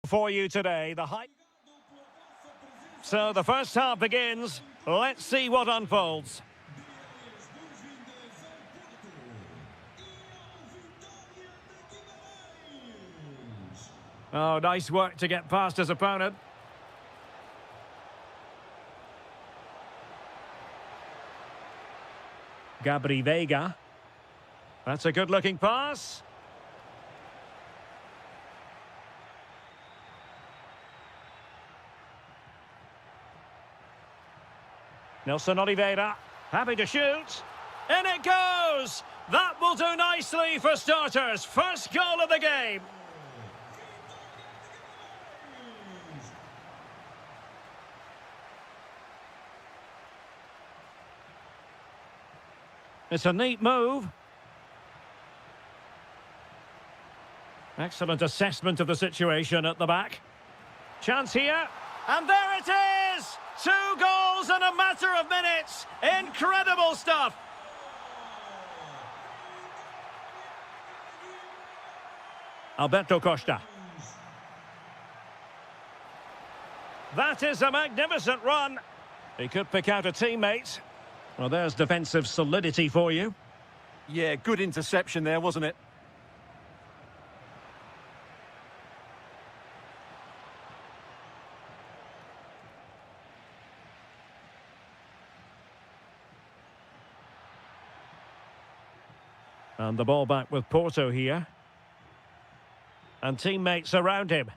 For you today, the hype. So the first half begins. Let's see what unfolds. Oh, nice work to get past his opponent. Gabri Veiga. That's a good-looking pass. Nelson Oliveira, happy to shoot. In it goes! That will do nicely for starters. First goal of the game. It's a neat move. Excellent assessment of the situation at the back. Chance here. And there it is! 2 goals in a matter of minutes. Incredible stuff. Alberto Costa. That is a magnificent run. He could pick out a teammate. Well, there's defensive solidity for you. Yeah, good interception there, wasn't it? And the ball back with Porto here. And teammates around him.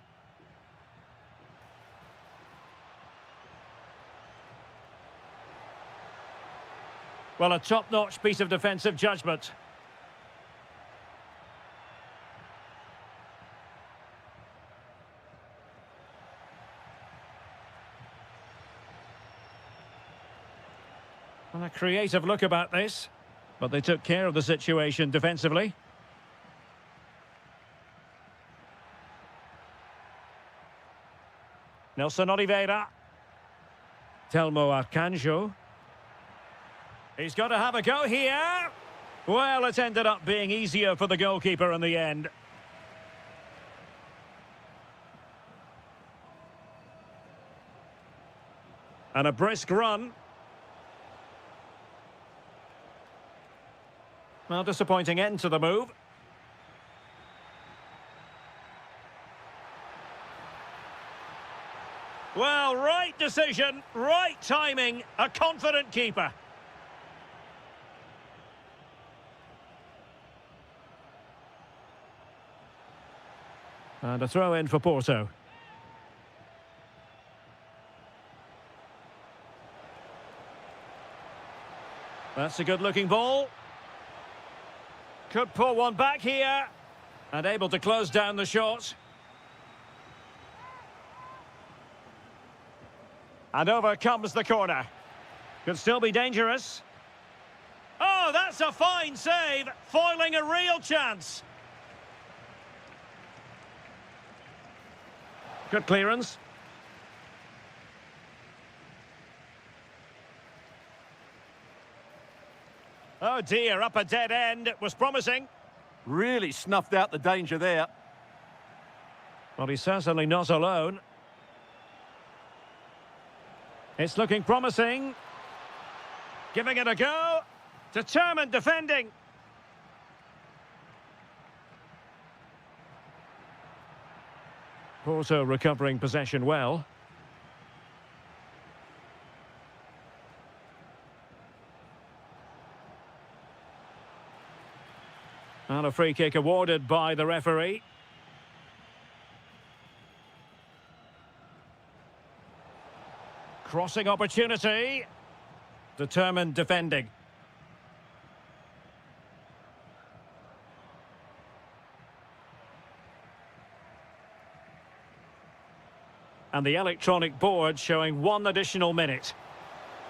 Well, a top-notch piece of defensive judgment. And a creative look about this. But they took care of the situation defensively. Nelson Oliveira. Telmo Arcanjo. He's got to have a go here. Well, it ended up being easier for the goalkeeper in the end. And a brisk run. Well, disappointing end to the move. Well, right decision, right timing, a confident keeper. And a throw in for Porto. That's a good-looking ball. Could pull one back here. And able to close down the shot. And over comes the corner. Could still be dangerous. Oh, that's a fine save. Foiling a real chance. Good clearance. Oh dear, up a dead end. It was promising. Really snuffed out the danger there. Well, he's certainly not alone. It's looking promising. Giving it a go. Determined defending. Porto recovering possession well. And a free kick awarded by the referee. Crossing opportunity. Determined defending. And the electronic board showing 1 additional minute.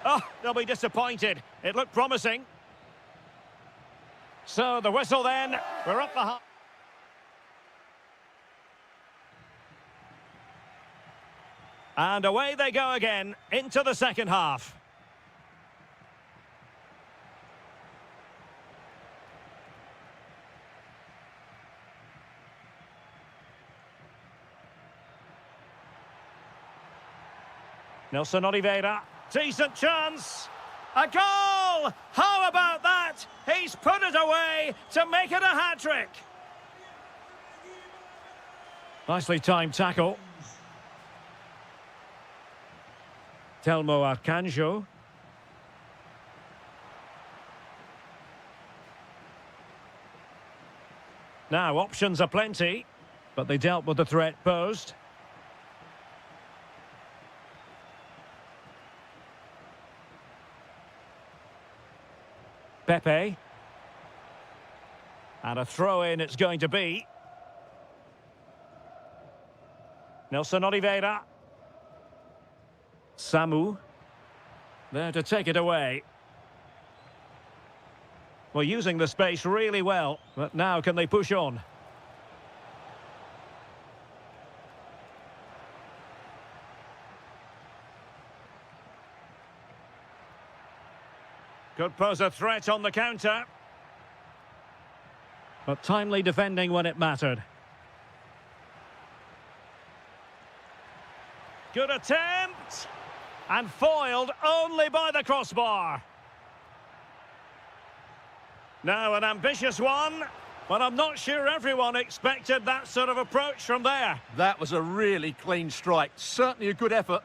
Oh, they'll be disappointed. It looked promising. So the whistle then. We're up the half. And away they go again into the second half. Nelson Oliveira. Decent chance. A goal! How about that? He's put it away to make it a hat-trick. Nicely timed tackle. Telmo Arcanjo. Now, options are plenty, but they dealt with the threat posed. Pepe. And a throw-in it's going to be. Nelson Oliveira. Samu. There to take it away. Well, using the space really well, but now can they push on? Could pose a threat on the counter. But timely defending when it mattered. Good attempt! And foiled only by the crossbar. Now an ambitious one, but I'm not sure everyone expected that sort of approach from there. That was a really clean strike. Certainly a good effort.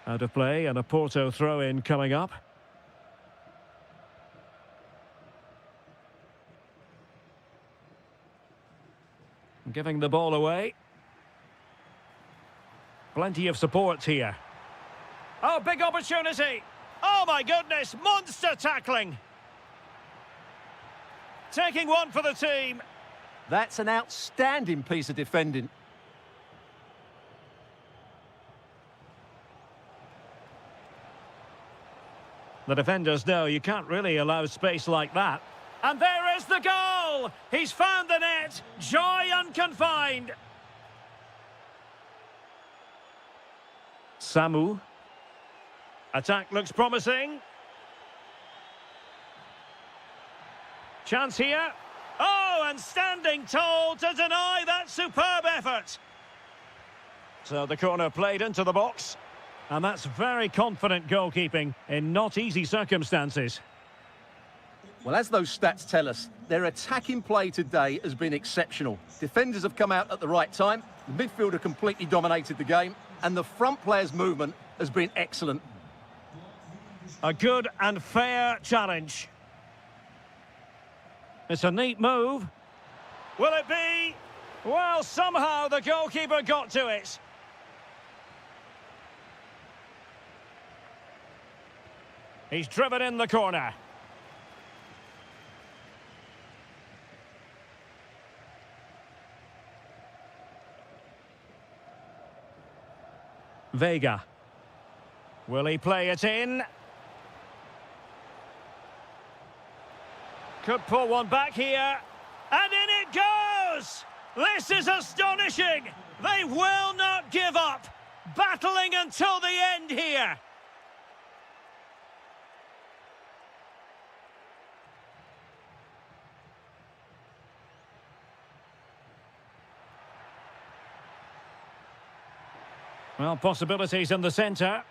Out of play and a Porto throw-in coming up. Giving the ball away. Plenty of support here. Oh, big opportunity! Oh my goodness, monster tackling! Taking one for the team. That's an outstanding piece of defending. The defenders know you can't really allow space like that. And there is the goal! He's found the net, joy unconfined. Samu. Attack looks promising. Chance here. Oh, and standing tall to deny that superb effort. So the corner played into the box. And that's very confident goalkeeping in not easy circumstances. Well, as those stats tell us, their attacking play today has been exceptional. Defenders have come out at the right time, the midfielder completely dominated the game, and the front player's movement has been excellent. A good and fair challenge. It's a neat move. Will it be? Well, somehow the goalkeeper got to it. He's driven in the corner. Vega. Will he play it in? Could pull one back here. And in it goes! This is astonishing! They will not give up. Battling until the end here. Well, possibilities in the centre.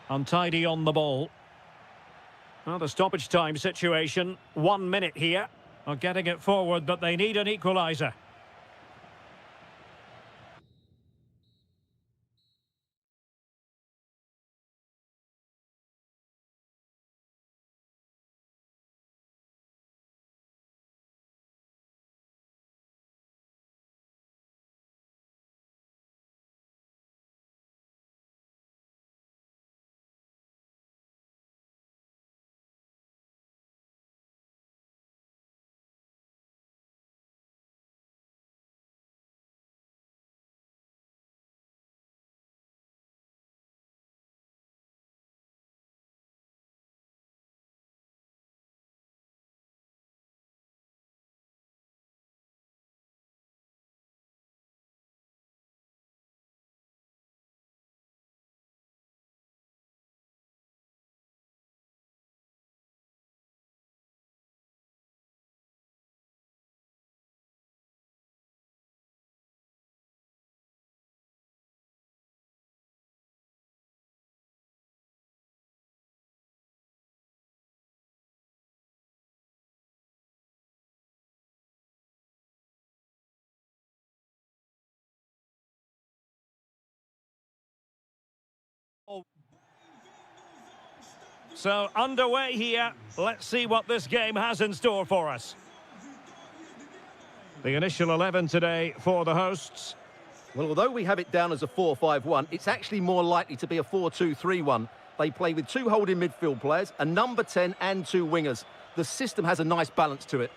Untidy on the ball. Well, the stoppage time situation, 1 minute here. Are getting it forward, but they need an equaliser. So, underway here. Let's see what this game has in store for us. The initial 11 today for the hosts. Well, although we have it down as a 4-5-1, it's actually more likely to be a 4-2-3-1. They play with 2 holding midfield players, a number 10 and 2 wingers. The system has a nice balance to it.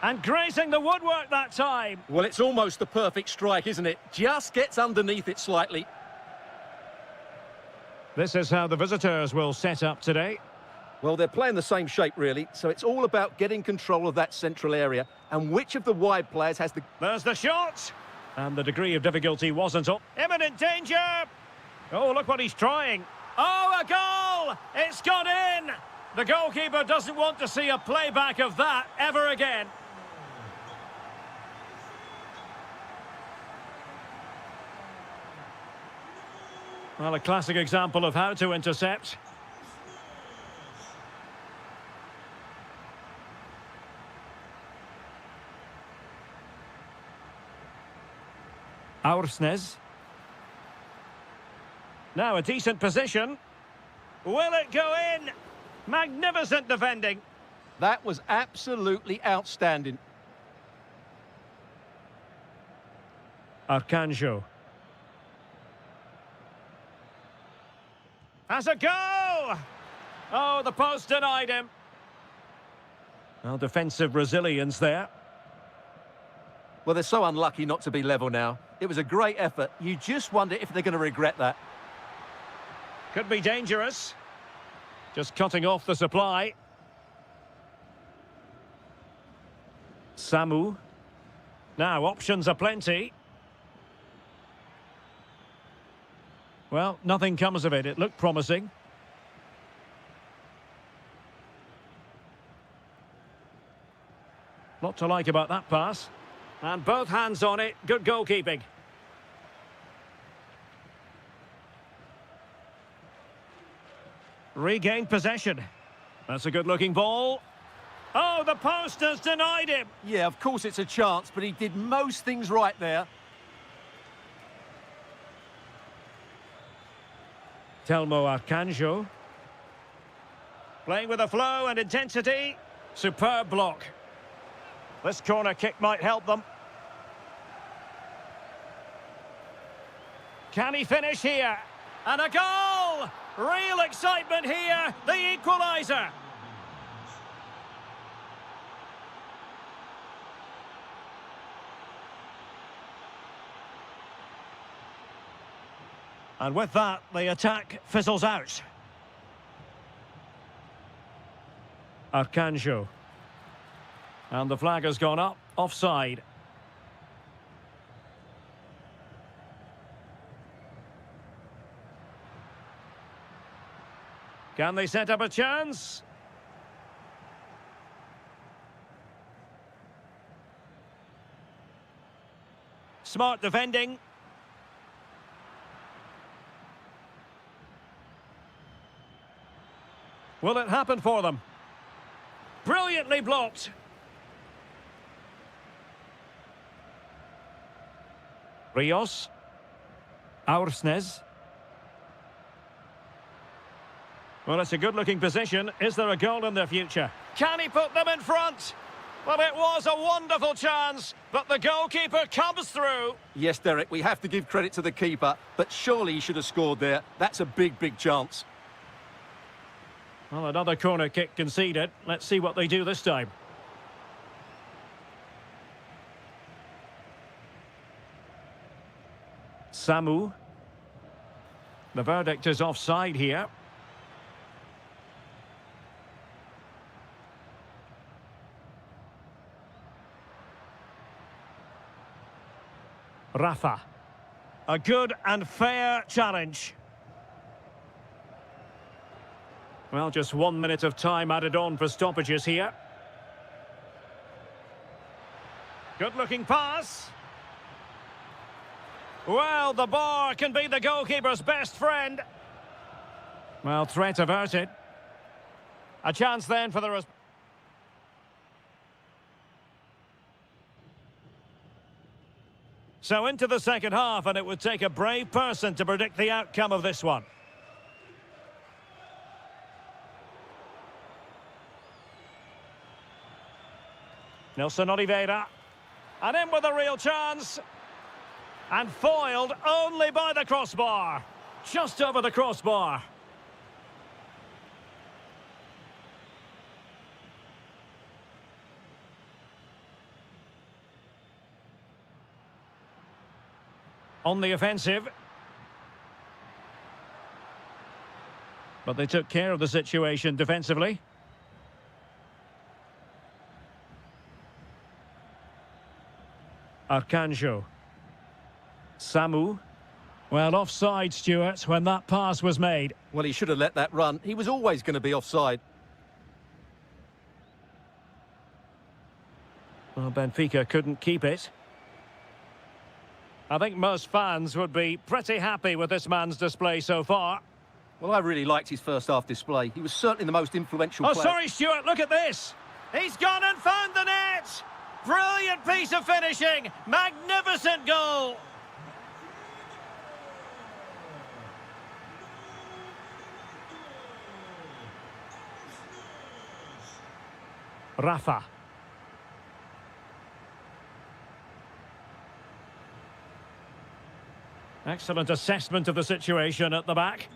And grazing the woodwork that time. Well, it's almost the perfect strike, isn't it? Just gets underneath it slightly. This is how the visitors will set up today. Well, they're playing the same shape, really, so it's all about getting control of that central area and which of the wide players has the... There's the shot! And the degree of difficulty wasn't up. Imminent danger! Oh, look what he's trying. Oh, a goal! It's gone in! The goalkeeper doesn't want to see a playback of that ever again. Well, a classic example of how to intercept. Aursnes. Now a decent position. Will it go in? Magnificent defending. That was absolutely outstanding. Arcanjo. Has a go! Oh, the post denied him. Well, defensive resilience there. Well, they're so unlucky not to be level now. It was a great effort. You just wonder if they're going to regret that. Could be dangerous. Just cutting off the supply. Samu. Now, options are plenty. Well, nothing comes of it. It looked promising. Lot to like about that pass. And both hands on it. Good goalkeeping. Regained possession. That's a good-looking ball. Oh, the post has denied him. Yeah, of course it's a chance, but he did most things right there. Telmo Arcanjo. Playing with a flow and intensity. Superb block. This corner kick might help them. Can he finish here? And a goal! Real excitement here. The equaliser. And with that, the attack fizzles out. Arcanjo. And the flag has gone up, offside. Can they set up a chance? Smart defending. Will it happen for them? Brilliantly blocked. Rios. Aursnes. Well, it's a good-looking position. Is there a goal in their future? Can he put them in front? Well, it was a wonderful chance, but the goalkeeper comes through. Yes, Derek, we have to give credit to the keeper, but surely he should have scored there. That's a big, big chance. Well, another corner kick conceded. Let's see what they do this time. Samu. The verdict is offside here. Rafa. A good and fair challenge. Well, just 1 minute of time added on for stoppages here. Good-looking pass. Well, the bar can be the goalkeeper's best friend. Well, threat averted. A chance then for the... So into the second half, and it would take a brave person to predict the outcome of this one. Nelson Oliveira. And in with a real chance. And foiled only by the crossbar. Just over the crossbar. On the offensive. But they took care of the situation defensively. Arcanjo. Samu. Well, offside, Stuart, when that pass was made. Well, he should have let that run. He was always going to be offside. Well, Benfica couldn't keep it. I think most fans would be pretty happy with this man's display so far. Well, I really liked his first half display. He was certainly the most influential player. Oh, sorry, Stuart, look at this. He's gone and found the net. Brilliant piece of finishing. Magnificent goal. Rafa. Excellent assessment of the situation at the back.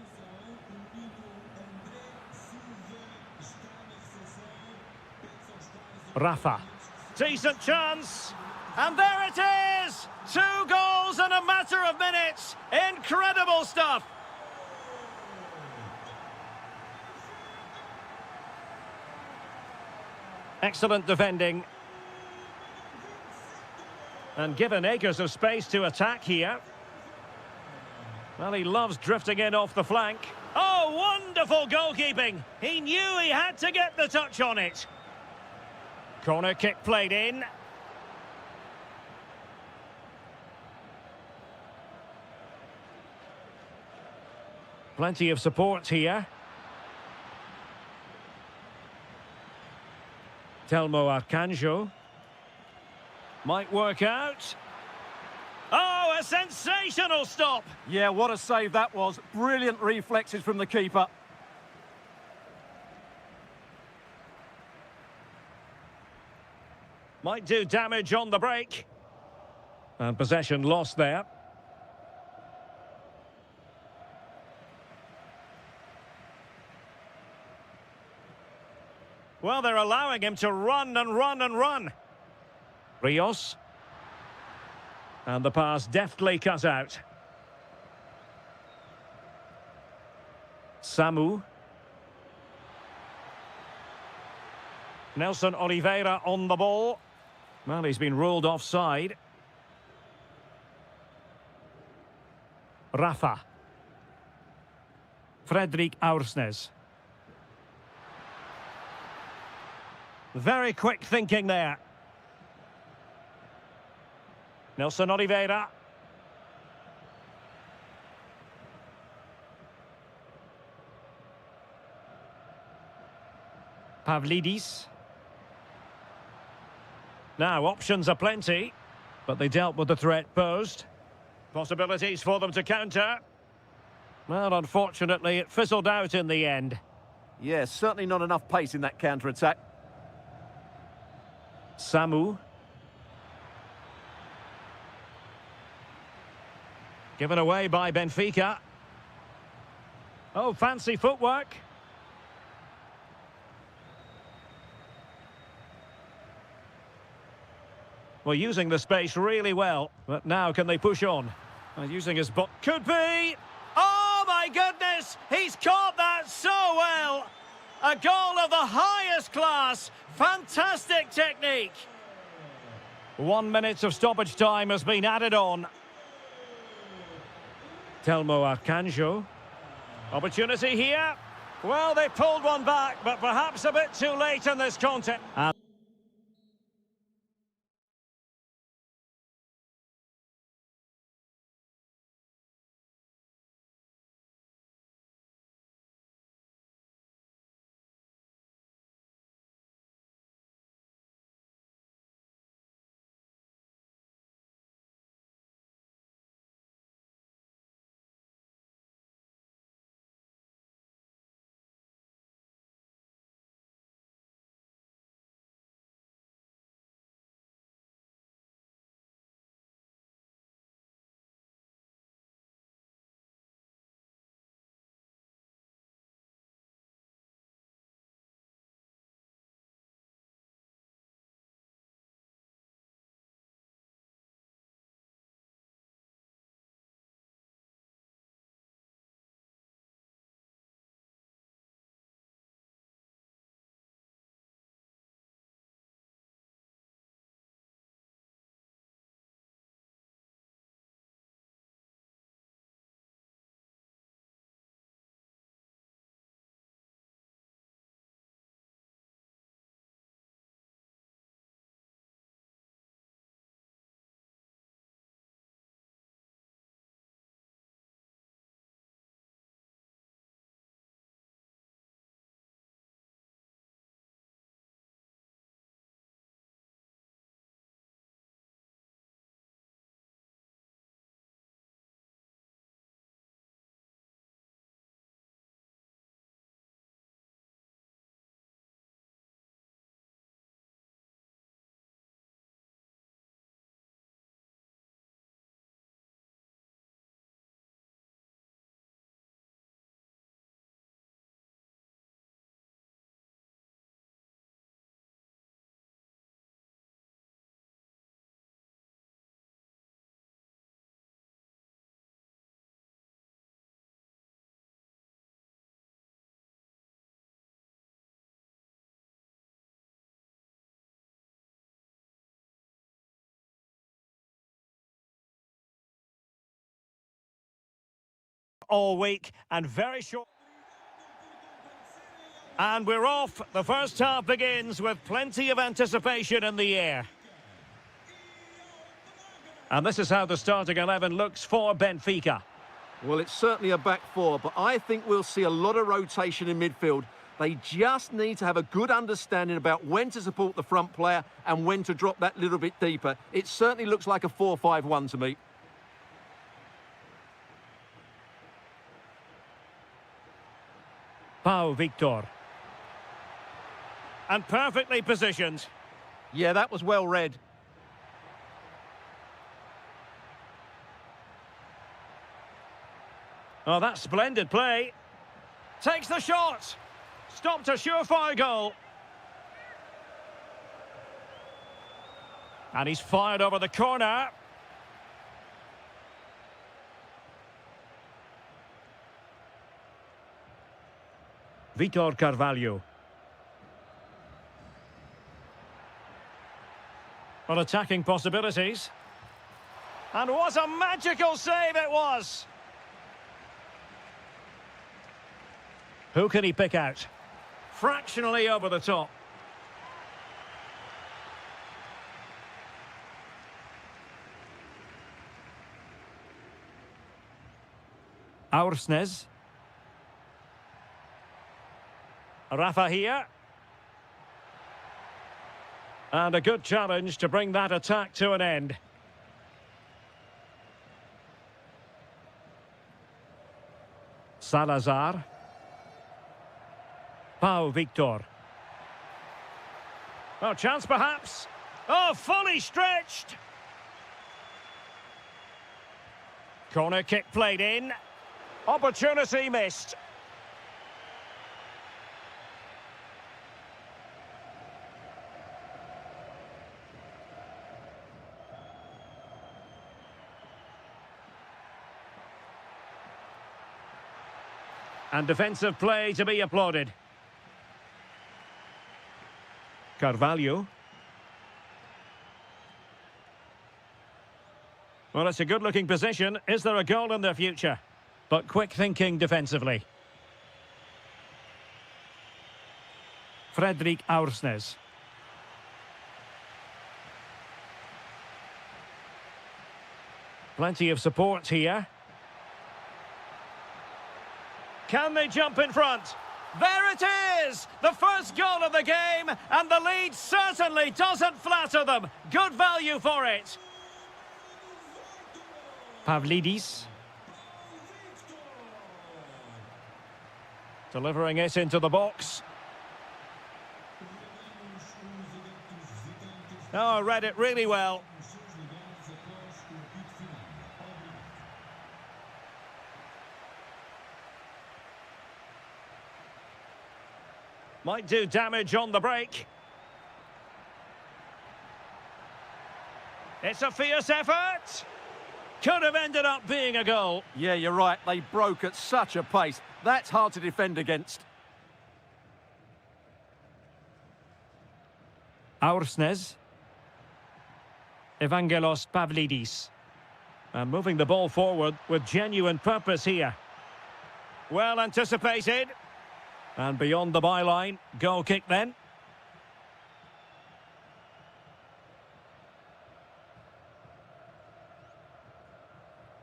Rafa. Decent chance. And there it is! 2 goals in a matter of minutes. Incredible stuff. Excellent defending. And given acres of space to attack here. Well, he loves drifting in off the flank. Oh, wonderful goalkeeping. He knew he had to get the touch on it. Corner kick played in. Plenty of support here. Telmo Arcanjo. Might work out. Oh, a sensational stop! Yeah, what a save that was. Brilliant reflexes from the keeper. Might do damage on the break. And possession lost there. Well, they're allowing him to run and run and run. Rios. And the pass deftly cut out. Samu. Nelson Oliveira on the ball. Well, he's been ruled offside. Rafa. Fredrik Aursnes. Very quick thinking there. Nelson Oliveira. Pavlidis. Now, options are plenty, but they dealt with the threat posed. Possibilities for them to counter. Well, unfortunately, it fizzled out in the end. Yeah, certainly not enough pace in that counter-attack. Samu. Given away by Benfica. Oh, fancy footwork. Well, using the space really well. But now can they push on? Using his butt. Could be! Oh, my goodness! He's caught that so well! A goal of the highest class. Fantastic technique. 1 minute of stoppage time has been added on. Telmo Arcanjo. Opportunity here. Well, they pulled one back, but perhaps a bit too late in this contest. all week and very short. And we're off. The first half begins with plenty of anticipation in the air. And this is how the starting 11 looks for Benfica. Well, it's certainly a back four, but I think we'll see a lot of rotation in midfield. They just need to have a good understanding about when to support the front player and when to drop that little bit deeper. It certainly looks like a 4-5-1 to me. Pau Victor. And perfectly positioned. Yeah, that was well read. Oh, that's splendid play. Takes the shot. Stopped a surefire goal. And he's fired over the corner. Vitor Carvalho. Well, attacking possibilities. And what a magical save it was! Who can he pick out? Fractionally over the top. Aursnes. Rafa here. And a good challenge to bring that attack to an end. Salazar. Pau Victor. Oh, chance perhaps. Oh, fully stretched. Corner kick played in. Opportunity missed. And defensive play to be applauded. Carvalho. Well, it's a good-looking position. Is there a goal in their future? But quick thinking defensively. Fredrik Aursnes. Plenty of support here. Can they jump in front? There it is! The first goal of the game, and the lead certainly doesn't flatter them. Good value for it. Pavlidis. Delivering it into the box. Oh, read it really well. Might do damage on the break. It's a fierce effort. Could have ended up being a goal. Yeah, you're right. They broke at such a pace. That's hard to defend against. Aursnes. Evangelos Pavlidis. And moving the ball forward with genuine purpose here. Well anticipated. And beyond the byline, goal kick then.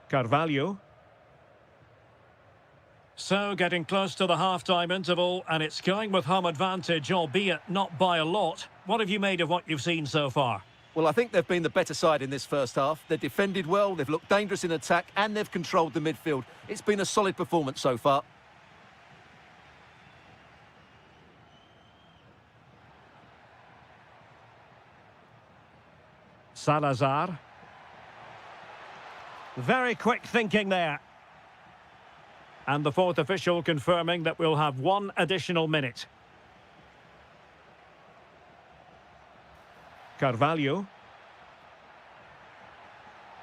Carvalho. So getting close to the half-time interval, and it's going with home advantage, albeit not by a lot. What have you made of what you've seen so far? Well, I think they've been the better side in this first half. They've defended well, they've looked dangerous in attack, and they've controlled the midfield. It's been a solid performance so far. Salazar. Very quick thinking there. And the fourth official confirming that we'll have one additional minute. Carvalho.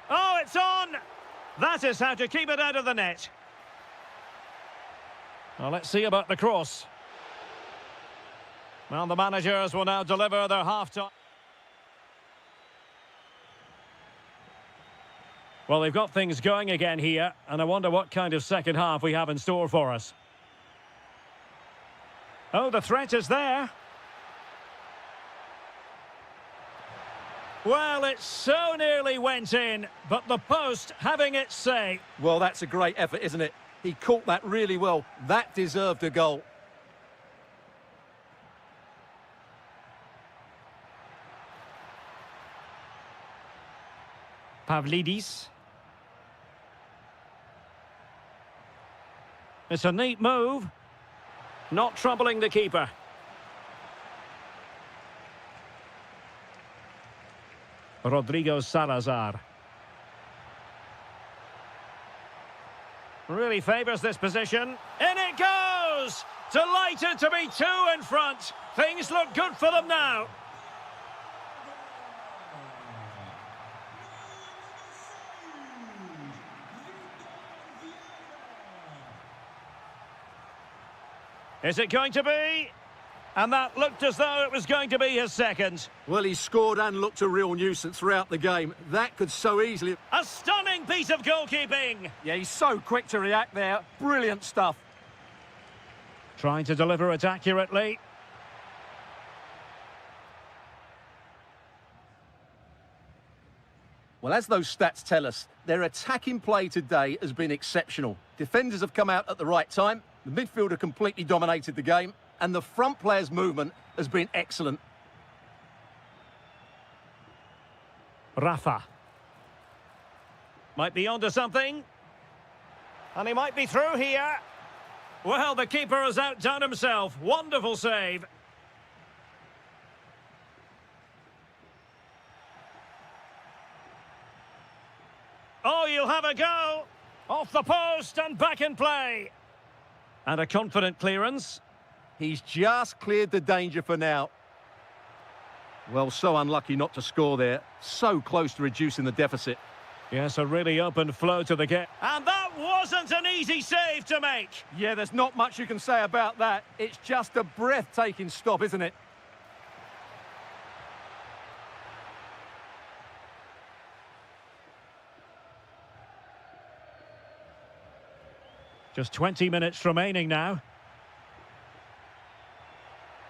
Oh, it's on! That is how to keep it out of the net. Well, let's see about the cross. Well, the managers will now deliver their half-time. Well, they've got things going again here, and I wonder what kind of second half we have in store for us. Oh, the threat is there. Well, it so nearly went in, but the post having its say. Well, that's a great effort, isn't it? He caught that really well. That deserved a goal. Pavlidis. It's a neat move. Not troubling the keeper. Rodrigo Salazar. Really favours this position. In it goes! Delighted to be two in front. Things look good for them now. Is it going to be? And that looked as though it was going to be his second. Well, he scored and looked a real nuisance throughout the game. That could so easily... A stunning piece of goalkeeping. Yeah, he's so quick to react there. Brilliant stuff. Trying to deliver it accurately. Well, as those stats tell us, their attacking play today has been exceptional. Defenders have come out at the right time, the midfielder completely dominated the game, and the front player's movement has been excellent. Rafa. Might be onto something. And he might be through here. Well, the keeper has outdone himself. Wonderful save. Oh, you'll have a go. Off the post and back in play. And a confident clearance. He's just cleared the danger for now. Well, so unlucky not to score there. So close to reducing the deficit. Yes, a really open flow to the game. And that wasn't an easy save to make. Yeah, there's not much you can say about that. It's just a breathtaking stop, isn't it? Just 20 minutes remaining now.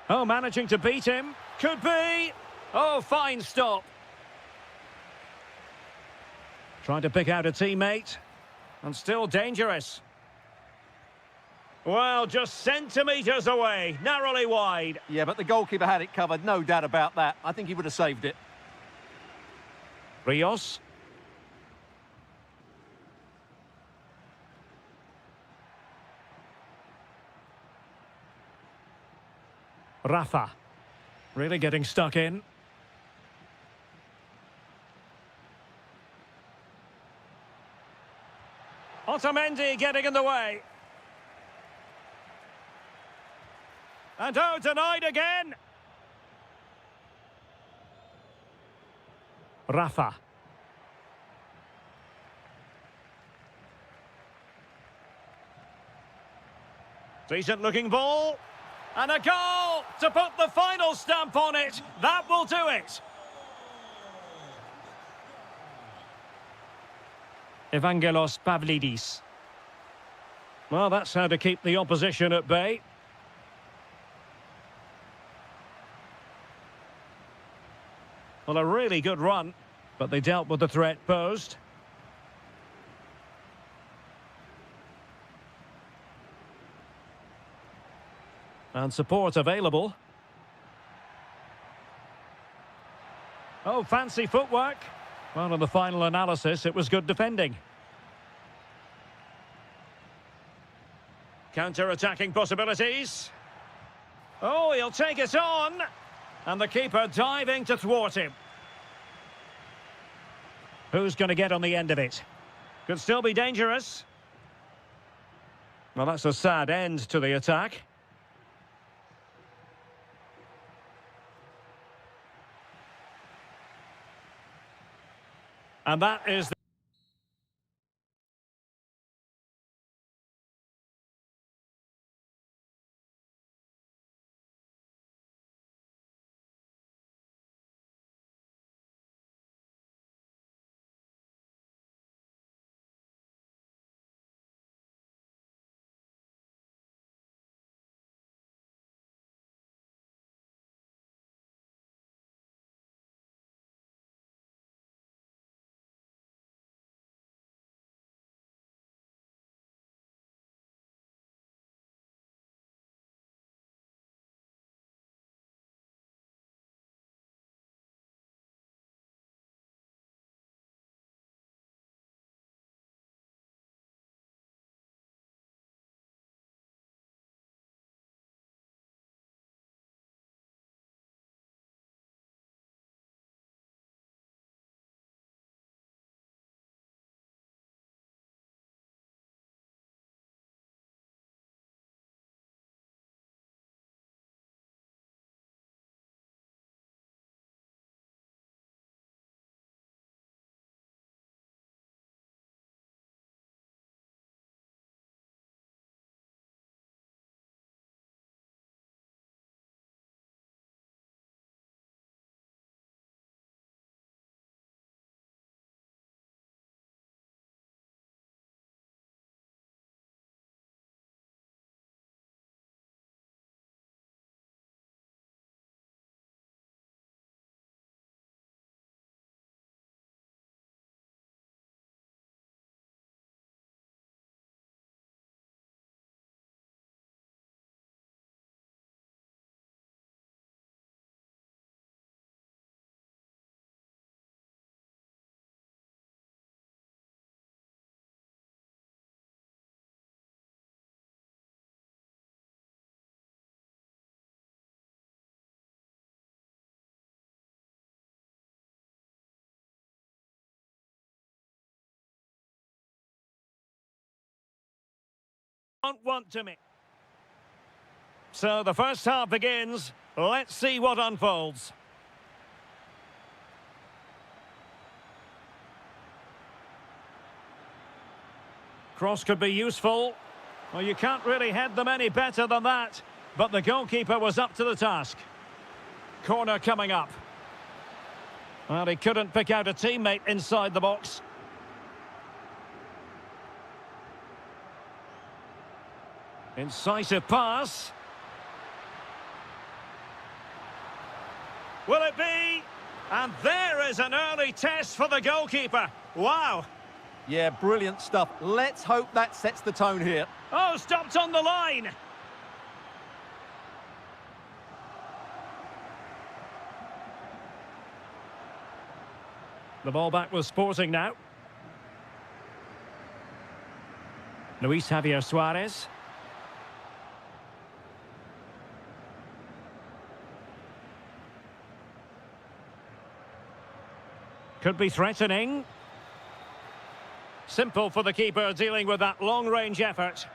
Oh, managing to beat him. Could be. Oh, fine stop. Trying to pick out a teammate. And still dangerous. Well, just centimetres away. Narrowly wide. Yeah, but the goalkeeper had it covered. No doubt about that. I think he would have saved it. Rios. Rafa. Really getting stuck in. Otamendi getting in the way. And oh, denied again. Rafa. Decent looking ball. And a goal to put the final stamp on it. That will do it. Evangelos Pavlidis. Well, that's how to keep the opposition at bay. Well, a really good run, but they dealt with the threat posed. And support available. Oh, fancy footwork. Well, in the final analysis, it was good defending. Counter-attacking possibilities. Oh, he'll take it on. And the keeper diving to thwart him. Who's going to get on the end of it? Could still be dangerous. Well, that's a sad end to the attack. And that is... Don't want to make. So the first half begins. Let's see what unfolds. Cross could be useful. Well, you can't really head them any better than that. But the goalkeeper was up to the task. Corner coming up. Well, he couldn't pick out a teammate inside the box. Incisive pass. Will it be? And there is an early test for the goalkeeper. Wow. Yeah, brilliant stuff. Let's hope that sets the tone here. Oh, stopped on the line. The ball back with Sporting now. Luis Javier Suarez. Could be threatening. Simple for the keeper dealing with that long-range effort.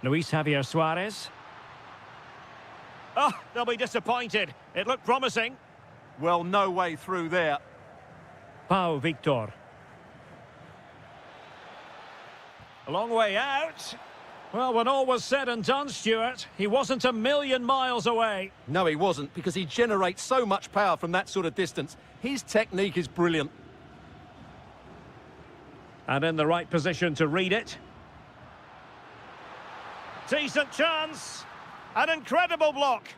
Luis Javier Suarez. Oh, they'll be disappointed. It looked promising. Well, no way through there. Pau Victor. A long way out. Well, when all was said and done, Stuart, he wasn't a million miles away. No, he wasn't, because he generates so much power from that sort of distance. His technique is brilliant. And in the right position to read it. Decent chance. An incredible block.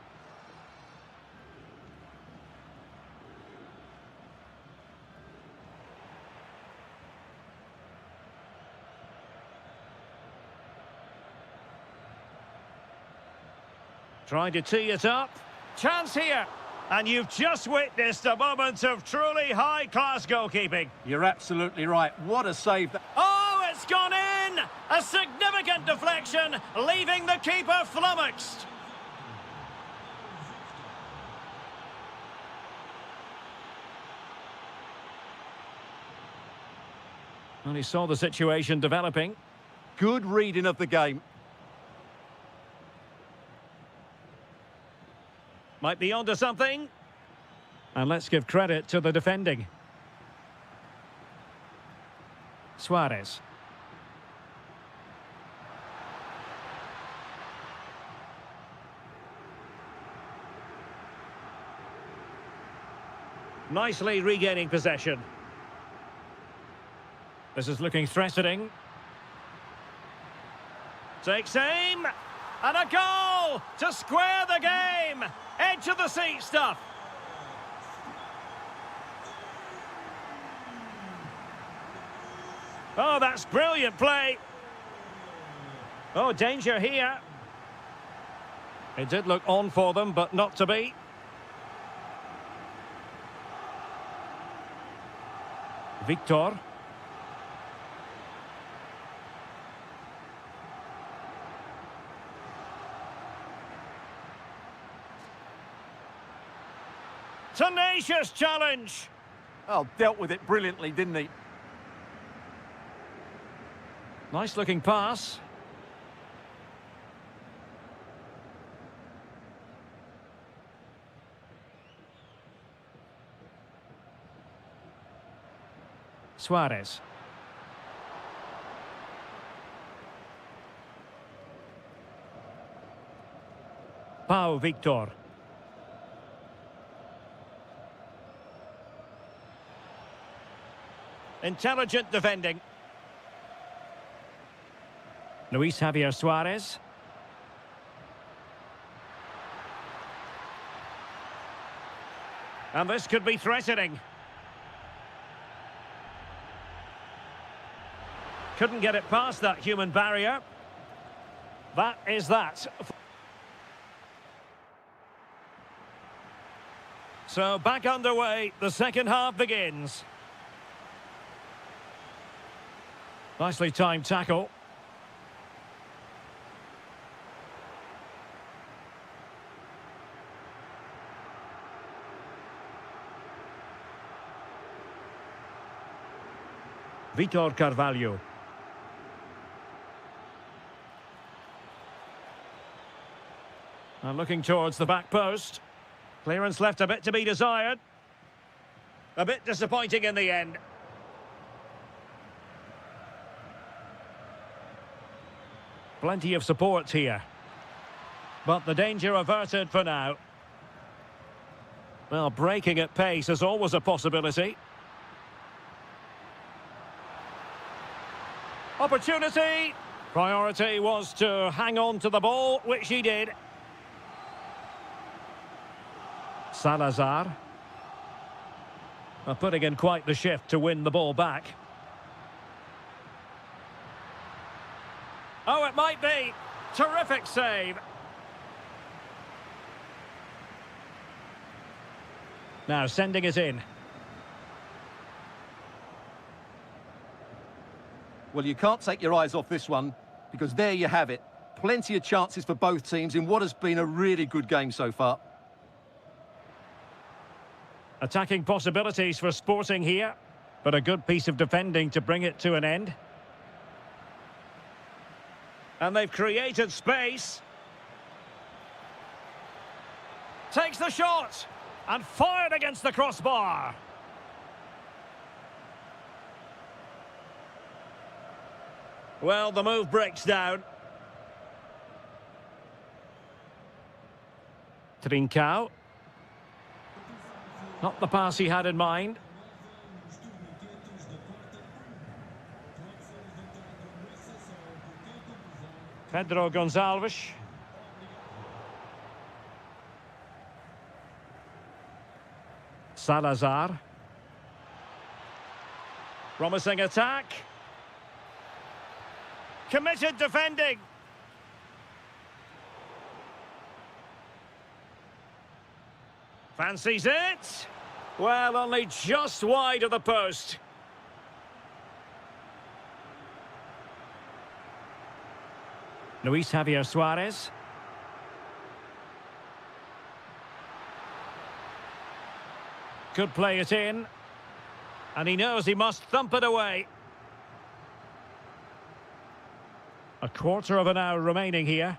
Trying to tee it up. Chance here. And you've just witnessed a moment of truly high-class goalkeeping. You're absolutely right. What a save. Oh, it's gone in! A significant deflection, leaving the keeper flummoxed. Well, he saw the situation developing. Good reading of the game. Might be onto something. And let's give credit to the defending. Suarez. Nicely regaining possession. This is looking threatening. Takes aim. And a goal to square the game. Edge of the seat stuff. Oh, that's brilliant play. Oh, danger here. It did look on for them, but not to be. Victor. Tenacious challenge. Oh, dealt with it brilliantly, didn't he? Nice looking pass. Suarez. Pau Victor. Intelligent defending. Luis Javier Suarez. And this could be threatening. Couldn't get it past that human barrier. That is that. So back underway, the second half begins. Nicely timed tackle. Vitor Carvalho. And looking towards the back post. Clearance left a bit to be desired. A bit disappointing in the end. Plenty of support here. But the danger averted for now. Well, breaking at pace is always a possibility. Opportunity. Priority was to hang on to the ball, which he did. Salazar. Putting in quite the shift to win the ball back. Oh, it might be. Terrific save. Now sending it in. Well, you can't take your eyes off this one, because there you have it. Plenty of chances for both teams in what has been a really good game so far. Attacking possibilities for Sporting here, but a good piece of defending to bring it to an end. And they've created space. Takes the shot and fired against the crossbar. Well, the move breaks down. Trincao. Not the pass he had in mind. Pedro Gonçalves. Salazar. Promising attack. Committed defending. Fancies it. Well, only just wide of the post. Luis Javier Suarez. Could play it in. And he knows he must thump it away. A quarter of an hour remaining here.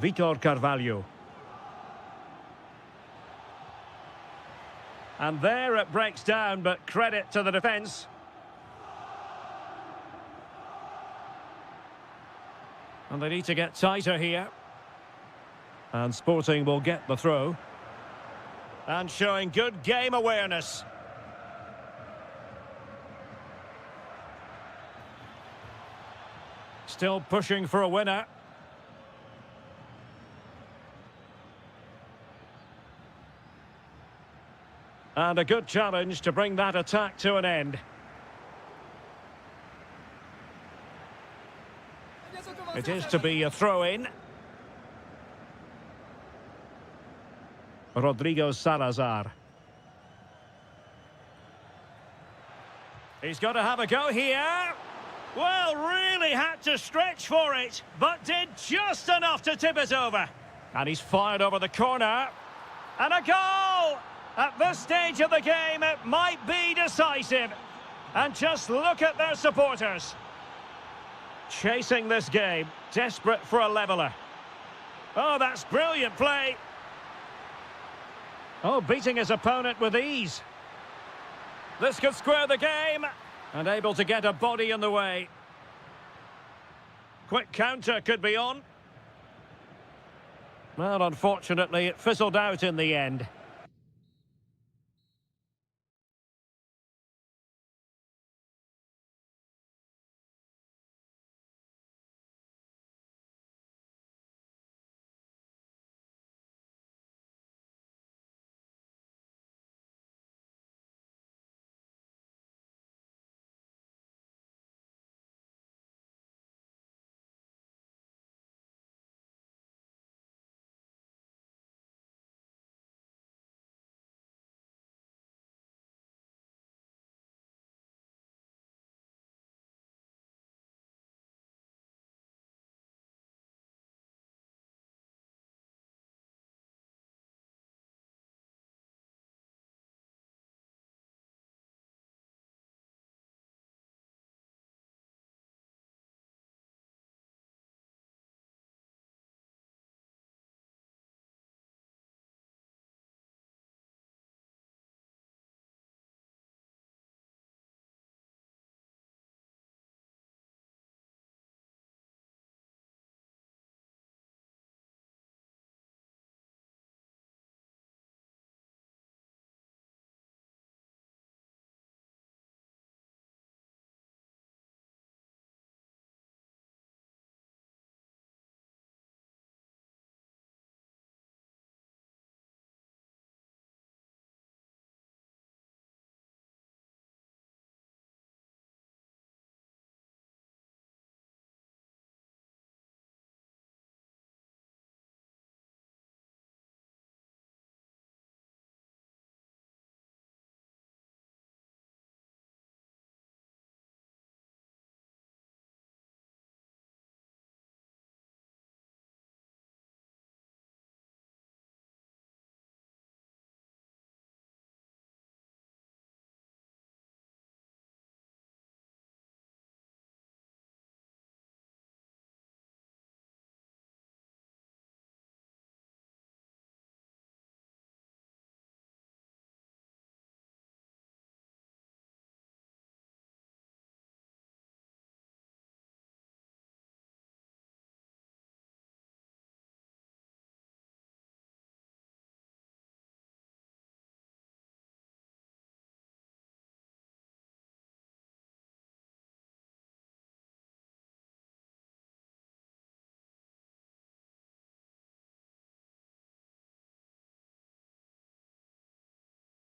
Vitor Carvalho. And there it breaks down, but credit to the defence. And they need to get tighter here. And Sporting will get the throw. And showing good game awareness. Still pushing for a winner. And a good challenge to bring that attack to an end. It is to be a throw-in. Rodrigo Salazar. He's got to have a go here. Well, really had to stretch for it, but did just enough to tip it over. And he's fired over the corner. And a goal! At this stage of the game, it might be decisive. And just look at their supporters. Chasing this game, desperate for a leveller. Oh, that's brilliant play. Oh, beating his opponent with ease. This could square the game. And able to get a body in the way. Quick counter could be on. Well, unfortunately, it fizzled out in the end.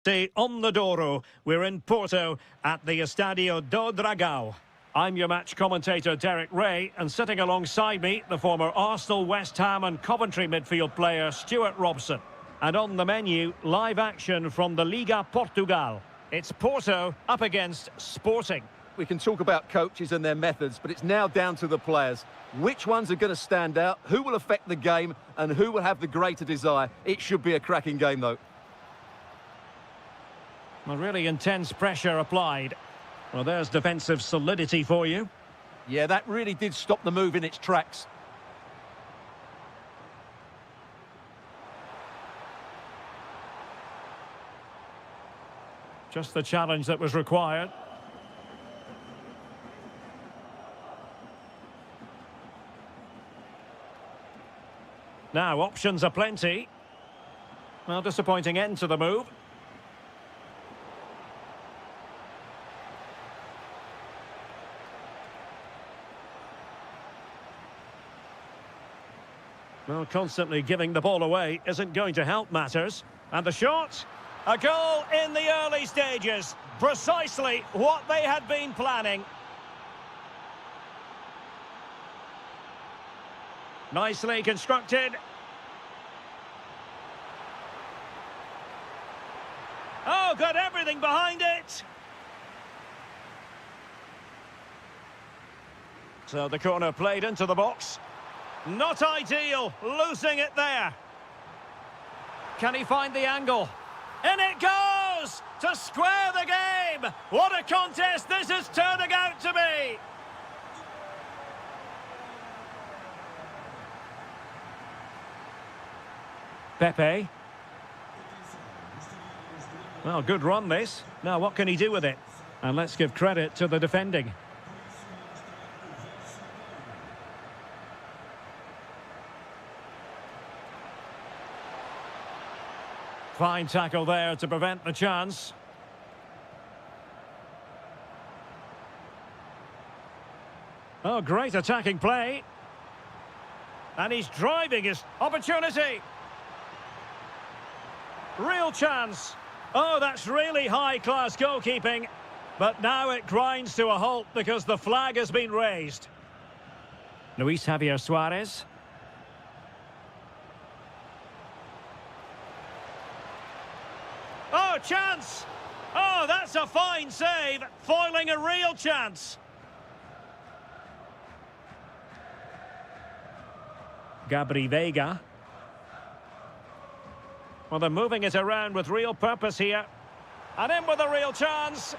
On the Douro, we're in Porto at the Estadio do Dragão. I'm your match commentator Derek Ray, and sitting alongside me, the former Arsenal, West Ham and Coventry midfield player Stuart Robson. And on the menu, live action from the Liga Portugal. It's Porto up against Sporting. We can talk about coaches and their methods, but it's now down to the players. Which ones are going to stand out, who will affect the game, and who will have the greater desire? It should be a cracking game, though. A really intense pressure applied. Well, there's defensive solidity for you. Yeah, that really did stop the move in its tracks. Just the challenge that was required. Now, options are plenty. Well, disappointing end to the move. Well, constantly giving the ball away isn't going to help matters. And the shot? A goal in the early stages. Precisely what they had been planning. Nicely constructed. Oh, got everything behind it. So the corner played into the box. Not ideal, losing it there. Can he find the angle? In it goes! To square the game! What a contest this is turning out to be! Pepe. Well, good run this. Now what can he do with it? And let's give credit to the defending. Fine tackle there to prevent the chance. Oh, great attacking play. And he's driving his opportunity. Real chance. Oh, that's really high-class goalkeeping. But now it grinds to a halt because the flag has been raised. Luis Javier Suarez. Oh, chance! Oh, that's a fine save, foiling a real chance. Gabri Veiga. Well, they're moving it around with real purpose here. And in with a real chance.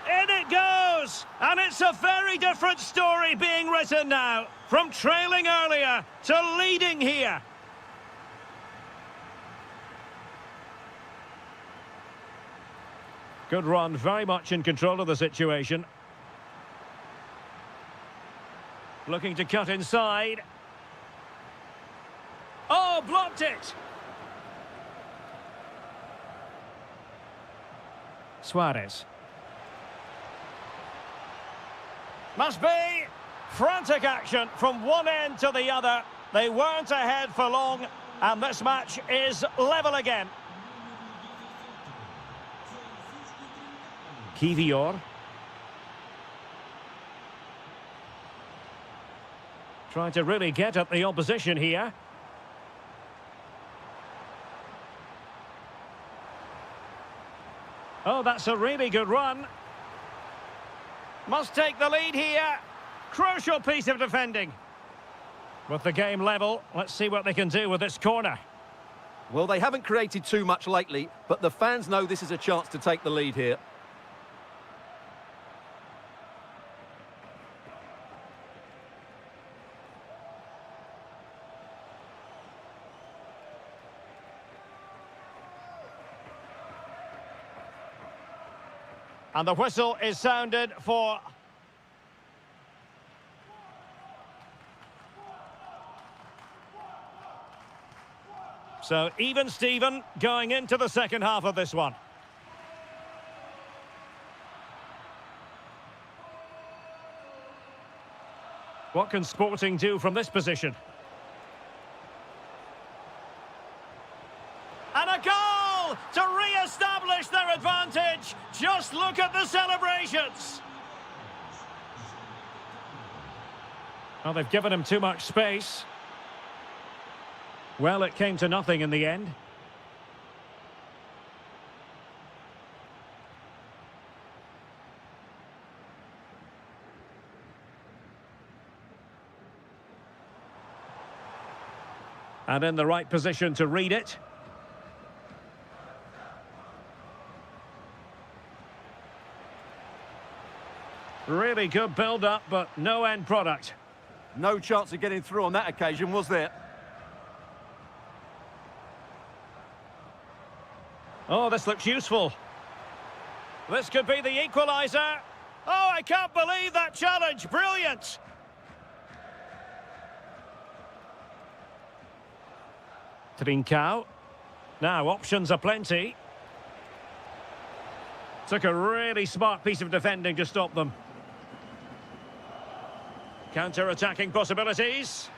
In it goes! And it's a very different story being written now. From trailing earlier to leading here. Good run, very much in control of the situation. Looking to cut inside. Oh, blocked it! Suarez. Must be frantic action from one end to the other. They weren't ahead for long, and this match is level again. Kivior. Trying to really get at the opposition here. Oh, that's a really good run. Must take the lead here. Crucial piece of defending. With the game level, let's see what they can do with this corner. Well, they haven't created too much lately, but the fans know this is a chance to take the lead here. And the whistle is sounded for... So, even Steven going into the second half of this one. What can Sporting do from this position? And a goal to re-establish advantage. Just look at the celebrations. Well, they've given him too much space. Well, it came to nothing in the end. And in the right position to read it. Really good build-up, but no end product. No chance of getting through on that occasion, was there? Oh, this looks useful. This could be the equaliser. Oh, I can't believe that challenge. Brilliant. Trincao. Now, options are plenty. Took a really smart piece of defending to stop them. Counter-attacking possibilities.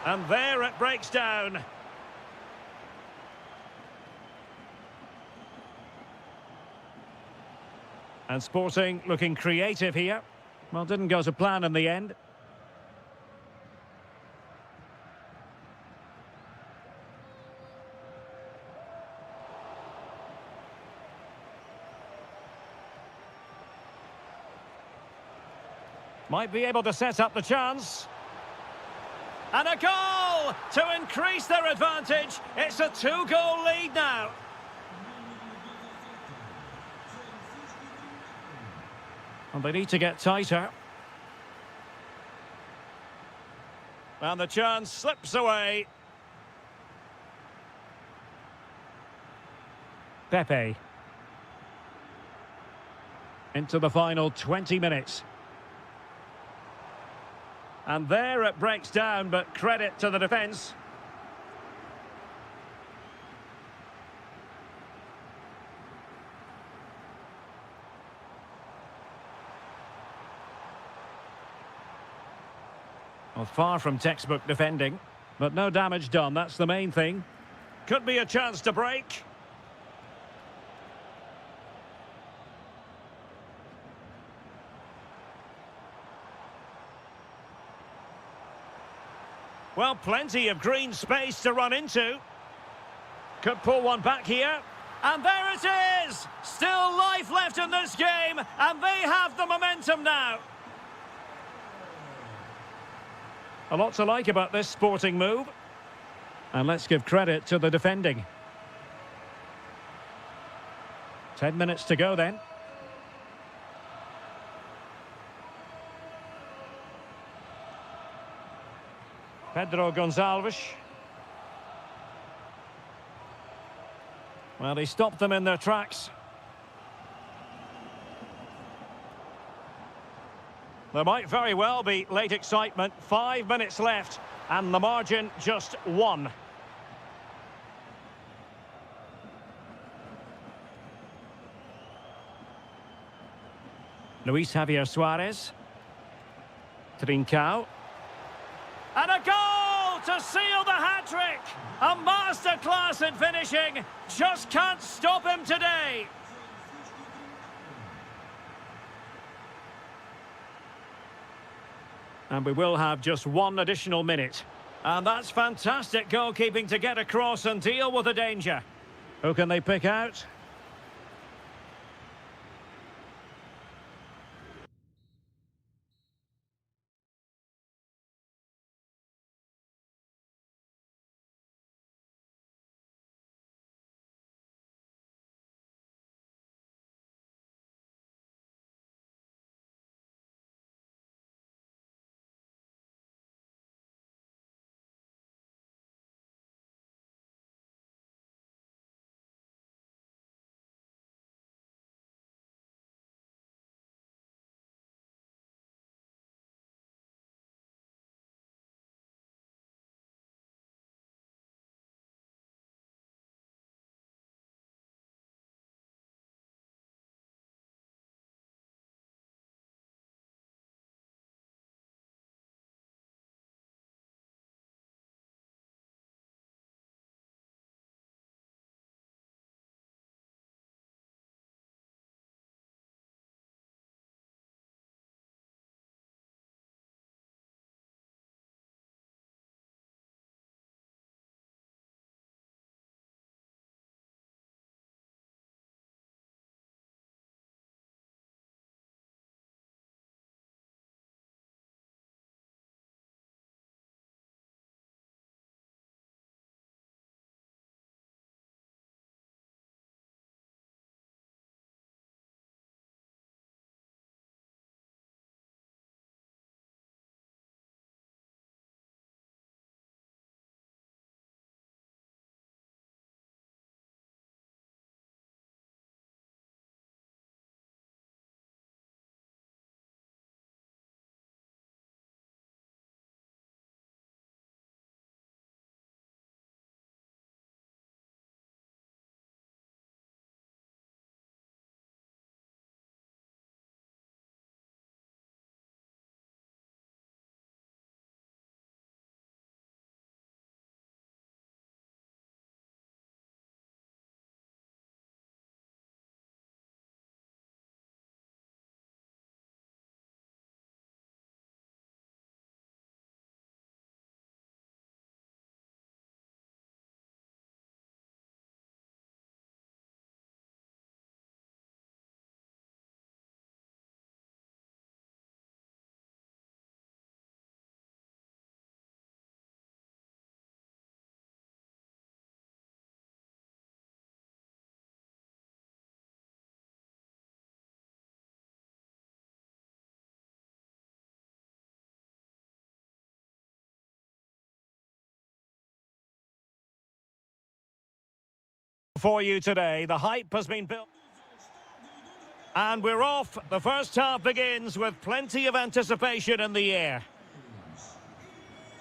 And there it breaks down. And Sporting looking creative here. Well, didn't go to plan in the end. Might be able to set up the chance. And a goal to increase their advantage. It's a 2-goal lead now. And they need to get tighter. And the chance slips away. Pepe. Into the final 20 minutes. And there it breaks down, but credit to the defence. Well, far from textbook defending, but no damage done, that's the main thing. Could be a chance to break. Well, plenty of green space to run into. Could pull one back here. And there it is! Still life left in this game, and they have the momentum now. A lot to like about this Sporting move. And let's give credit to the defending. 10 minutes to go then. Pedro Gonçalves. Well, he stopped them in their tracks. There might very well be late excitement. 5 minutes left, and the margin just 1. Luis Javier Suarez. Trincao. And a goal to seal the hat-trick! A masterclass in finishing. Just can't stop him today. And we will have just 1 additional minute. And that's fantastic goalkeeping to get across and deal with the danger. Who can they pick out? for you today. The hype has been built. And we're off. The first half begins with plenty of anticipation in the air.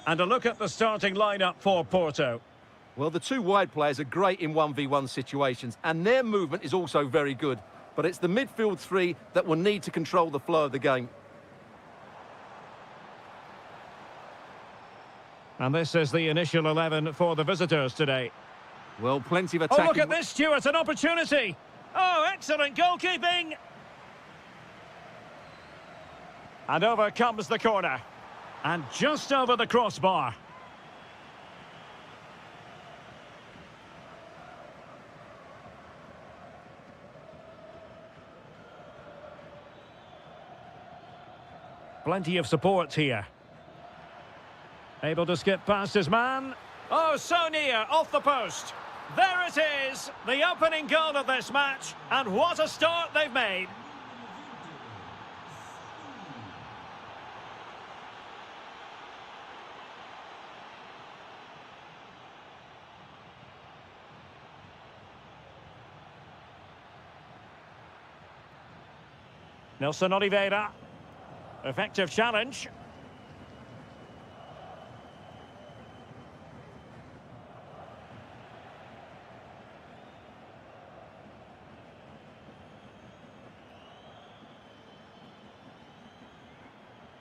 And a look at the starting lineup for Porto. Well, the two wide players are great in 1v1 situations, and their movement is also very good. But it's the midfield three that will need to control the flow of the game. And this is the initial 11 for the visitors today. Well, plenty of attacking... Oh, look at this, Stuart, an opportunity. Oh, excellent goalkeeping. And over comes the corner. And just over the crossbar. Plenty of support here. Able to skip past his man. Oh, so near, off the post. There it is, the opening goal of this match. And what a start they've made. Nelson Oliveira. Effective challenge.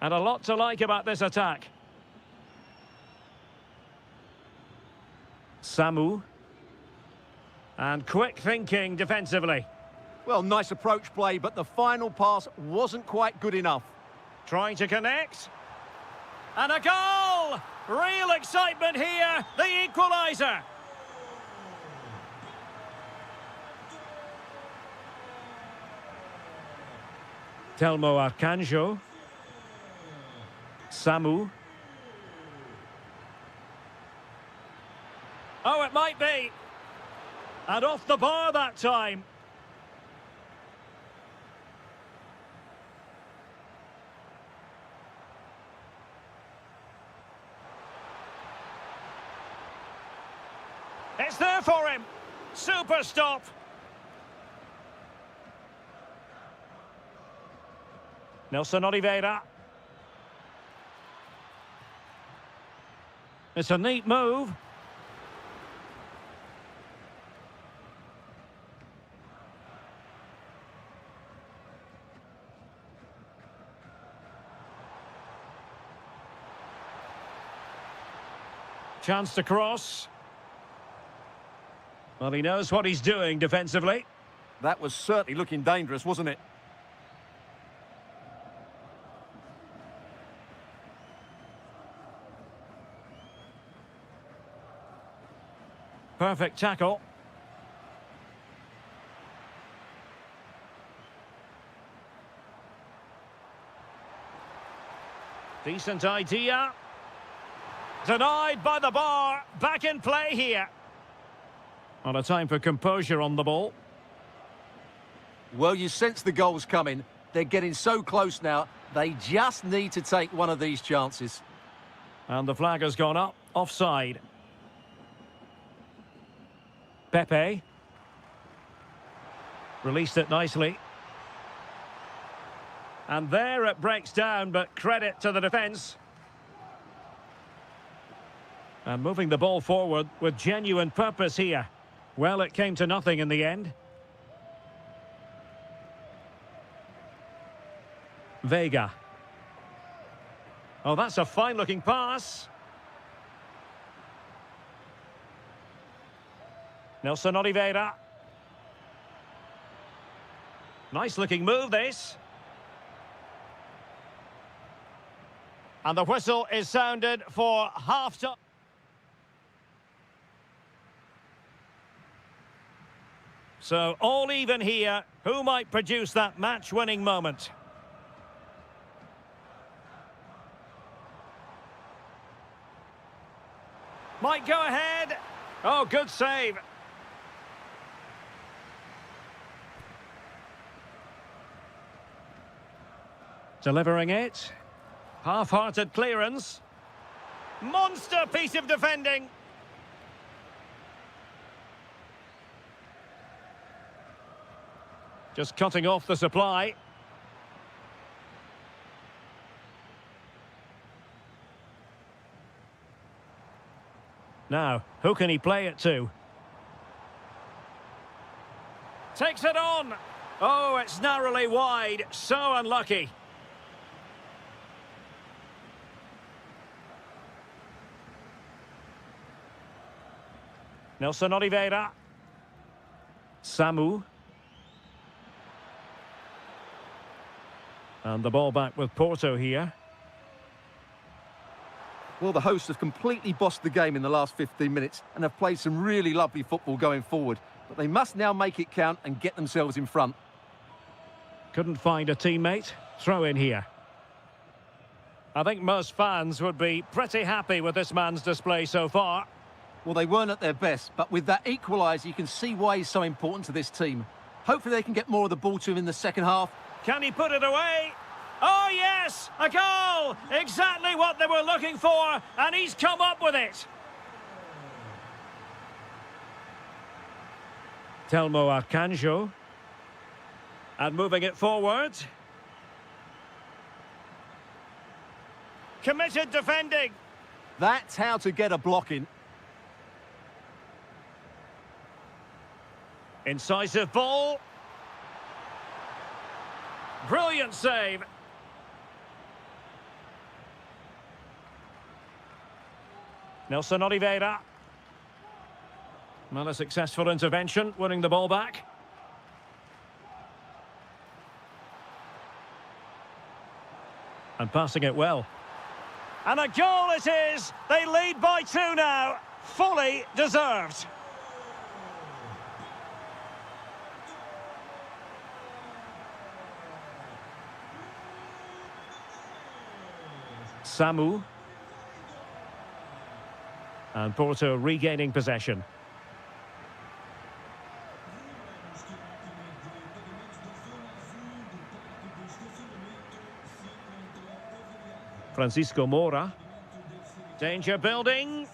And a lot to like about this attack. Samu. And quick thinking defensively. Well, nice approach play, but the final pass wasn't quite good enough. Trying to connect. And a goal! Real excitement here, the equaliser. Telmo Arcanjo. Samu. Oh, it might be. And off the bar that time. It's there for him. Super stop. Nelson Oliveira. It's a neat move. Chance to cross. Well, he knows what he's doing defensively. That was certainly looking dangerous, wasn't it? Perfect tackle. Decent idea. Denied by the bar. Back in play here. Not a time for composure on the ball. Well, you sense the goals coming. They're getting so close now. They just need to take one of these chances. And the flag has gone up. Offside. Pepe. Released it nicely. And there it breaks down, but credit to the defence. And moving the ball forward with genuine purpose here. Well, it came to nothing in the end. Vega. Oh, that's a fine-looking pass. Nelson Oliveira. Nice-looking move, this. And the whistle is sounded for half-time. So, all even here. Who might produce that match-winning moment? Might go ahead. Oh, good save. Delivering it. Half-hearted clearance. Monster piece of defending. Just cutting off the supply. Now, who can he play it to? Takes it on. Oh, it's narrowly wide. So unlucky. Nelson Oliveira. Samu. And the ball back with Porto here. Well, the hosts have completely bossed the game in the last 15 minutes and have played some really lovely football going forward. But they must now make it count and get themselves in front. Couldn't find a teammate. Throw in here. I think most fans would be pretty happy with this man's display so far. Well, they weren't at their best, but with that equaliser, you can see why he's so important to this team. Hopefully they can get more of the ball to him in the second half. Can he put it away? Oh, yes! A goal! Exactly what they were looking for, and he's come up with it. Telmo Arcanjo. And moving it forward. Committed defending. That's how to get a block in. Incisive ball. Brilliant save. Nelson Oliveira. Well, a successful intervention, winning the ball back. And passing it well. And a goal it is! They lead by 2 now. Fully deserved. Samu. And Porto regaining possession. Francisco Moura. Danger building.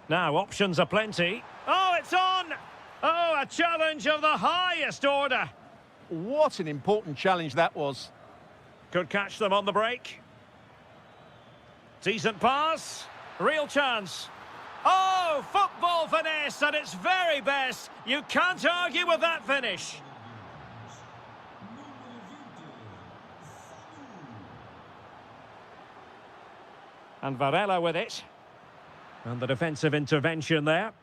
Now options are plenty. Oh, it's on! Oh, a challenge of the highest order. What an important challenge that was. Could catch them on the break. Decent pass. Real chance. Oh, football finesse at its very best. You can't argue with that finish. And Varela with it. And the defensive intervention there.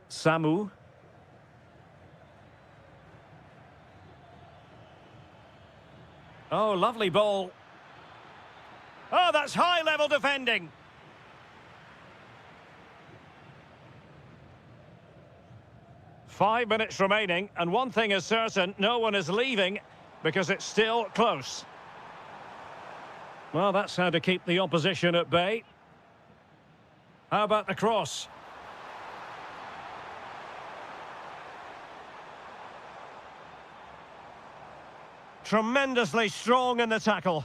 Samu. Oh, lovely ball. Oh, that's high-level defending. Five minutes remaining, and one thing is certain, no one is leaving because it's still close. Well, that's how to keep the opposition at bay. How about the cross? Tremendously strong in the tackle.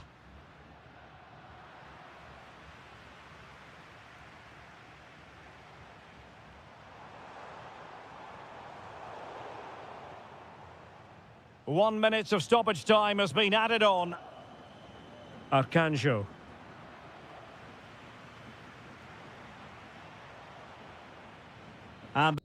One minute of stoppage time has been added on. Arcanjo. And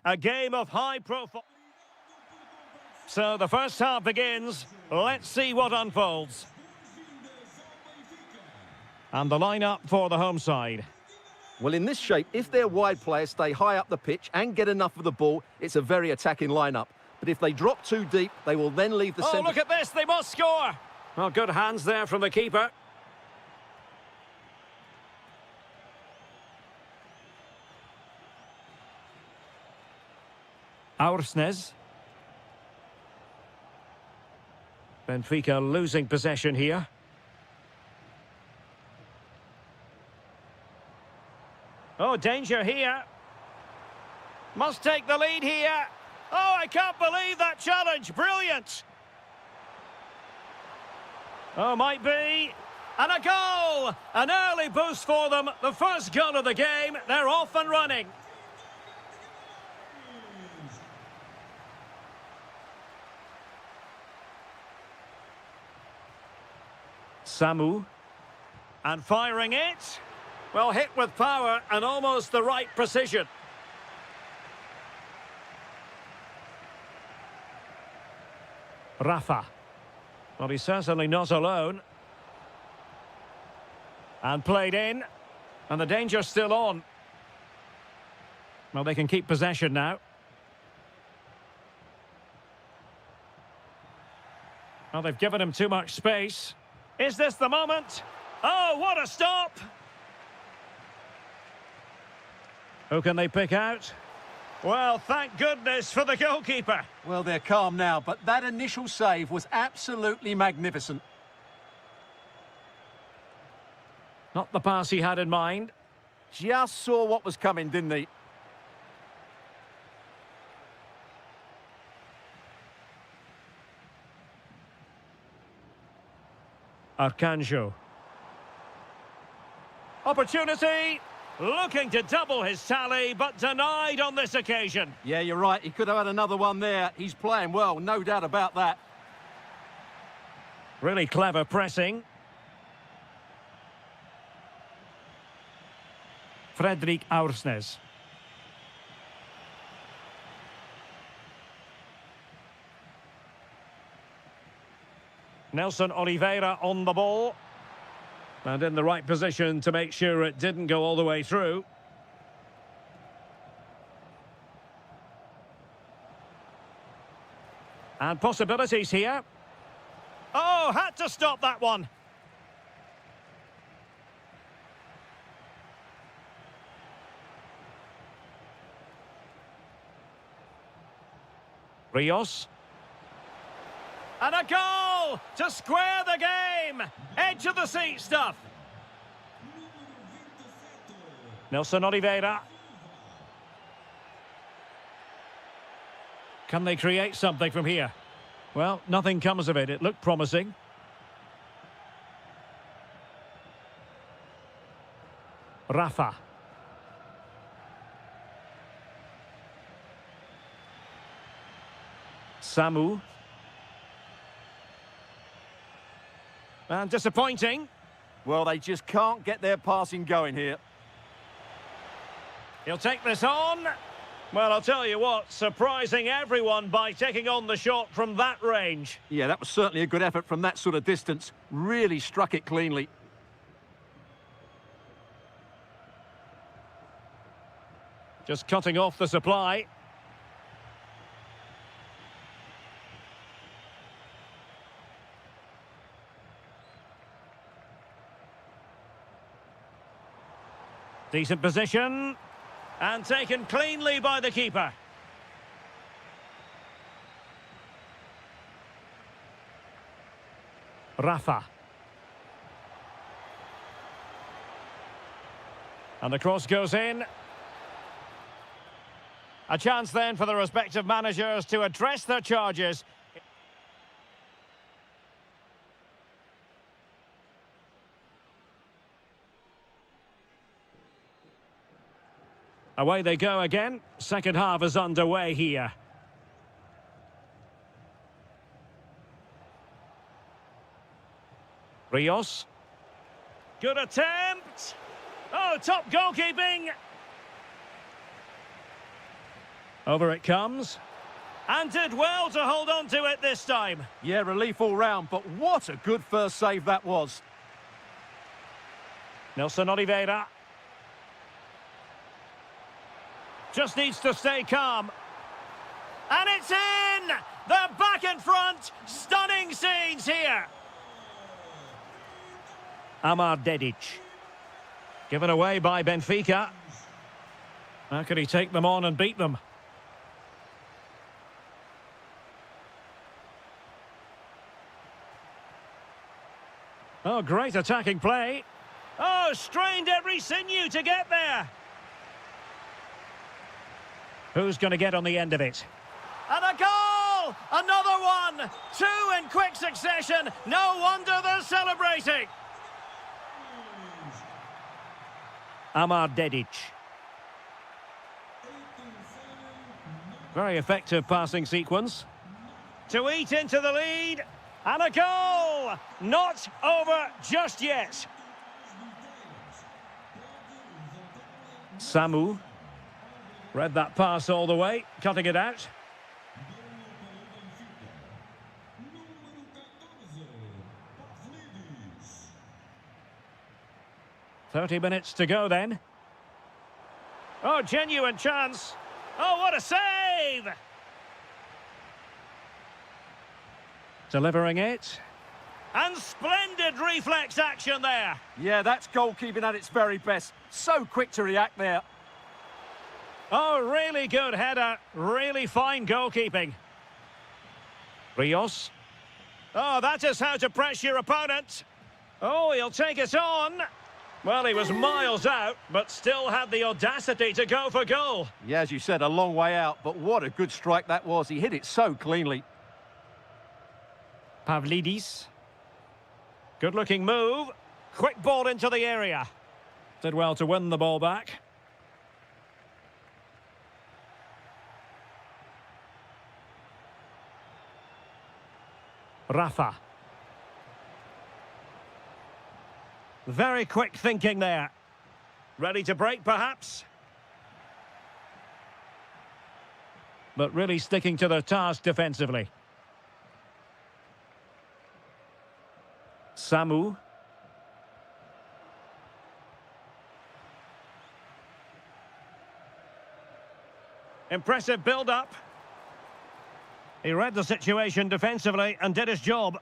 a game of high profile. So the first half begins. Let's see what unfolds. And the lineup for the home side. Well, in this shape, if their wide players stay high up the pitch and get enough of the ball, it's a very attacking lineup. But if they drop too deep, they will then leave the centre. Oh, look at this. They must score. Well, good hands there from the keeper. Aursnes. Benfica losing possession here. Oh, danger here. Must take the lead here. Oh, I can't believe that challenge. Brilliant. Oh, might be. And a goal! An early boost for them. The first goal of the game. They're off and running. Samu. And firing it. Well, hit with power and almost the right precision. Rafa. Well, he's certainly not alone. And played in. And the danger's still on. Well, they can keep possession now. Well, they've given him too much space. Is this the moment? Oh, what a stop! Who can they pick out? Well, thank goodness for the goalkeeper. Well, they're calm now, but that initial save was absolutely magnificent. Not the pass he had in mind. Just saw what was coming, didn't he? Arcanjo. Opportunity. Looking to double his tally, but denied on this occasion. Yeah, you're right. He could have had another one there. He's playing well, no doubt about that. Really clever pressing. Fredrik Aursnes. Nelson Oliveira on the ball. And in the right position to make sure it didn't go all the way through. And possibilities here. Oh, had to stop that one. Rios. And a goal to square the game. Edge of the seat stuff. Nelson Oliveira. Can they create something from here? Well, nothing comes of it. It looked promising. Rafa. Samu. And disappointing. Well, they just can't get their passing going here. He'll take this on. Well, I'll tell you what, surprising everyone by taking on the shot from that range. Yeah, that was certainly a good effort from that sort of distance. Really struck it cleanly. Just cutting off the supply. Decent position. And taken cleanly by the keeper. Rafa. And the cross goes in. A chance then for the respective managers to address their charges. Away they go again. Second half is underway here. Rios. Good attempt. Oh, top goalkeeping. Over it comes. And did well to hold on to it this time. Yeah, relief all round, but what a good first save that was. Nelson Oliveira. Just needs to stay calm. And it's in! They're back in front! Stunning scenes here! Amar Dedic. Given away by Benfica. How could he take them on and beat them? Oh, great attacking play. Oh, strained every sinew to get there. Who's going to get on the end of it? And a goal! Another one! Two in quick succession. No wonder they're celebrating. Amar Dedic. Very effective passing sequence. To eat into the lead. And a goal! Not over just yet. Samu. Read that pass all the way, cutting it out. "30 minutes to go then. Oh, genuine chance. Oh, what a save! Delivering it. And splendid reflex action there. Yeah, that's goalkeeping at its very best. So quick to react there. Oh, really good header. Really fine goalkeeping. Rios. Oh, that is how to press your opponent. Oh, he'll take it on. Well, he was miles out, but still had the audacity to go for goal. Yeah, as you said, a long way out, but what a good strike that was. He hit it so cleanly. Pavlidis. Good-looking move. Quick ball into the area. Did well to win the ball back. Rafa. Very quick thinking there. Ready to break, perhaps? But really sticking to their task defensively. Samu. Impressive build-up. He read the situation defensively and did his job.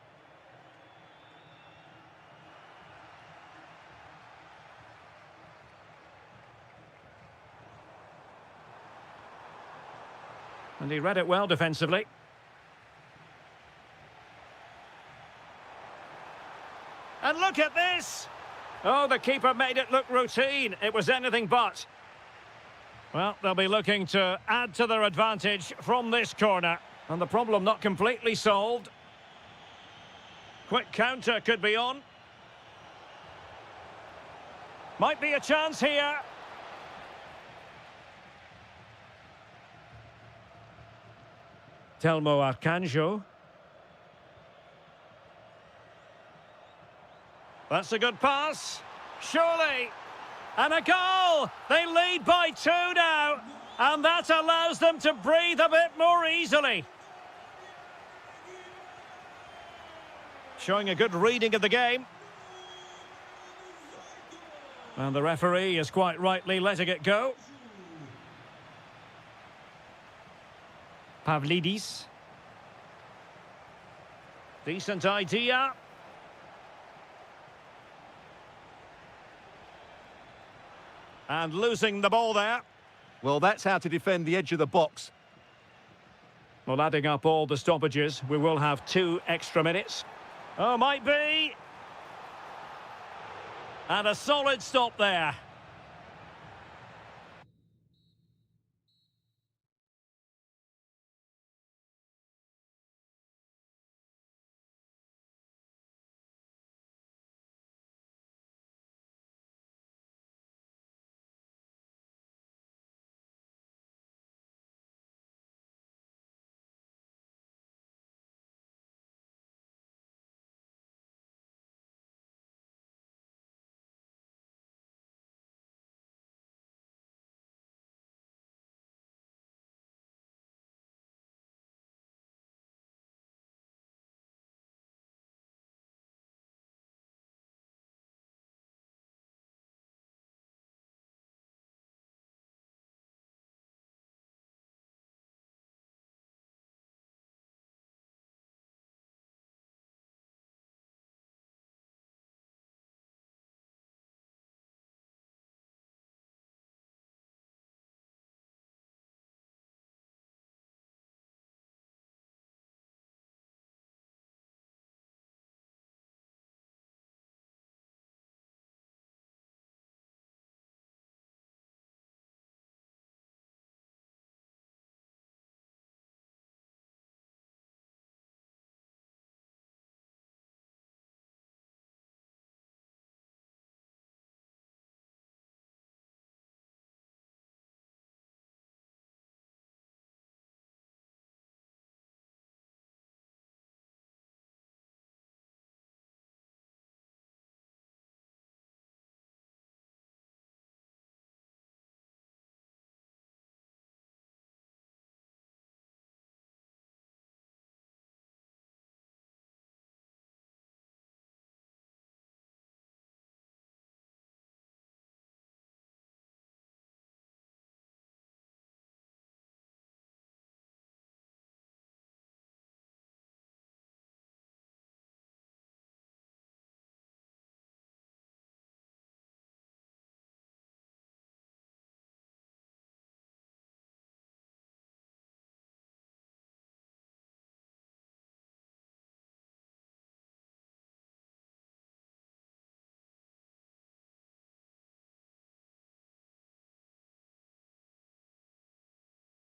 And he read it well defensively. And look at this! Oh, the keeper made it look routine. It was anything but. Well, they'll be looking to add to their advantage from this corner. And the problem not completely solved. Quick counter could be on. Might be a chance here. Telmo Arcanjo. That's a good pass. Surely. And a goal! They lead by 2 now. And that allows them to breathe a bit more easily. Showing a good reading of the game. And the referee is quite rightly letting it go. Pavlidis. Decent idea. And losing the ball there. Well, that's how to defend the edge of the box. Well, adding up all the stoppages, we will have 2 extra minutes. Oh, might be. And a solid stop there.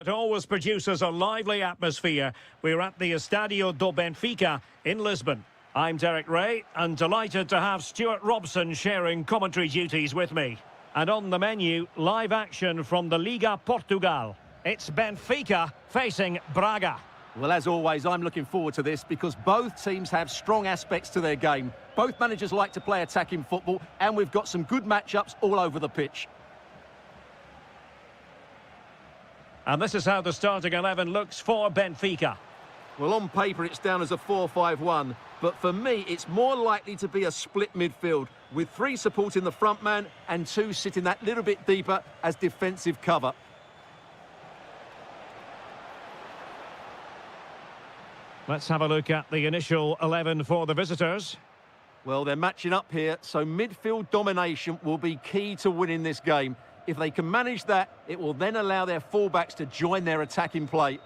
It always produces a lively atmosphere. We're at the Estadio do Benfica in Lisbon. I'm Derek Ray, and delighted to have Stuart Robson sharing commentary duties with me. And on the menu, live action from the Liga Portugal. It's Benfica facing Braga. Well, as always, I'm looking forward to this because both teams have strong aspects to their game. Both managers like to play attacking football, and we've got some good matchups all over the pitch. And this is how the starting 11 looks for Benfica. Well, on paper, it's down as a 4-5-1, but for me, it's more likely to be a split midfield, with 3 supporting the front man and 2 sitting that little bit deeper as defensive cover. Let's have a look at the initial 11 for the visitors. Well, they're matching up here, so midfield domination will be key to winning this game. If they can manage that, it will then allow their fullbacks to join their attacking play.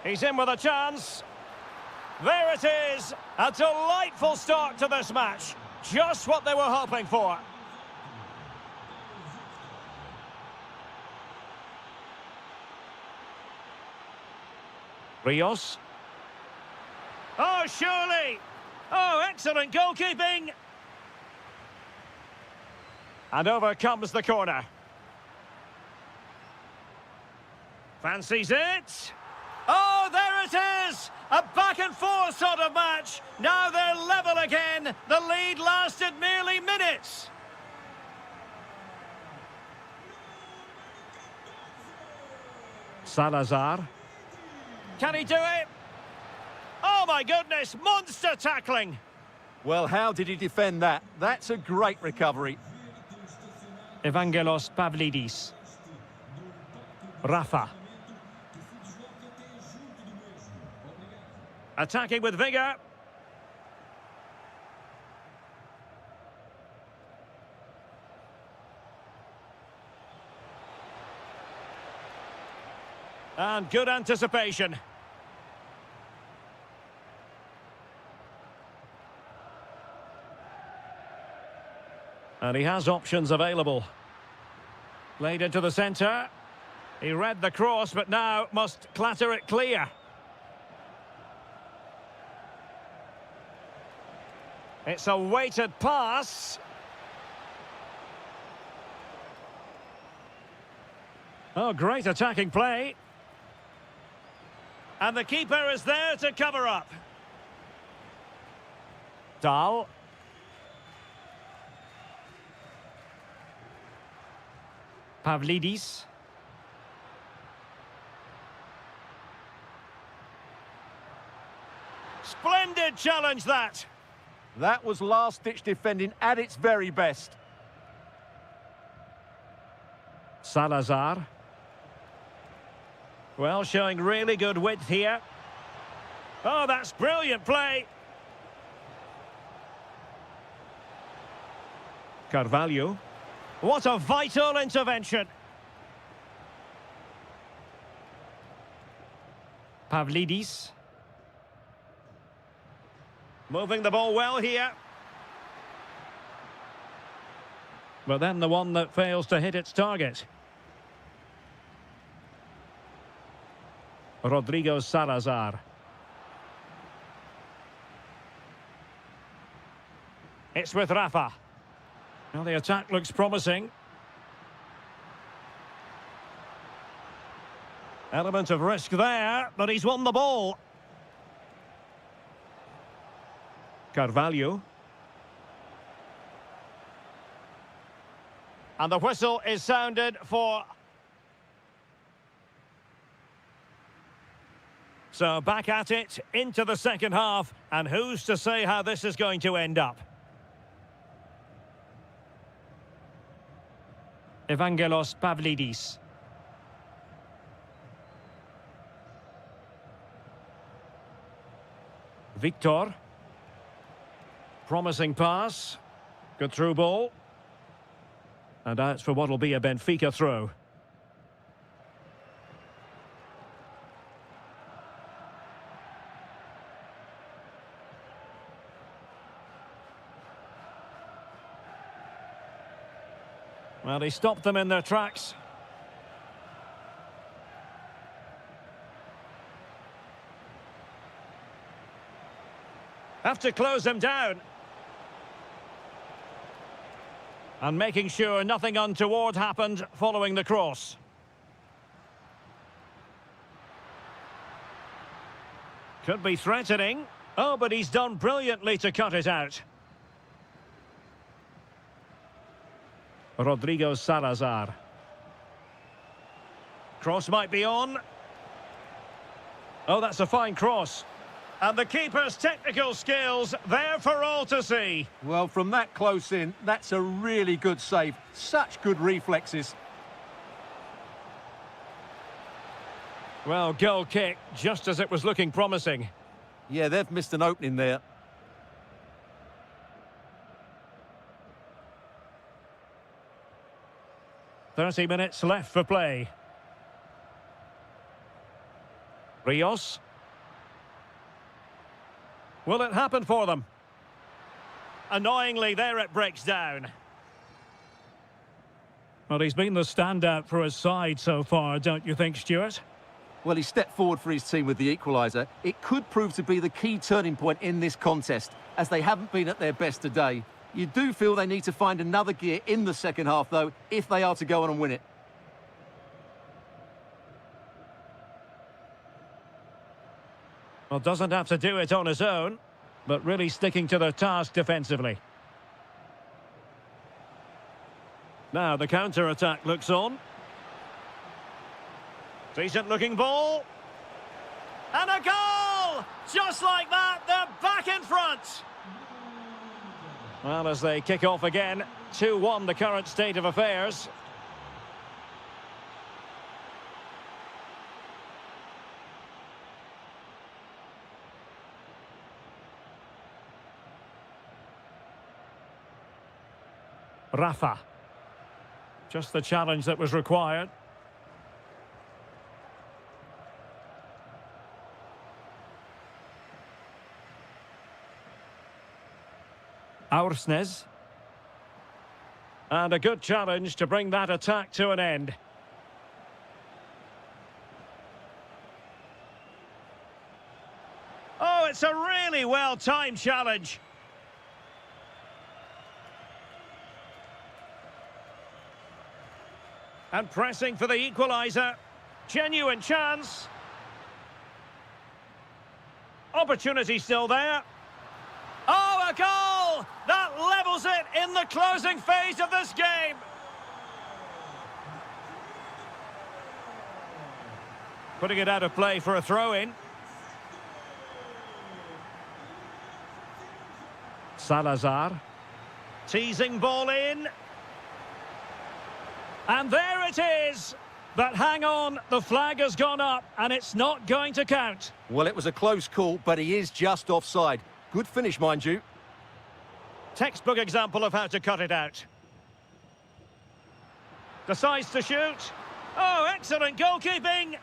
He's in with a chance. There it is. A delightful start to this match. Just what they were hoping for. Rios. Oh, surely. Oh, excellent goalkeeping. And over comes the corner. Fancies it. Oh, there it is! A back-and-forth sort of match. Now they're level again. The lead lasted merely minutes. Salazar. Can he do it? Oh, my goodness. Monster tackling. Well, how did he defend that? That's a great recovery. Evangelos Pavlidis. Rafa. Attacking with vigour. And good anticipation. And he has options available. Played into the centre. He read the cross, but now must clatter it clear. It's a weighted pass. Oh, great attacking play. And the keeper is there to cover up. Dahl. Pavlidis. Splendid challenge, that. That was last-ditch defending at its very best. Salazar. Well, showing really good width here. Oh, that's brilliant play. Carvalho. What a vital intervention. Pavlidis. Moving the ball well here. But then the one that fails to hit its target. Rodrigo Salazar. It's with Rafa. Now the attack looks promising. Element of risk there, but he's won the ball. Carvalho. And the whistle is sounded for... So back at it, into the second half, and who's to say how this is going to end up? Evangelos Pavlidis. Victor. Promising pass. Good through ball. And that's for what will be a Benfica throw. Well, he stopped them in their tracks. Have to close him down. And making sure nothing untoward happened following the cross. Could be threatening. Oh, but he's done brilliantly to cut it out. Rodrigo Salazar. Cross might be on. Oh, that's a fine cross. And the keeper's technical skills there for all to see. Well, from that close in, that's a really good save. Such good reflexes. Well, goal kick, just as it was looking promising. Yeah, they've missed an opening there. "30 minutes left for play. Rios. Will it happen for them? Annoyingly, there it breaks down. Well, he's been the standout for his side so far, don't you think, Stuart? Well, he stepped forward for his team with the equaliser. It could prove to be the key turning point in this contest, as they haven't been at their best today. You do feel they need to find another gear in the second half, though, if they are to go on and win it. Well, doesn't have to do it on his own, but really sticking to their task defensively. Now the counter-attack looks on. Decent looking ball. And a goal! Just like that, they're back in front. Well, as they kick off again, 2-1 the current state of affairs. Rafa. Just the challenge that was required. Aursnes. And a good challenge to bring that attack to an end. Oh, it's a really well-timed challenge. And pressing for the equaliser. Genuine chance. Opportunity still there. Oh, a goal! That levels it in the closing phase of this game. Putting it out of play for a throw-in. Salazar. Teasing ball in. And there it is. But hang on, the flag has gone up and it's not going to count. Well, it was a close call, but he is just offside. Good finish, mind you. Textbook example of how to cut it out. Decides to shoot. Oh, excellent goalkeeping.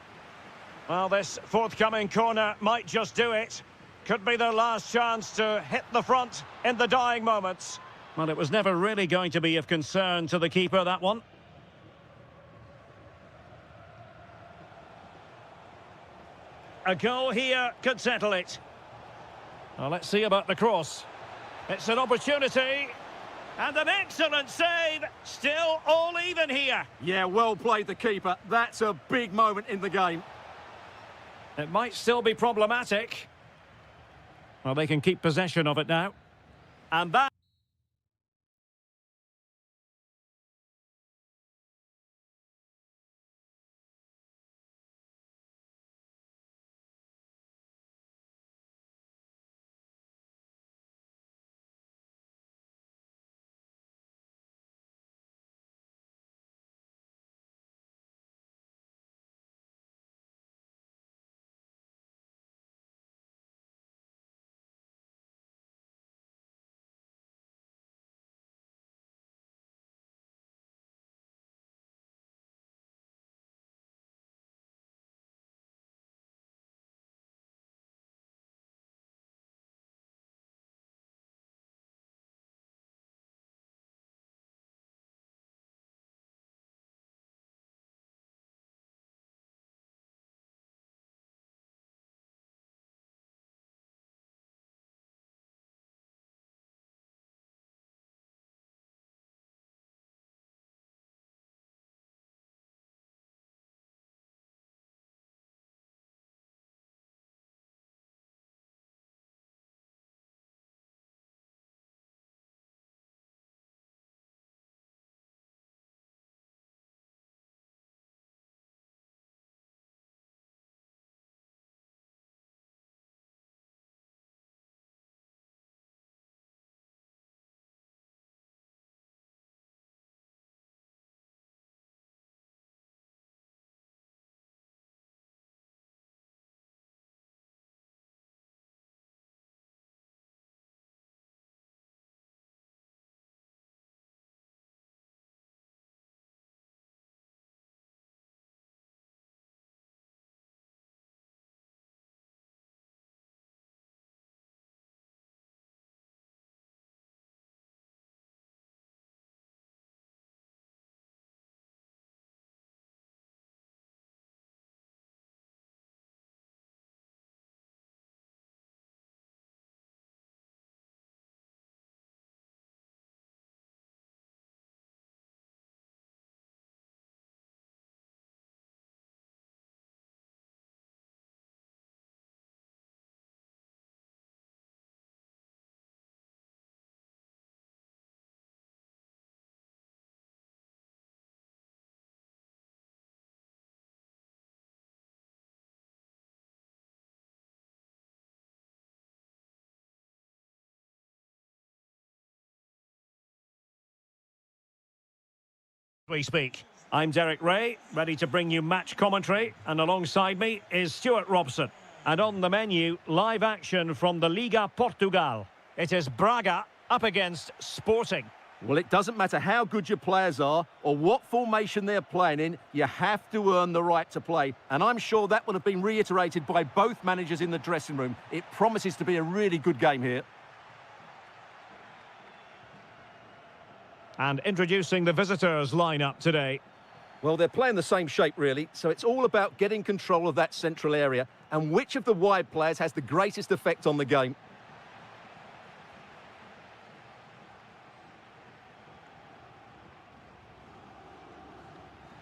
Well, this forthcoming corner might just do it. Could be their last chance to hit the front in the dying moments. Well, it was never really going to be of concern to the keeper, that one. A goal here could settle it. Well, let's see about the cross. It's an opportunity. And an excellent save. Still all even here. Yeah, well played, the keeper. That's a big moment in the game. It might still be problematic. Well, they can keep possession of it now. And that... we speak. I'm Derek Ray, ready to bring you match commentary, and alongside me is Stuart Robson. And on the menu, live action from the Liga Portugal. It is Braga up against Sporting. Well, it doesn't matter how good your players are or what formation they're playing in, you have to earn the right to play. And I'm sure that would have been reiterated by both managers in the dressing room. It promises to be a really good game here. And introducing the visitors' lineup today. Well, they're playing the same shape, really, so it's all about getting control of that central area and which of the wide players has the greatest effect on the game.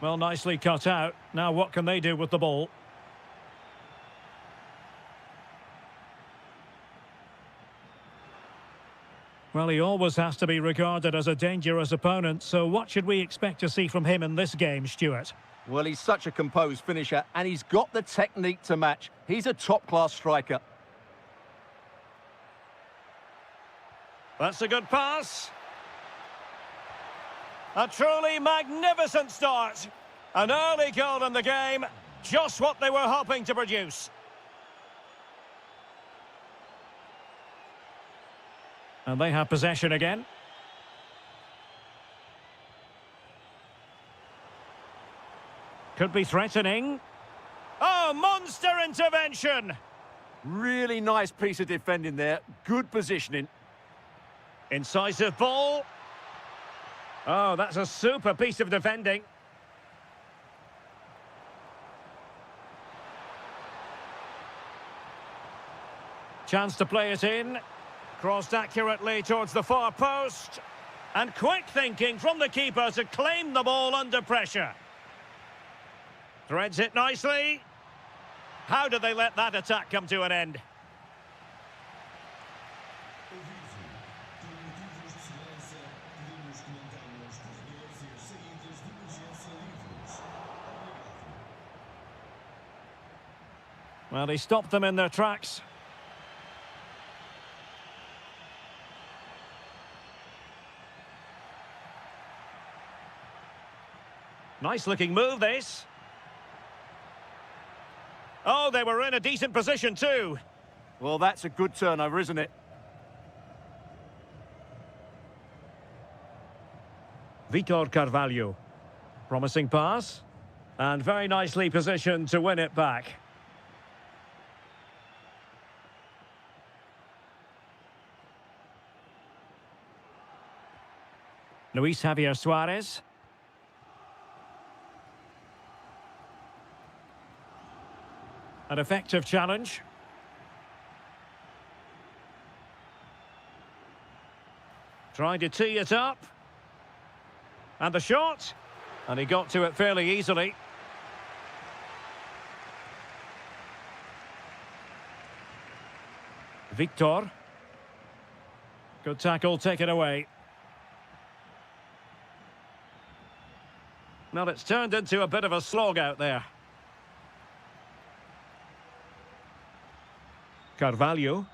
Well, nicely cut out. Now what can they do with the ball? Well, he always has to be regarded as a dangerous opponent, so what should we expect to see from him in this game, Stuart? Well, he's such a composed finisher, and he's got the technique to match. He's a top-class striker. That's a good pass. A truly magnificent start. An early goal in the game, just what they were hoping to produce. And they have possession again. Could be threatening. Oh, monster intervention! Really nice piece of defending there. Good positioning. Incisive ball. Oh, that's a super piece of defending. Chance to play it in. Crossed accurately towards the far post. And quick thinking from the keeper to claim the ball under pressure. Threads it nicely. How did they let that attack come to an end? Well, he stopped them in their tracks. Nice looking move, this. Oh, they were in a decent position too. Well, that's a good turnover, isn't it? Vitor Carvalho. Promising pass. And very nicely positioned to win it back. Luis Javier Suarez. An effective challenge. Trying to tee it up. And the shot. And he got to it fairly easily. Victor. Good tackle, taken away. Well, it's turned into a bit of a slog out there. Carvalho.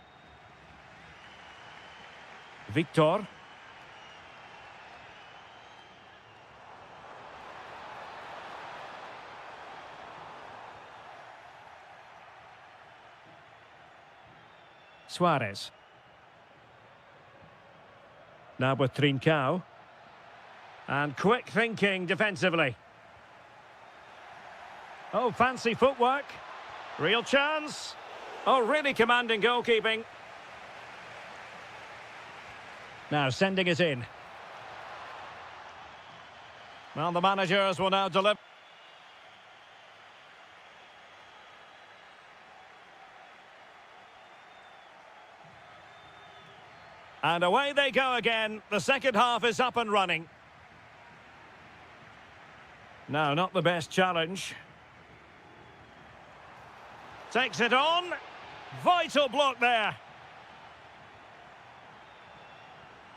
Victor. Suarez. Now with Trincao. And quick thinking defensively. Oh, fancy footwork. Real chance. Oh, really commanding goalkeeping. Now sending it in. Well, the managers will now deliver. And away they go again. The second half is up and running. No, not the best challenge. Takes it on. Vital block there.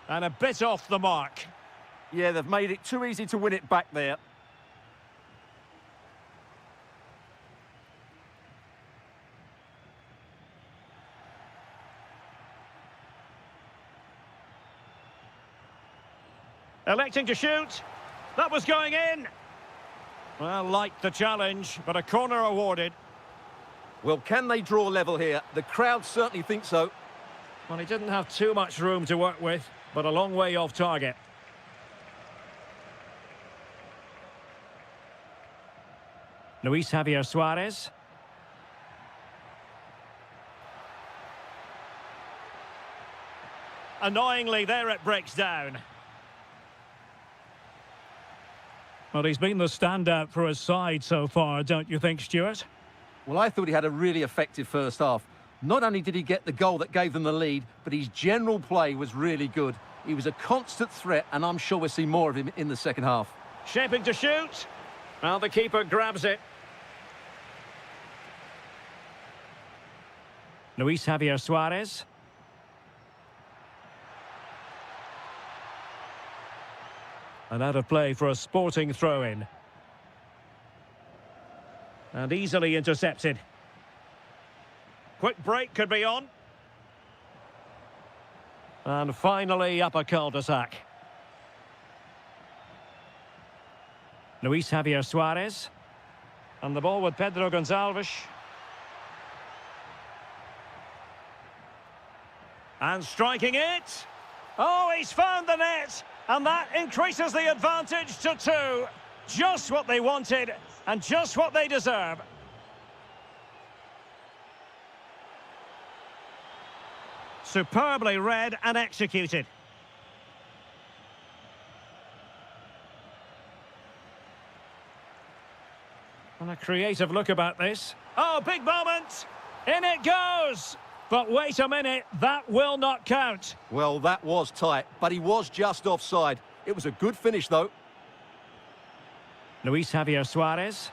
And a bit off the mark. Yeah, they've made it too easy to win it back there. Electing to shoot. That was going in. Well, liked the challenge, but a corner awarded. Well, can they draw level here? The crowd certainly think so. Well, he didn't have too much room to work with, but a long way off target. Luis Javier Suarez. Annoyingly, there it breaks down. Well, he's been the standout for his side so far, don't you think, Stuart? Well, I thought he had a really effective first half. Not only did he get the goal that gave them the lead, but his general play was really good. He was a constant threat, and I'm sure we'll see more of him in the second half. Shaping to shoot. Well, the keeper grabs it. Luis Javier Suarez. And out of play for a Sporting throw-in. And easily intercepted. Quick break could be on. And finally up a cul-de-sac. Luis Javier Suarez. And the ball with Pedro Gonçalves. And striking it. Oh, he's found the net. And that increases the advantage to 2. Just what they wanted and just what they deserve. Superbly read and executed. And a creative look about this. Oh, big moment. In it goes. But wait a minute, that will not count. Well, that was tight, but he was just offside. It was a good finish, though. Luis Javier Suarez.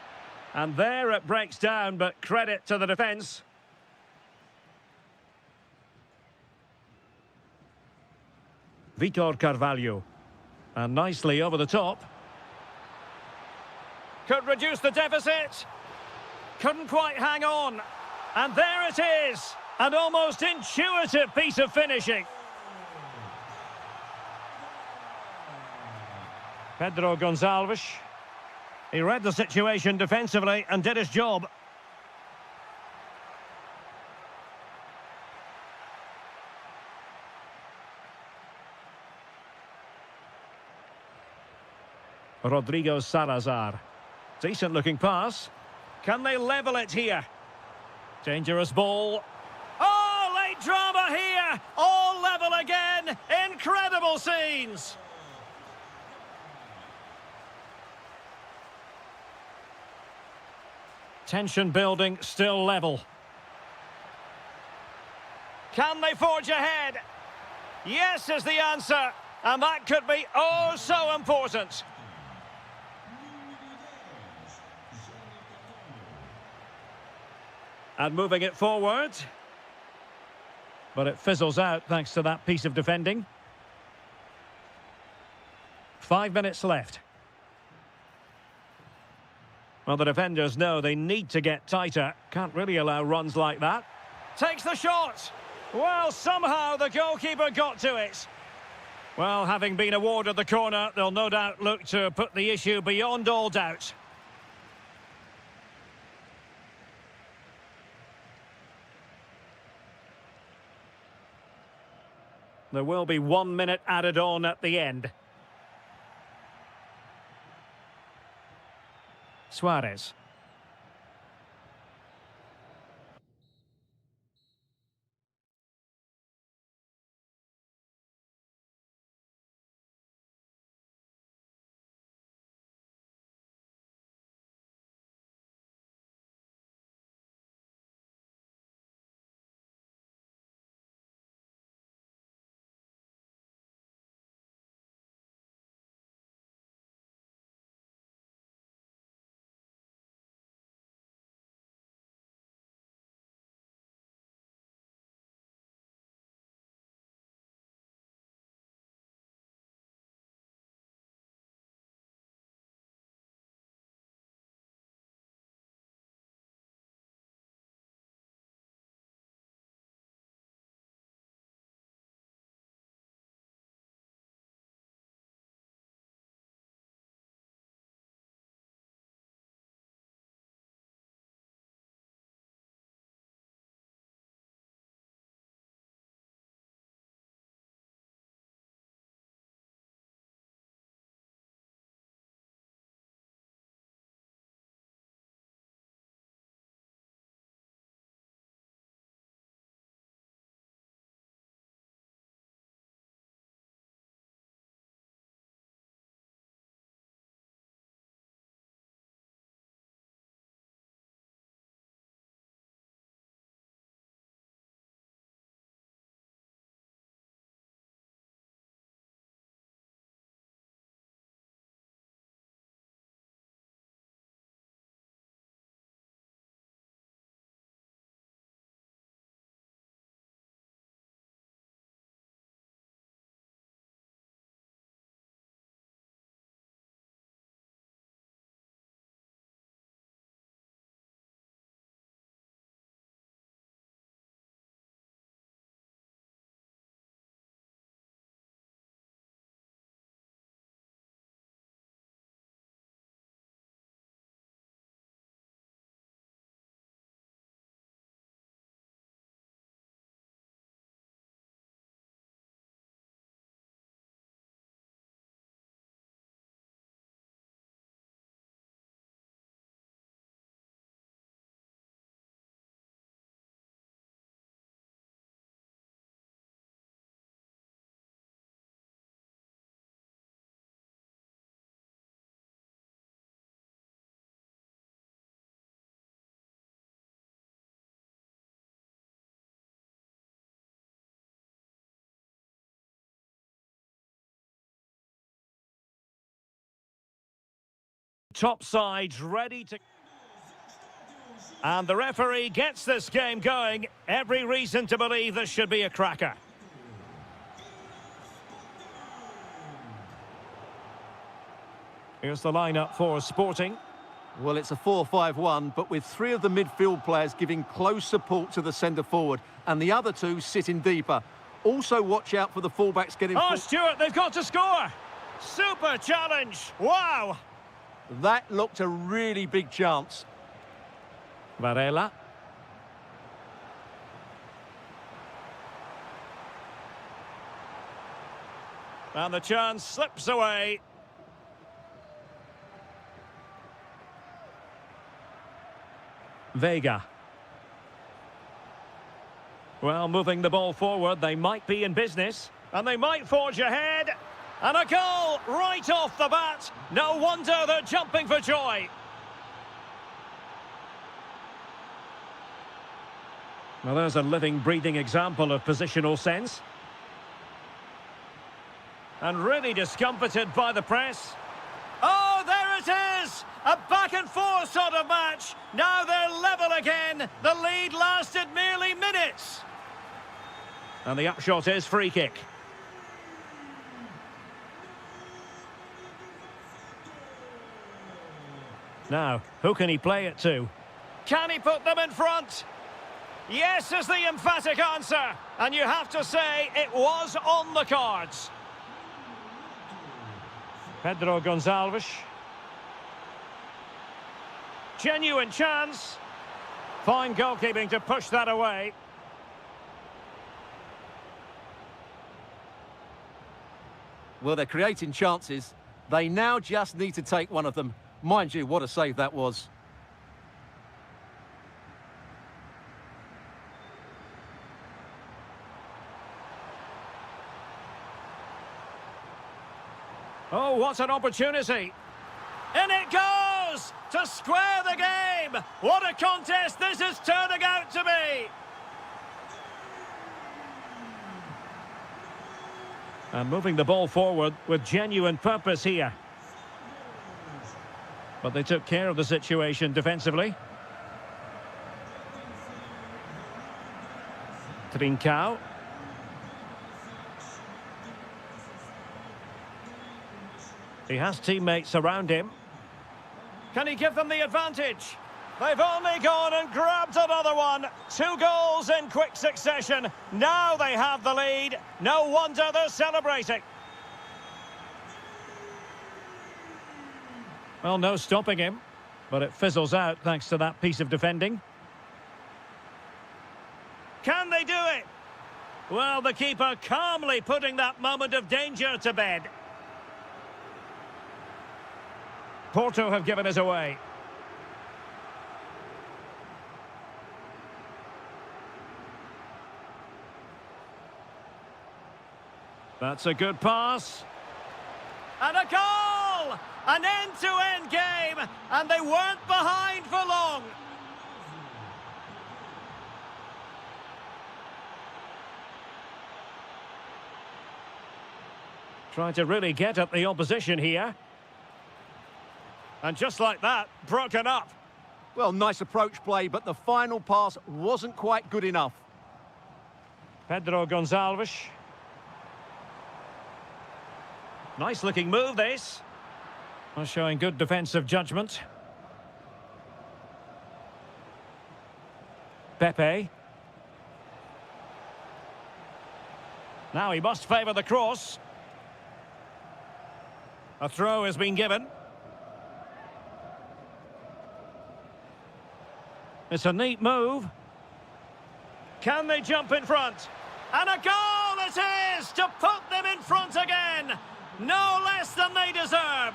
And there it breaks down, but credit to the defence. Vitor Carvalho. And nicely over the top. Could reduce the deficit. Couldn't quite hang on. And there it is. An almost intuitive piece of finishing. Pedro Gonçalves. He read the situation defensively and did his job. Rodrigo Salazar. Decent looking pass. Can they level it here? Dangerous ball. Oh, late drama here. All level again. Incredible scenes. Tension building, still level. Can they forge ahead? Yes is the answer. And that could be oh so important. And moving it forward. But it fizzles out thanks to that piece of defending. 5 minutes left. Well, the defenders know they need to get tighter. Can't really allow runs like that. Takes the shot. Well, somehow the goalkeeper got to it. Well, having been awarded the corner, they'll no doubt look to put the issue beyond all doubt. There will be 1 minute added on at the end. Suarez. Top sides ready to... And the referee gets this game going. Every reason to believe this should be a cracker. Here's the lineup for Sporting. Well, it's a 4-5-1, but with three of the midfield players giving close support to the centre-forward, and the other two sitting deeper. Also watch out for the fullbacks getting... Oh, Stuart, they've got to score! Super challenge! Wow! That looked a really big chance. Varela. And the chance slips away. Vega. Well, moving the ball forward, they might be in business. And they might forge ahead. And a goal right off the bat. No wonder they're jumping for joy. Well, there's a living, breathing example of positional sense. And really discomfited by the press. Oh, there it is! A back-and-forth sort of match. Now they're level again. The lead lasted merely minutes. And the upshot is free kick. Now, who can he play it to? Can he put them in front? Yes is the emphatic answer. And you have to say it was on the cards. Pedro Gonçalves. Genuine chance. Fine goalkeeping to push that away. Well, they're creating chances. They now just need to take one of them. Mind you, what a save that was. Oh, what an opportunity. In it goes to square the game. What a contest this is turning out to be. And moving the ball forward with genuine purpose here. But they took care of the situation defensively. Trincao. He has teammates around him. Can he give them the advantage? They've only gone and grabbed another one. 2 goals in quick succession. Now they have the lead. No wonder they're celebrating. Well, no stopping him, but it fizzles out thanks to that piece of defending. Can they do it? Well, the keeper calmly putting that moment of danger to bed. Porto have given us away. That's a good pass. And a goal! An end-to-end game, and they weren't behind for long. Trying to really get at the opposition here. And just like that, broken up. Well, nice approach play, but the final pass wasn't quite good enough. Pedro Gonçalves. Nice-looking move, this. Well, showing good defensive judgment. Pepe. Now he must favour the cross. A throw has been given. It's a neat move. Can they jump in front? And a goal it is to put them in front again. No less than they deserve.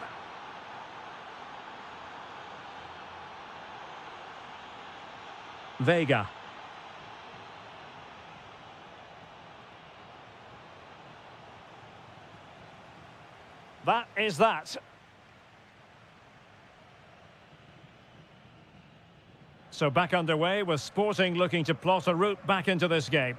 Vega. That is that. So back underway with Sporting looking to plot a route back into this game.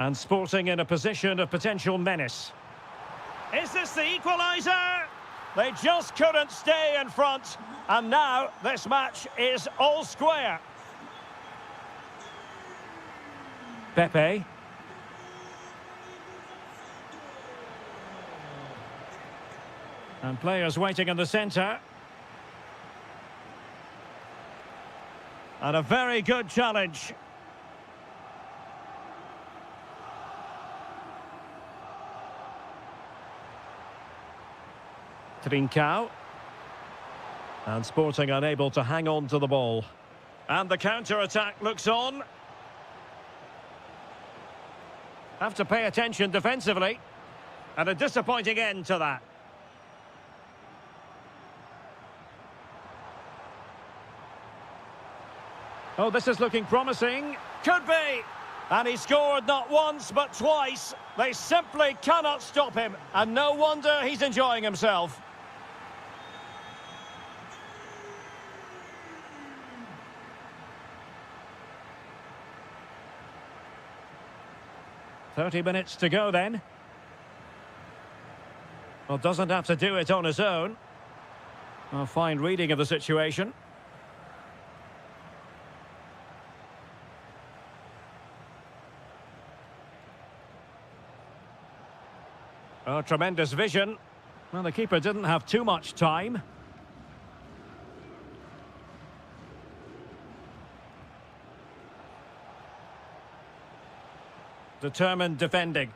And Sporting in a position of potential menace. Is this the equaliser? They just couldn't stay in front. And now this match is all square. Pepe. And players waiting in the centre. And a very good challenge. Trincao. And Sporting unable to hang on to the ball. And the counter-attack looks on. Have to pay attention defensively. And a disappointing end to that. Oh, this is looking promising. Could be. And he scored not once, but twice. They simply cannot stop him. And no wonder he's enjoying himself. "30 minutes to go then." Well, doesn't have to do it on his own. A fine reading of the situation. Oh, tremendous vision. Well, the keeper didn't have too much time. Determined defending.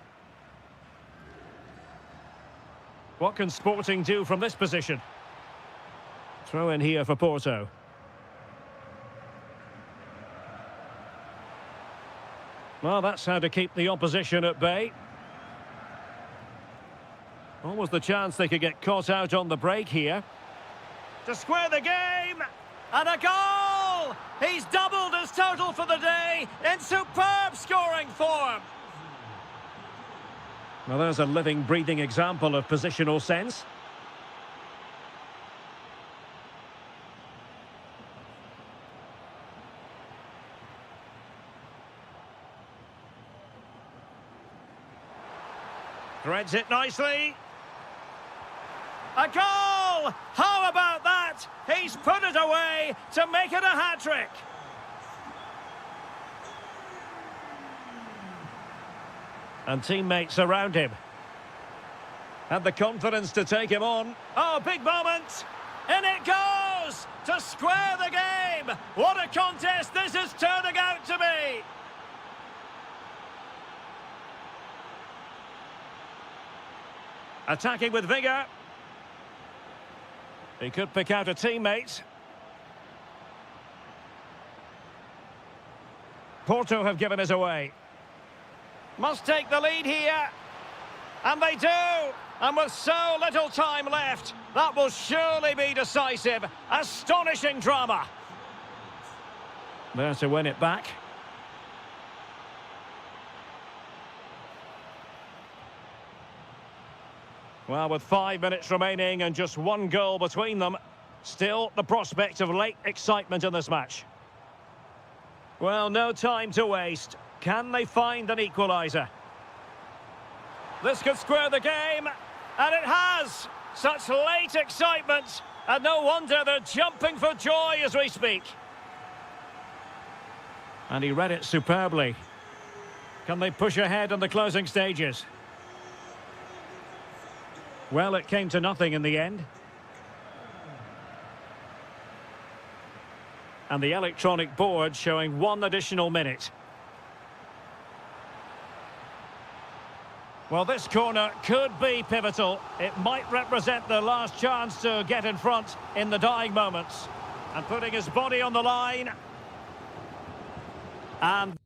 What can Sporting do from this position? Throw in here for Porto. Well, that's how to keep the opposition at bay. What was the chance they could get caught out on the break here? To square the game! And a goal! He's doubled his total for the day in superb scoring form. Well, there's a living, breathing example of positional sense. Threads it nicely. A goal! How about that? He's put it away to make it a hat-trick. And teammates around him. Had the confidence to take him on. Oh, big moment. In it goes to square the game. What a contest this is turning out to be. Attacking with vigour. He could pick out a teammate. Porto have given us away. Must take the lead here. And they do. And with so little time left, that will surely be decisive. Astonishing drama. There to win it back. Well, with 5 minutes remaining and just one goal between them, still the prospect of late excitement in this match. Well, no time to waste. Can they find an equaliser? This could square the game, and it has! Such late excitement, and no wonder they're jumping for joy as we speak. And he read it superbly. Can they push ahead in the closing stages? Well, it came to nothing in the end. And the electronic board showing 1 additional minute. Well, this corner could be pivotal. It might represent the last chance to get in front in the dying moments. And putting his body on the line. And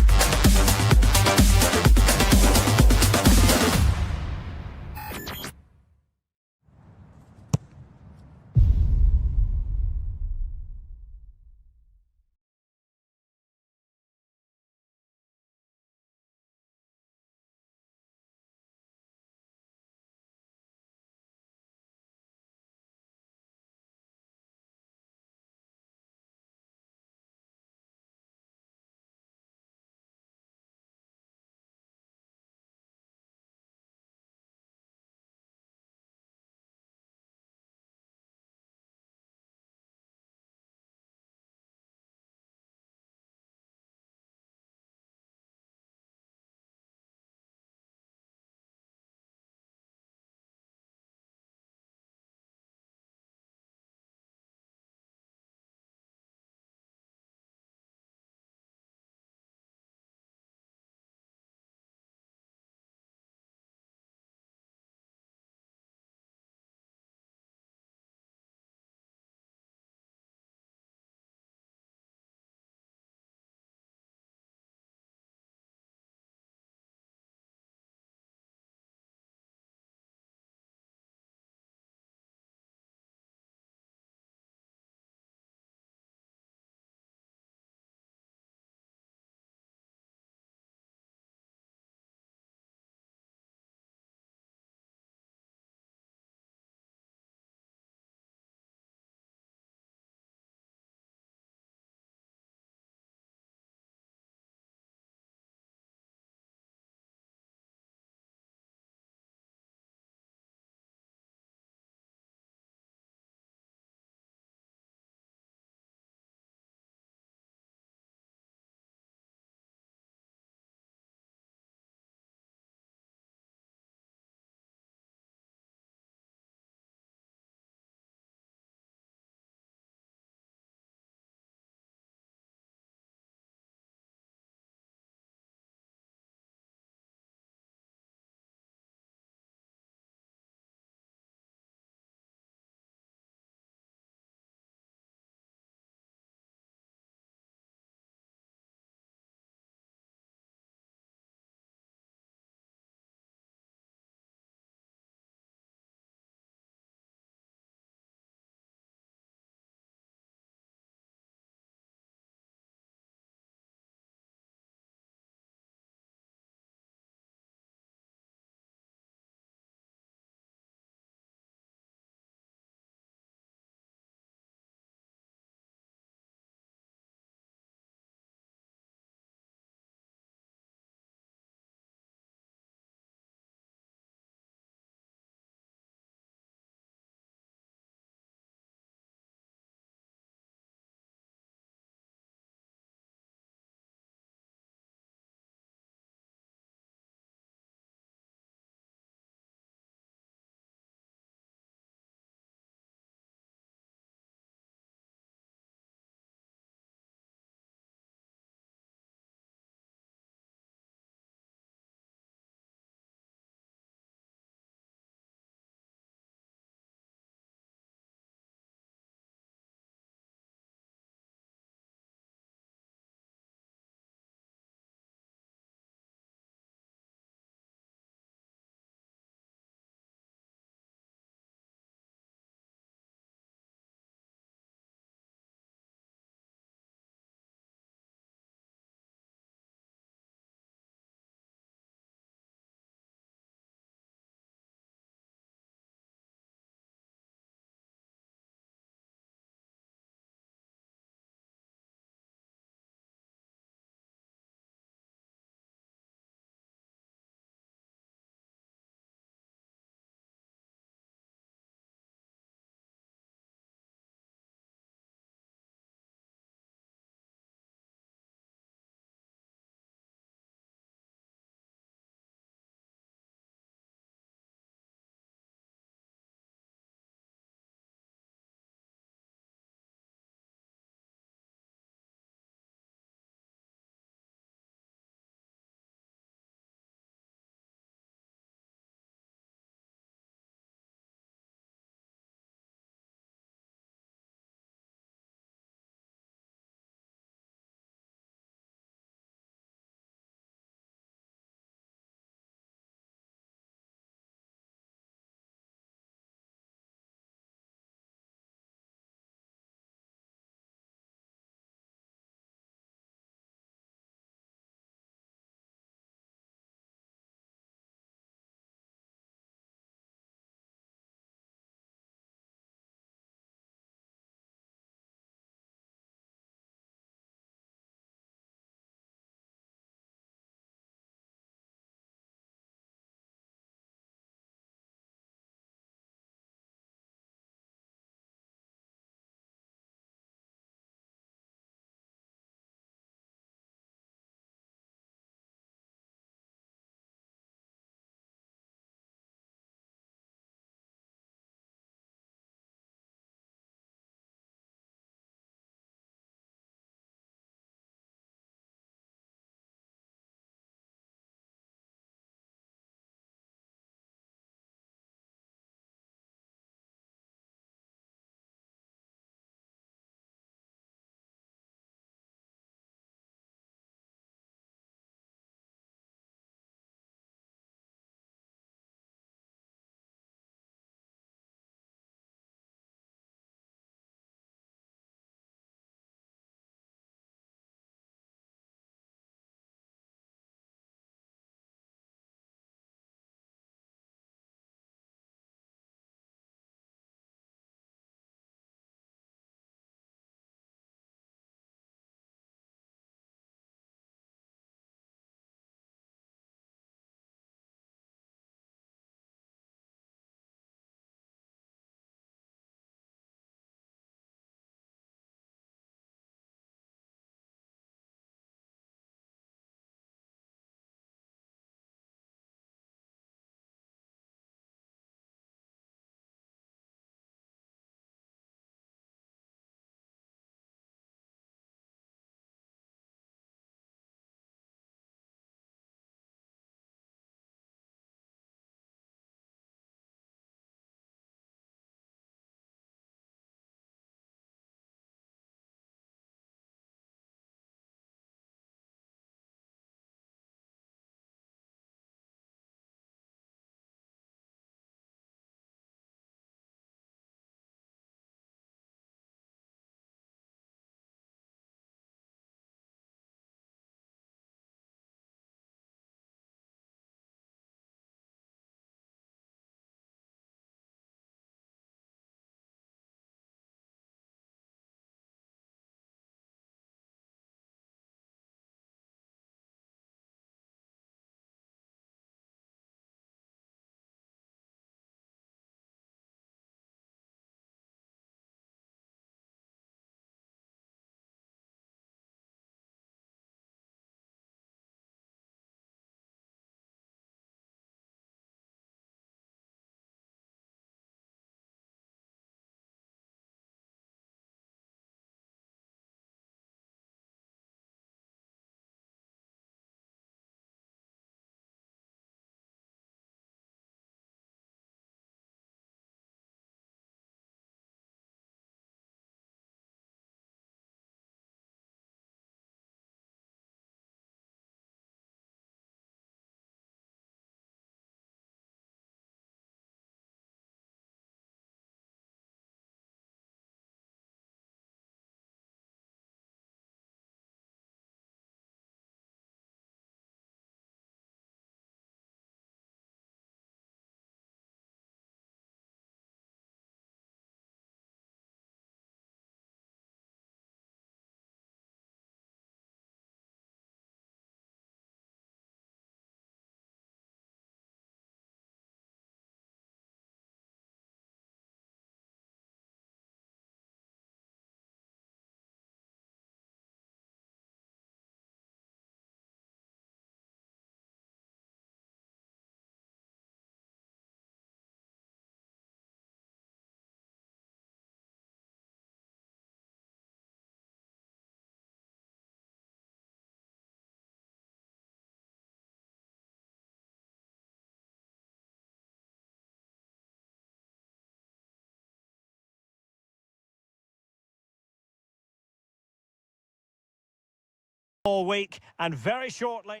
all week and very shortly.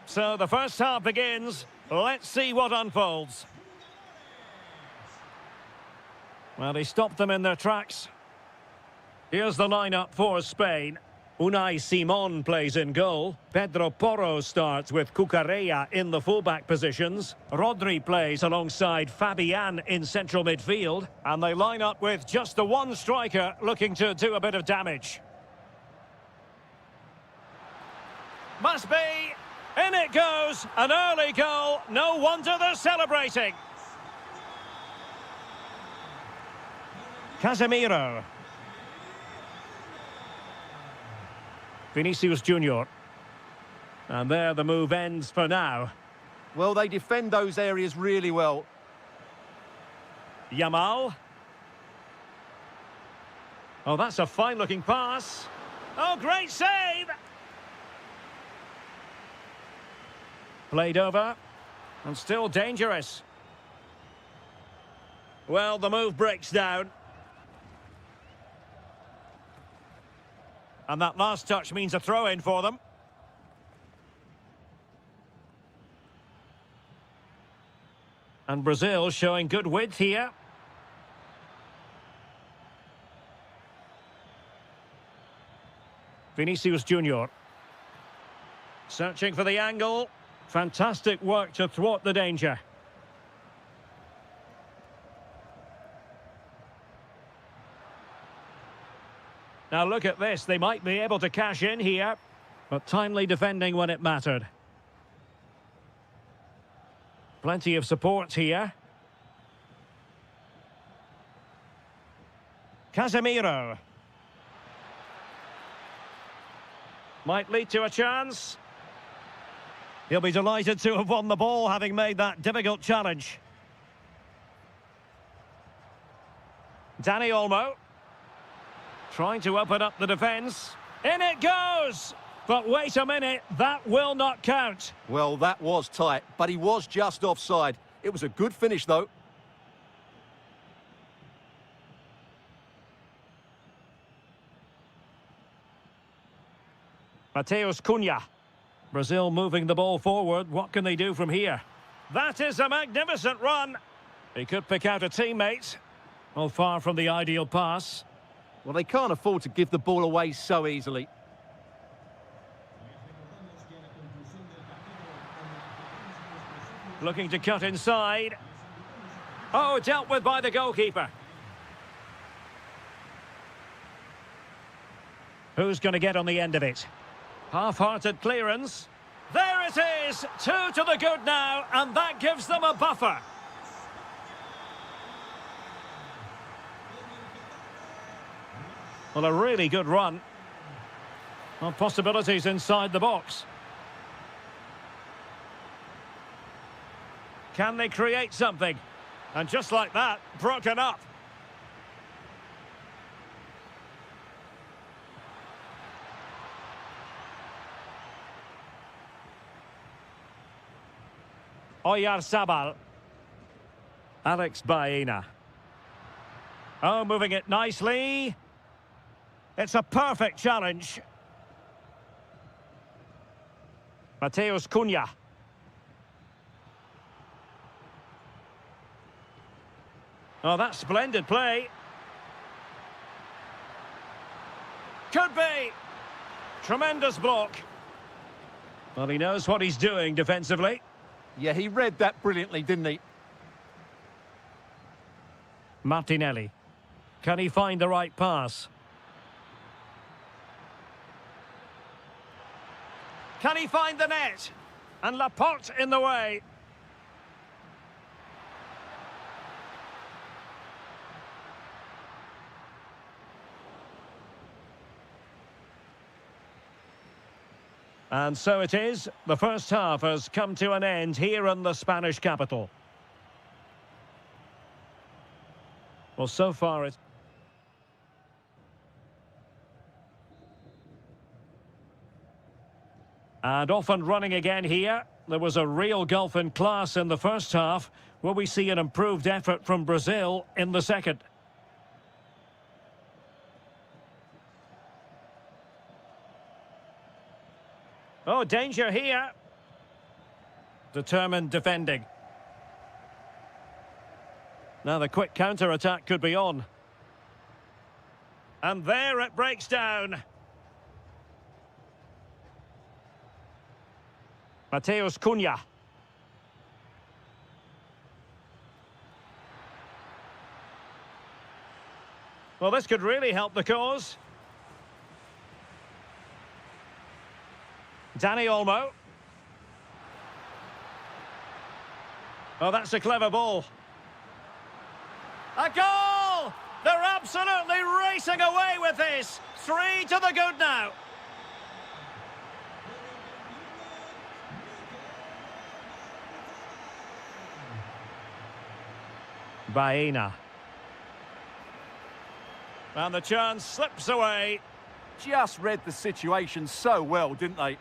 So the first half begins. Let's see what unfolds. Well, he stopped them in their tracks. Here's the lineup for Spain. Unai Simon plays in goal. Pedro Porro starts with Cucurella in the fullback positions. Rodri plays alongside Fabian in central midfield. And they line up with just the one striker looking to do a bit of damage. Must be. In it goes. An early goal. No wonder they're celebrating. Casemiro. Vinicius Junior. And there the move ends for now. Well, they defend those areas really well. Yamal. Oh, that's a fine-looking pass. Oh, great save! Played over. And still dangerous. Well, the move breaks down. And that last touch means a throw-in for them. And Brazil showing good width here. Vinicius Junior. Searching for the angle. Fantastic work to thwart the danger. Now look at this, they might be able to cash in here, but timely defending when it mattered. Plenty of support here. Casemiro. Might lead to a chance. He'll be delighted to have won the ball, having made that difficult challenge. Dani Olmo. Trying to open up the defence. In it goes! But wait a minute, that will not count. Well, that was tight, but he was just offside. It was a good finish, though. Mateus Cunha. Brazil moving the ball forward. What can they do from here? That is a magnificent run. He could pick out a teammate. Well, far from the ideal pass. Well, they can't afford to give the ball away so easily. Looking to cut inside. Oh, dealt with by the goalkeeper. Who's going to get on the end of it? Half-hearted clearance. There it is! 2 to the good now, and that gives them a buffer. Well, a really good run. Well, possibilities inside the box. Can they create something? And just like that, broken up. Oyarzabal. Alex Baena. Oh, moving it nicely. It's a perfect challenge. Mateus Cunha. Oh, that's splendid play. Could be. Tremendous block. Well, he knows what he's doing defensively. Yeah, he read that brilliantly, didn't he? Martinelli. Can he find the right pass? Can he find the net? And Laporte in the way. And so it is. The first half has come to an end here in the Spanish capital. Well, so far it's... And off and running again here. There was a real gulf in class in the first half. Will we see an improved effort from Brazil in the second? Oh, danger here. Determined defending. Now the quick counter-attack could be on. And there it breaks down. Mateus Cunha. Well, this could really help the cause. Danny Olmo. Oh, that's a clever ball. A goal! They're absolutely racing away with this. 3 to the good now. Baena. And the chance slips away. Just read the situation so well, didn't they?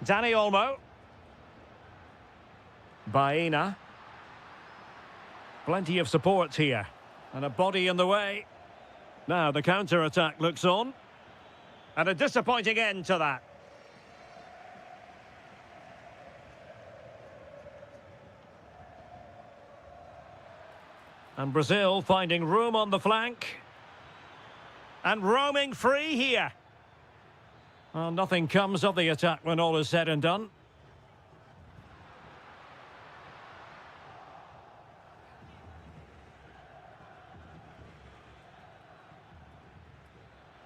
Danny Olmo. Baena. Plenty of support here. And a body in the way. Now the counter-attack looks on. And a disappointing end to that. And Brazil finding room on the flank. And roaming free here. Well, nothing comes of the attack when all is said and done.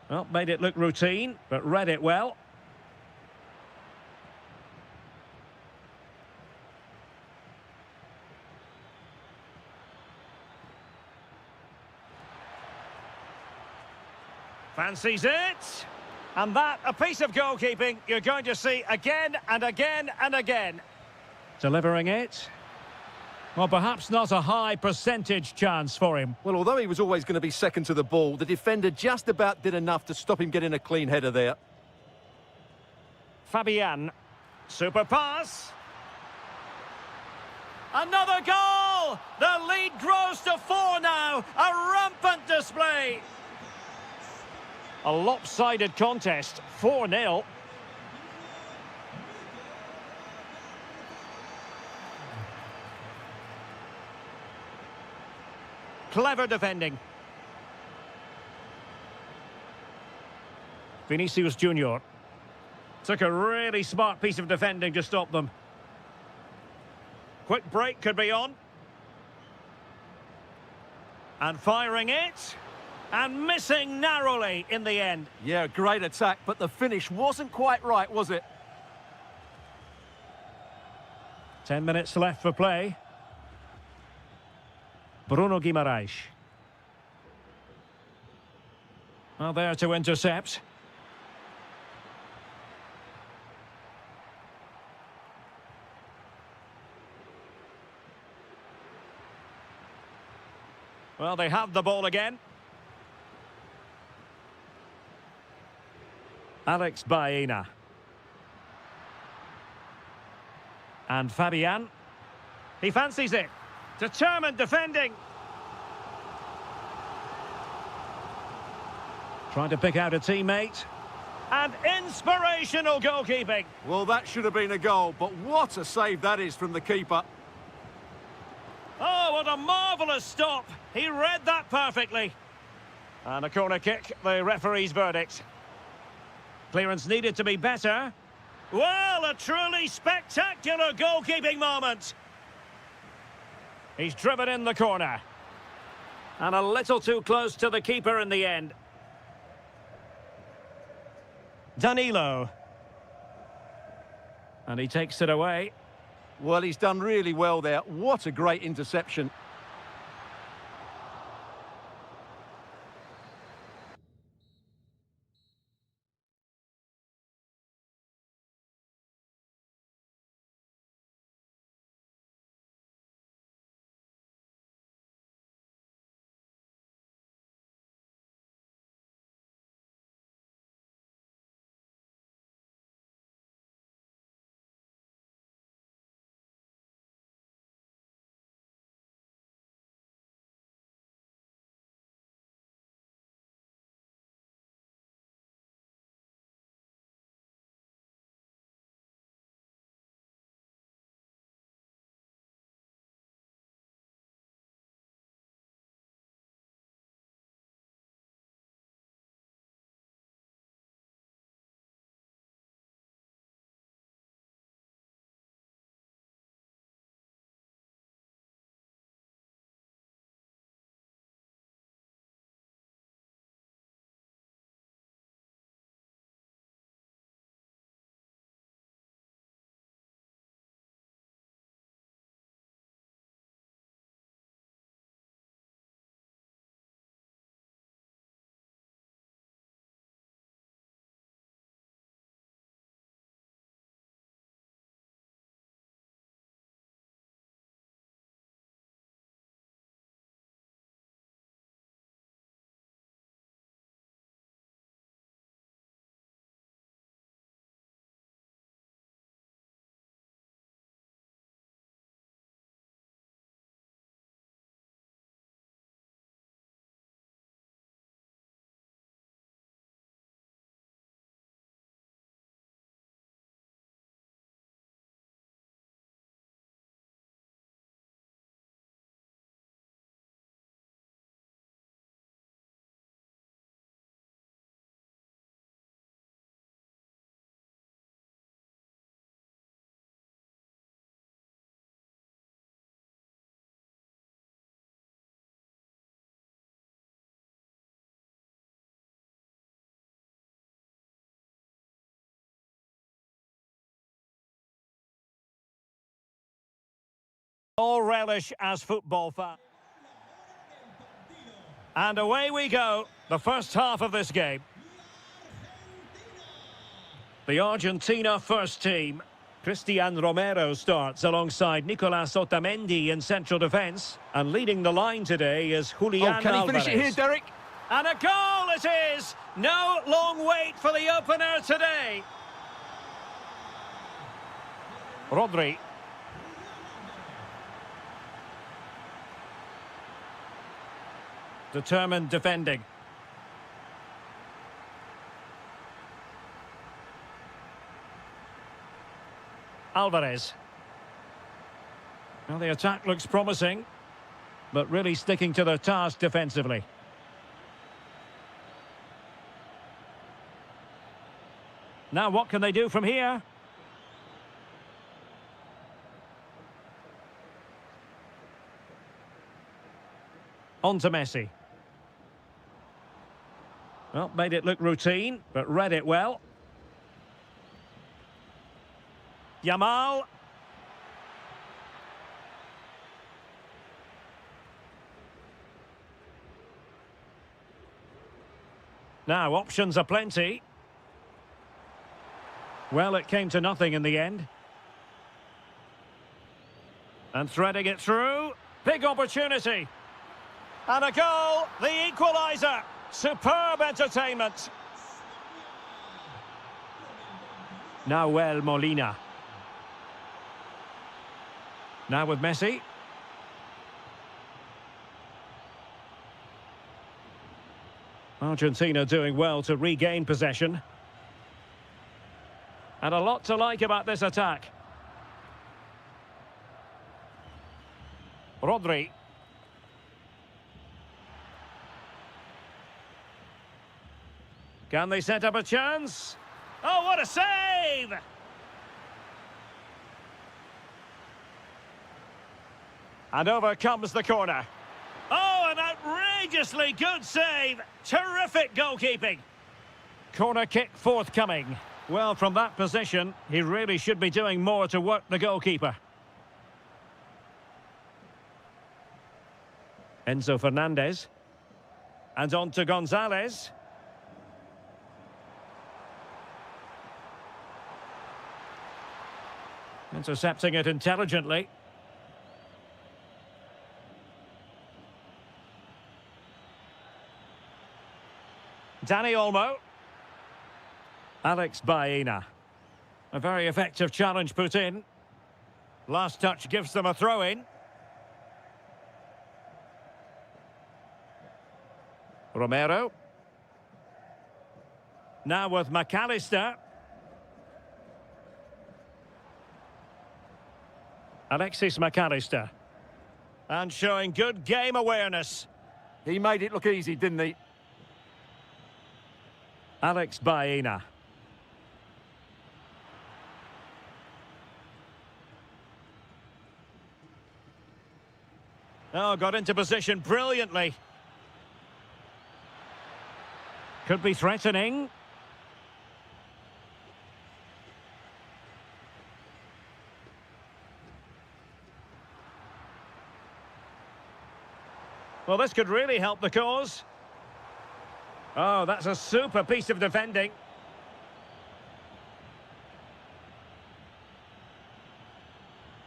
Well, made it look routine, but read it well. Fancies it. And that, a piece of goalkeeping you're going to see again and again and again. Delivering it. Well, perhaps not a high percentage chance for him. Well, although he was always going to be second to the ball, the defender just about did enough to stop him getting a clean header there. Fabian. Super pass. Another goal! The lead grows to 4 now. A rampant display. A lopsided contest, 4-0. Clever defending. Vinicius Junior. Took a really smart piece of defending to stop them. Quick break could be on. And firing it. And missing narrowly in the end. Yeah, great attack, but the finish wasn't quite right, was it? 10 minutes left for play. Bruno Guimaraes. Well, there to intercept. Well, they have the ball again. Alex Baena. And Fabian. He fancies it. Determined defending. Trying to pick out a teammate. And inspirational goalkeeping. Well, that should have been a goal, but what a save that is from the keeper. Oh, what a marvellous stop. He read that perfectly. And a corner kick, the referee's verdict. Clearance needed to be better. Well, a truly spectacular goalkeeping moment. He's driven in the corner. And a little too close to the keeper in the end. Danilo. And he takes it away. Well, he's done really well there. What a great interception. All relish as football fans. And away we go, the first half of this game. The Argentina first team. Cristian Romero starts alongside Nicolas Otamendi in central defence. And leading the line today is Julian Oh, can he finish Alvarez. it here, Derek? And a goal it is! No long wait for the opener today. Rodri. Determined defending. Alvarez. Well, the attack looks promising, but really sticking to their task defensively. Now what can they do from here? On to Messi. Well, made it look routine, but read it well. Yamal. Now, options are plenty. Well, it came to nothing in the end. And threading it through. Big opportunity. And a goal, the equaliser. Superb entertainment. Nahuel Molina. Now with Messi. Argentina doing well to regain possession. And a lot to like about this attack. Rodri. Can they set up a chance? Oh, what a save! And over comes the corner. Oh, an outrageously good save. Terrific goalkeeping. Corner kick forthcoming. Well, from that position, he really should be doing more to work the goalkeeper. Enzo Fernandez. And on to Gonzalez. Intercepting it intelligently. Dani Olmo. Alex Baena. A very effective challenge put in. Last touch gives them a throw-in. Romero. Now with McAllister. Alexis McAllister. And showing good game awareness. He made it look easy, didn't he? Alex Baena. Oh, got into position brilliantly. Could be threatening. Well, this could really help the cause. Oh, that's a super piece of defending.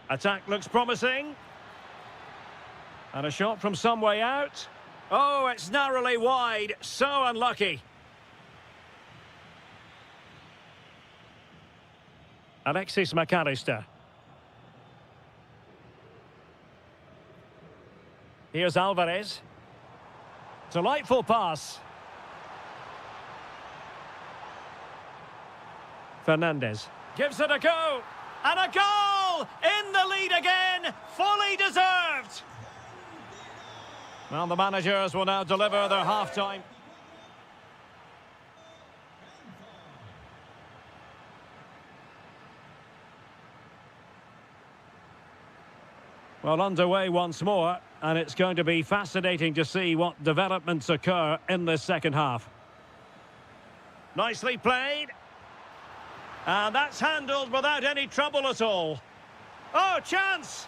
Attack looks promising. And a shot from some way out. Oh, it's narrowly wide. So unlucky. Alexis McAllister. Here's Alvarez. Delightful pass. Fernandez gives it a go. And a goal! In the lead again. Fully deserved. Well, the managers will now deliver their half-time. Well, underway once more, and it's going to be fascinating to see what developments occur in this second half. Nicely played. And that's handled without any trouble at all. Oh, chance!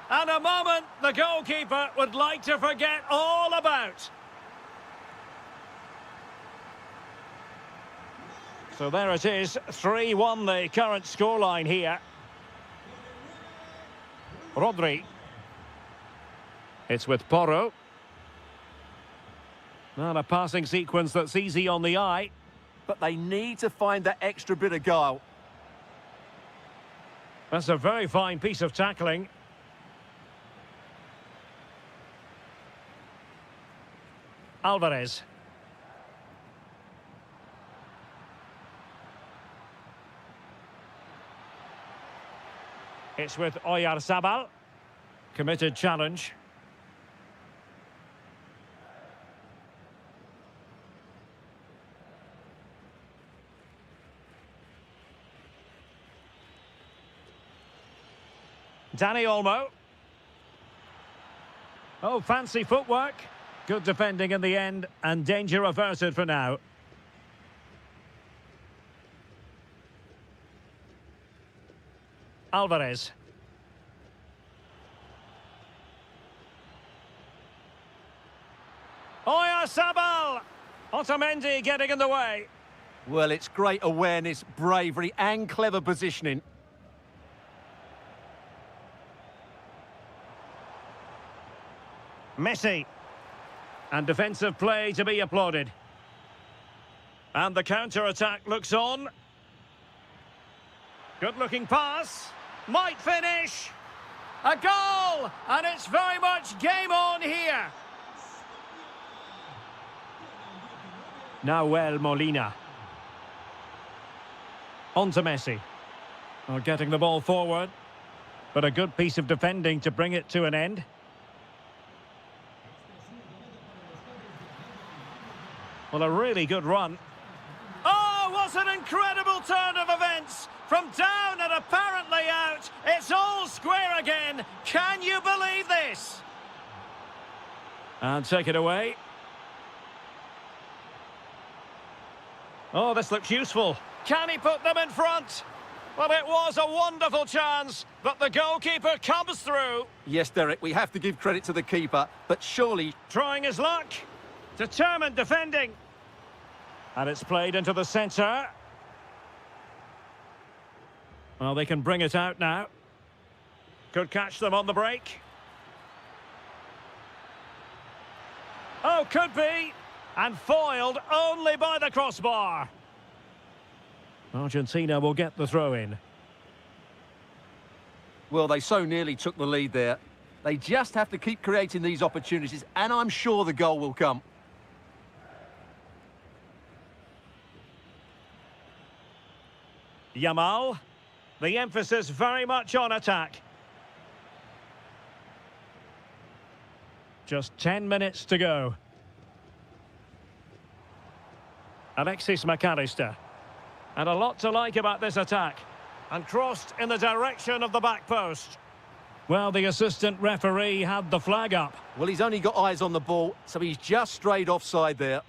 And a moment the goalkeeper would like to forget all about. So there it is, 3-1 the current scoreline here. Rodri. It's with Porro. Not a passing sequence that's easy on the eye. But they need to find that extra bit of guile. That's a very fine piece of tackling. Alvarez. It's with Oyarzabal. Committed challenge. Dani Olmo. Oh, fancy footwork. Good defending in the end, and danger averted for now. Alvarez. Oyarzabal! Otamendi getting in the way. Well, it's great awareness, bravery and clever positioning. Messi. And defensive play to be applauded. And the counter-attack looks on. Good-looking pass. Might finish. A goal! And it's very much game on here. Nahuel Molina. On to Messi. Well, getting the ball forward. But a good piece of defending to bring it to an end. Well, a really good run. Oh, what an incredible turn of events! From down and apparently out, it's all square again. Can you believe this? And take it away. Oh, this looks useful. Can he put them in front? Well, it was a wonderful chance, but the goalkeeper comes through. Yes, Derek, we have to give credit to the keeper, but surely... Trying his luck. Determined defending. And it's played into the centre. Well, they can bring it out now. Could catch them on the break. Oh, could be. And foiled only by the crossbar. Argentina will get the throw in. Well, they so nearly took the lead there. They just have to keep creating these opportunities, and I'm sure the goal will come. Yamal. The emphasis very much on attack. Just 10 minutes to go. Alexis McAllister. And a lot to like about this attack. And crossed in the direction of the back post. Well, the assistant referee had the flag up. Well, he's only got eyes on the ball, so he's just strayed offside there.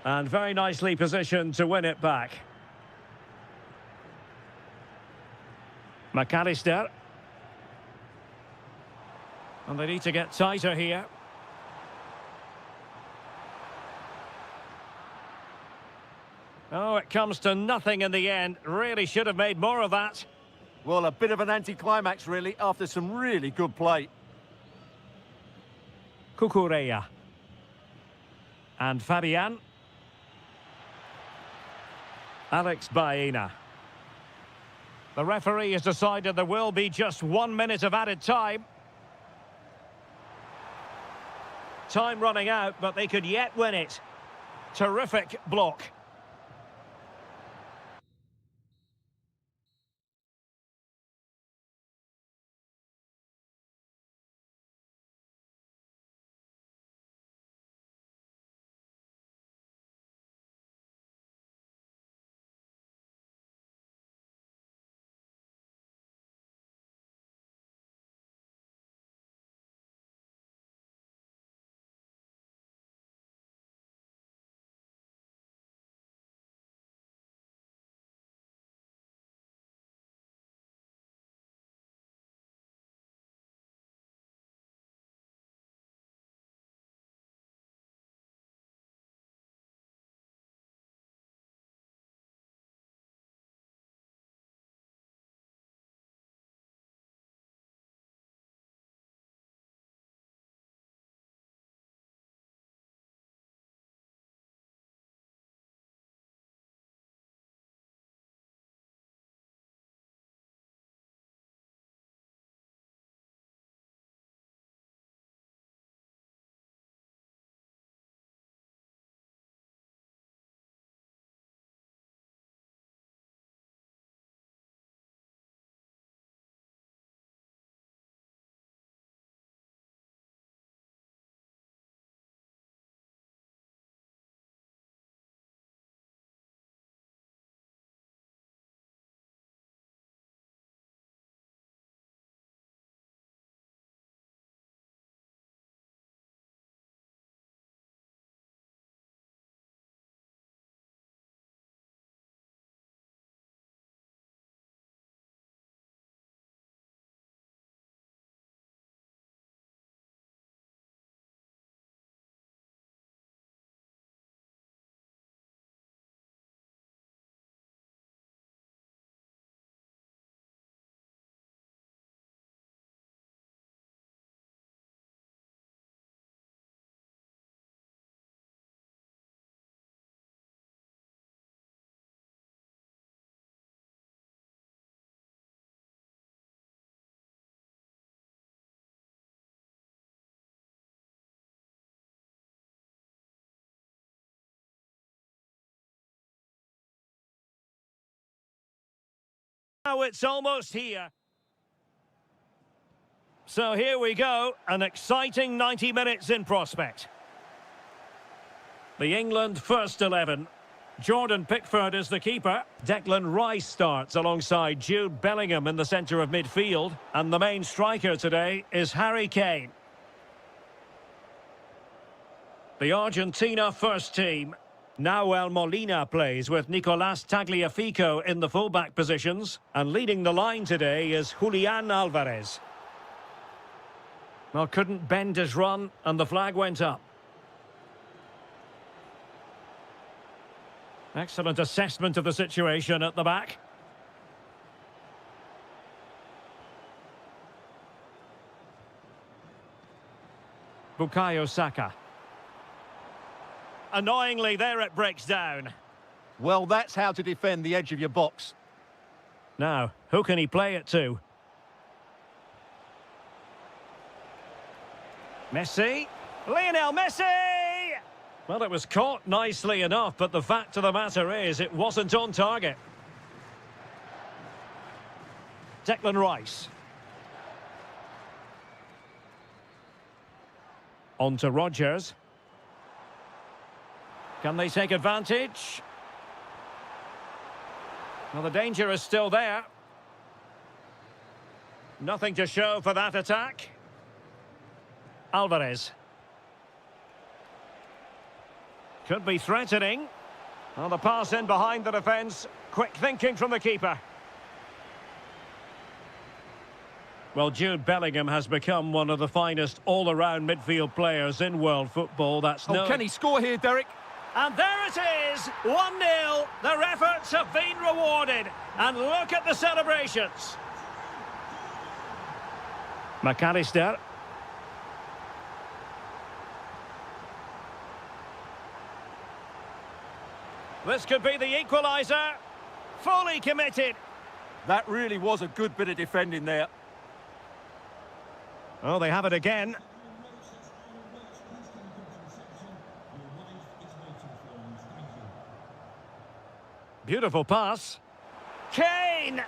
And very nicely positioned to win it back. McAllister. And they need to get tighter here. Oh, it comes to nothing in the end. Really should have made more of that. Well, a bit of an anticlimax, really, after some really good play. Cucurella. And Fabian. Alex Baena. The referee has decided there will be just 1 minute of added time. Time running out, but they could yet win it. Terrific block. Now it's almost here. So here we go, an exciting 90 minutes in prospect. The England first 11. Jordan Pickford is the keeper. Declan Rice starts alongside Jude Bellingham in the centre of midfield. And the main striker today is Harry Kane. The Argentina first team. Nahuel Molina plays with Nicolás Tagliafico in the fullback positions. And leading the line today is Julián Alvarez. Well, couldn't bend his run, and the flag went up. Excellent assessment of the situation at the back. Bukayo Saka. Annoyingly, there it breaks down. Well, that's how to defend the edge of your box. Now, who can he play it to? Messi. Lionel Messi! Well, it was caught nicely enough, but the fact of the matter is it wasn't on target. Declan Rice. On to Rodgers. Can they take advantage? Well, the danger is still there. Nothing to show for that attack. Alvarez. Could be threatening. Well, the pass in behind the defence. Quick thinking from the keeper. Well, Jude Bellingham has become one of the finest all-around midfield players in world football. That's no... Oh, can he score here, Derek? And there it is, 1-0. Their efforts have been rewarded. And look at the celebrations. McAllister. This could be the equaliser. Fully committed. That really was a good bit of defending there. Oh, they have it again. Beautiful pass. Kane!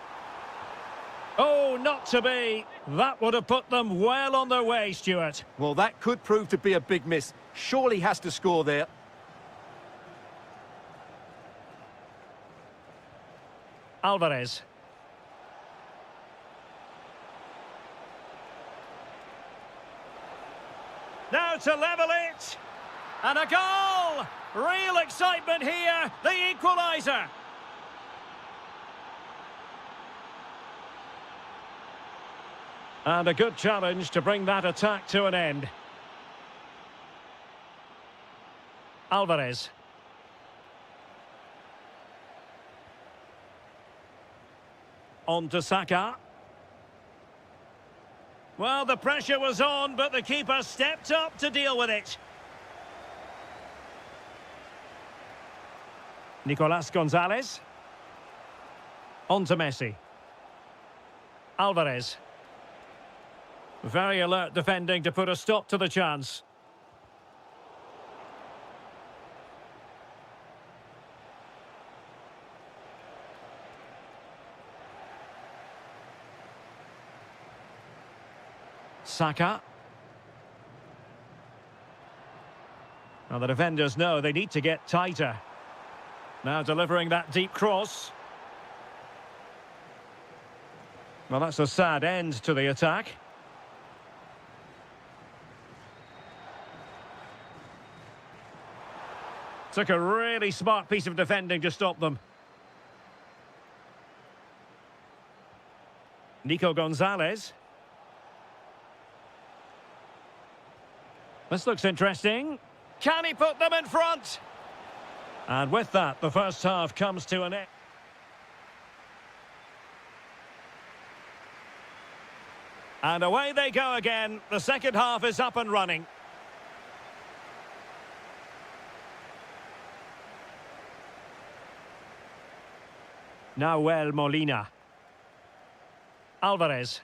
Oh, not to be. That would have put them well on their way, Stuart. Well, that could prove to be a big miss. Surely has to score there. Alvarez. Now to level it. And a goal! Real excitement here. The equaliser. And a good challenge to bring that attack to an end. Alvarez. On to Saka. Well, the pressure was on, but the keeper stepped up to deal with it. Nicolás Gonzalez. On to Messi. Alvarez. Very alert defending to put a stop to the chance. Saka. Now the defenders know they need to get tighter. Now delivering that deep cross. Well, that's a sad end to the attack. Took a really smart piece of defending to stop them. Nico Gonzalez. This looks interesting. Can he put them in front? And with that, the first half comes to an end. And away they go again. The second half is up and running. Nahuel Molina. Alvarez.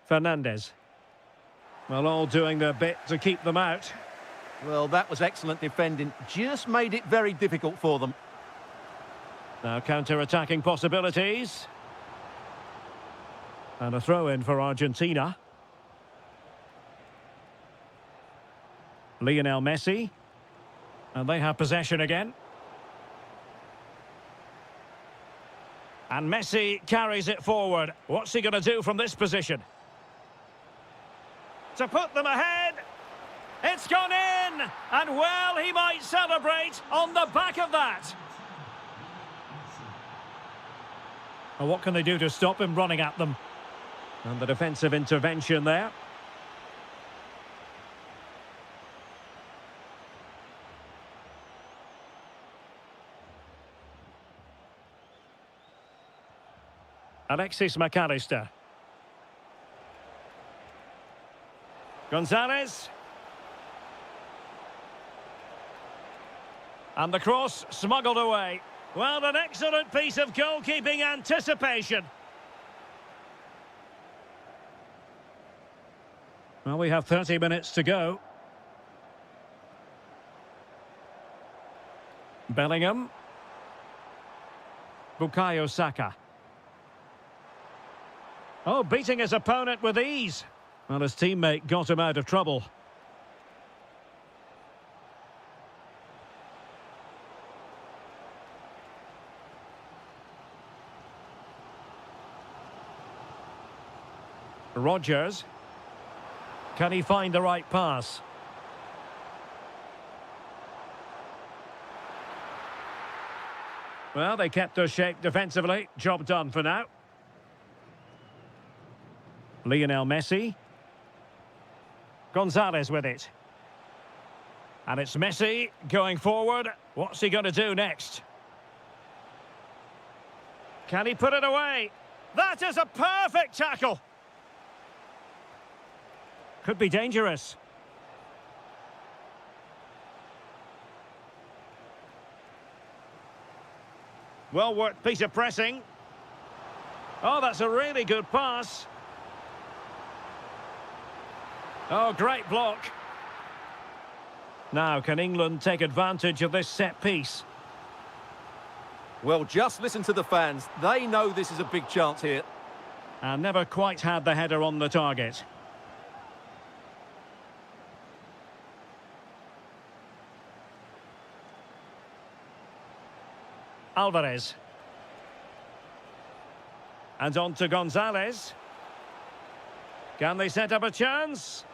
Fernandez. Well, all doing their bit to keep them out. Well, that was excellent defending. Just made it very difficult for them. Now counter-attacking possibilities. And a throw-in for Argentina. Lionel Messi. And they have possession again. And Messi carries it forward. What's he going to do from this position? To put them ahead. It's gone in. And well, he might celebrate on the back of that. And what can they do to stop him running at them? And the defensive intervention there. Alexis McAllister. Gonzalez. And the cross smuggled away. Well, an excellent piece of goalkeeping anticipation. Well, we have 30 minutes to go. Bellingham. Bukayo Saka. Oh, beating his opponent with ease. Well, his teammate got him out of trouble. Rodgers. Can he find the right pass? Well, they kept their shape defensively. Job done for now. Lionel Messi. Gonzalez with it. And it's Messi going forward. What's he going to do next? Can he put it away? That is a perfect tackle. Could be dangerous. Well worked piece of pressing. Oh, that's a really good pass. Oh, great block. Now, can England take advantage of this set piece? Well, just listen to the fans. They know this is a big chance here. And never quite had the header on the target. Alvarez. And on to Gonzalez. Can they set up a chance?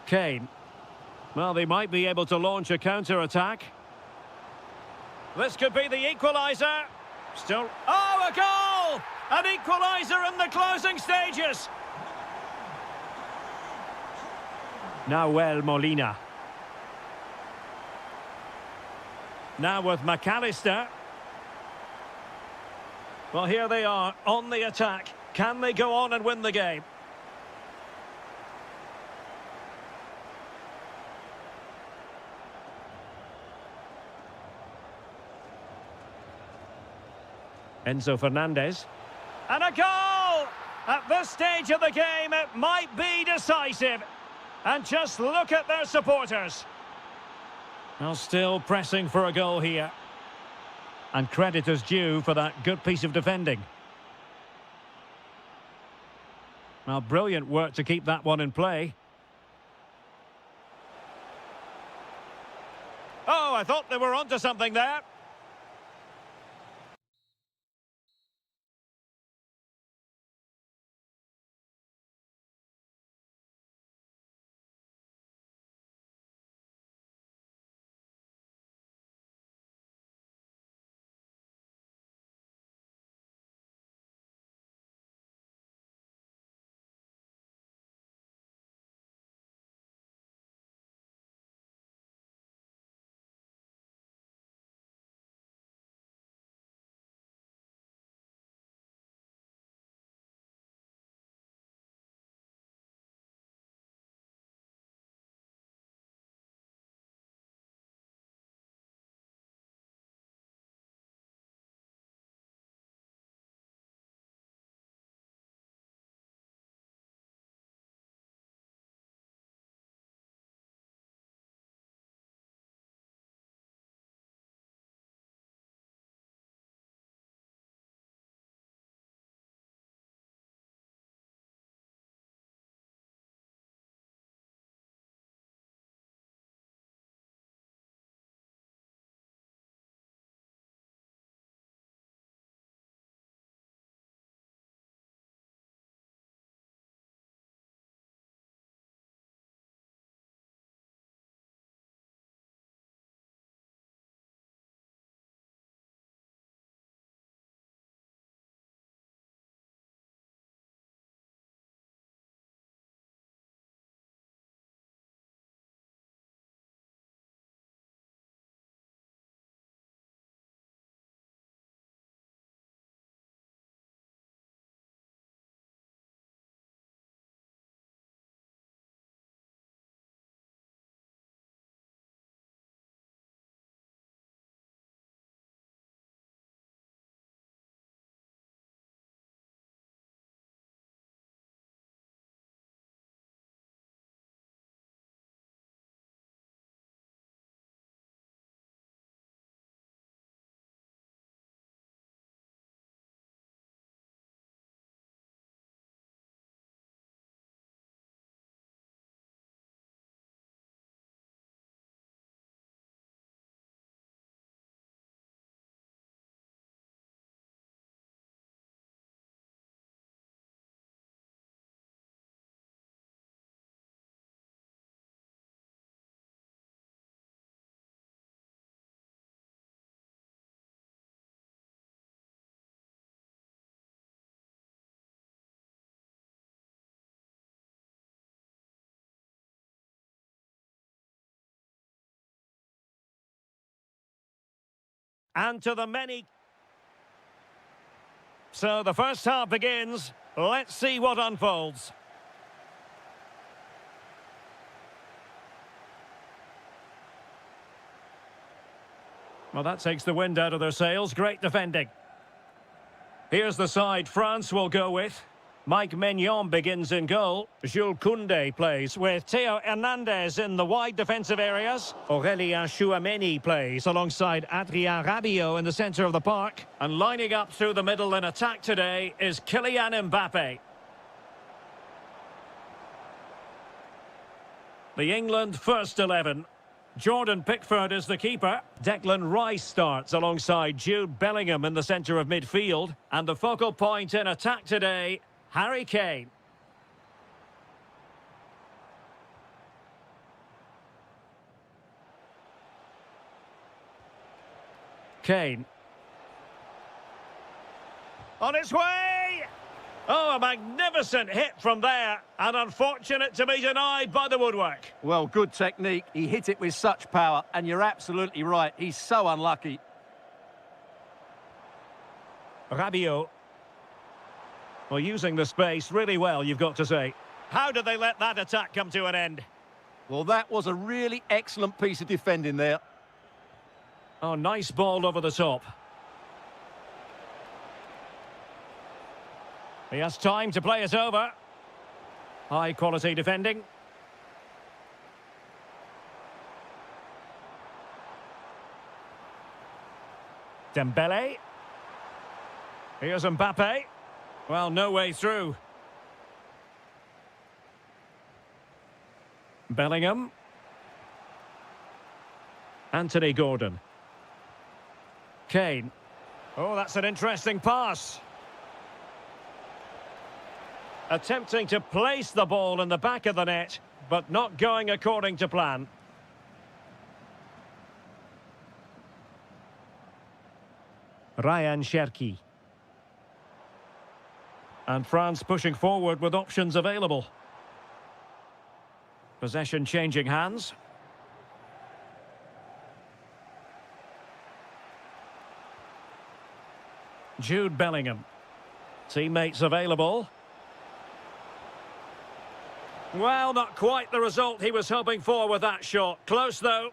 Kane. Well, they might be able to launch a counter-attack. This could be the equaliser. Still... Oh, a goal! An equaliser in the closing stages. Nahuel Molina. Now with McAllister. Well, here they are on the attack. Can they go on and win the game? Enzo Fernandez. And a goal! At this stage of the game, it might be decisive. And just look at their supporters. Well, still pressing for a goal here. And credit is due for that good piece of defending. Well, brilliant work to keep that one in play. Oh, I thought they were onto something there. And to the many... So the first half begins. Let's see what unfolds. Well, that takes the wind out of their sails. Great defending. Here's the side France will go with. Mike Maignan begins in goal. Jules Koundé plays with Theo Hernandez in the wide defensive areas. Aurélien Chouameni plays alongside Adrien Rabiot in the centre of the park. And lining up through the middle in attack today is Kylian Mbappe. The England first 11. Jordan Pickford is the keeper. Declan Rice starts alongside Jude Bellingham in the centre of midfield. And the focal point in attack today, Harry Kane. Kane. On its way! Oh, a magnificent hit from there. And unfortunate to be denied by the woodwork. Well, good technique. He hit it with such power, and you're absolutely right. He's so unlucky. Rabiot. Well, using the space really well, you've got to say. How did they let that attack come to an end? Well, that was a really excellent piece of defending there. Oh, nice ball over the top. He has time to play it over. High quality defending. Dembele. Here's Mbappe. Well, no way through. Bellingham. Anthony Gordon. Kane. Oh, that's an interesting pass. Attempting to place the ball in the back of the net, but not going according to plan. Ryan Cherki. And France pushing forward with options available. Possession changing hands. Jude Bellingham. Teammates available. Well, not quite the result he was hoping for with that shot. Close, though.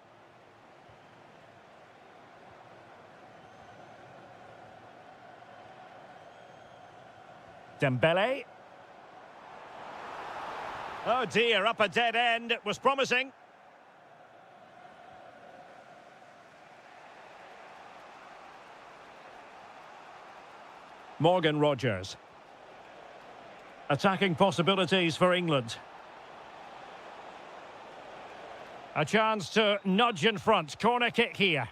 Dembele. Oh dear, up a dead end. It was promising. Morgan Rogers. Attacking possibilities for England. A chance to nudge in front. Corner kick here.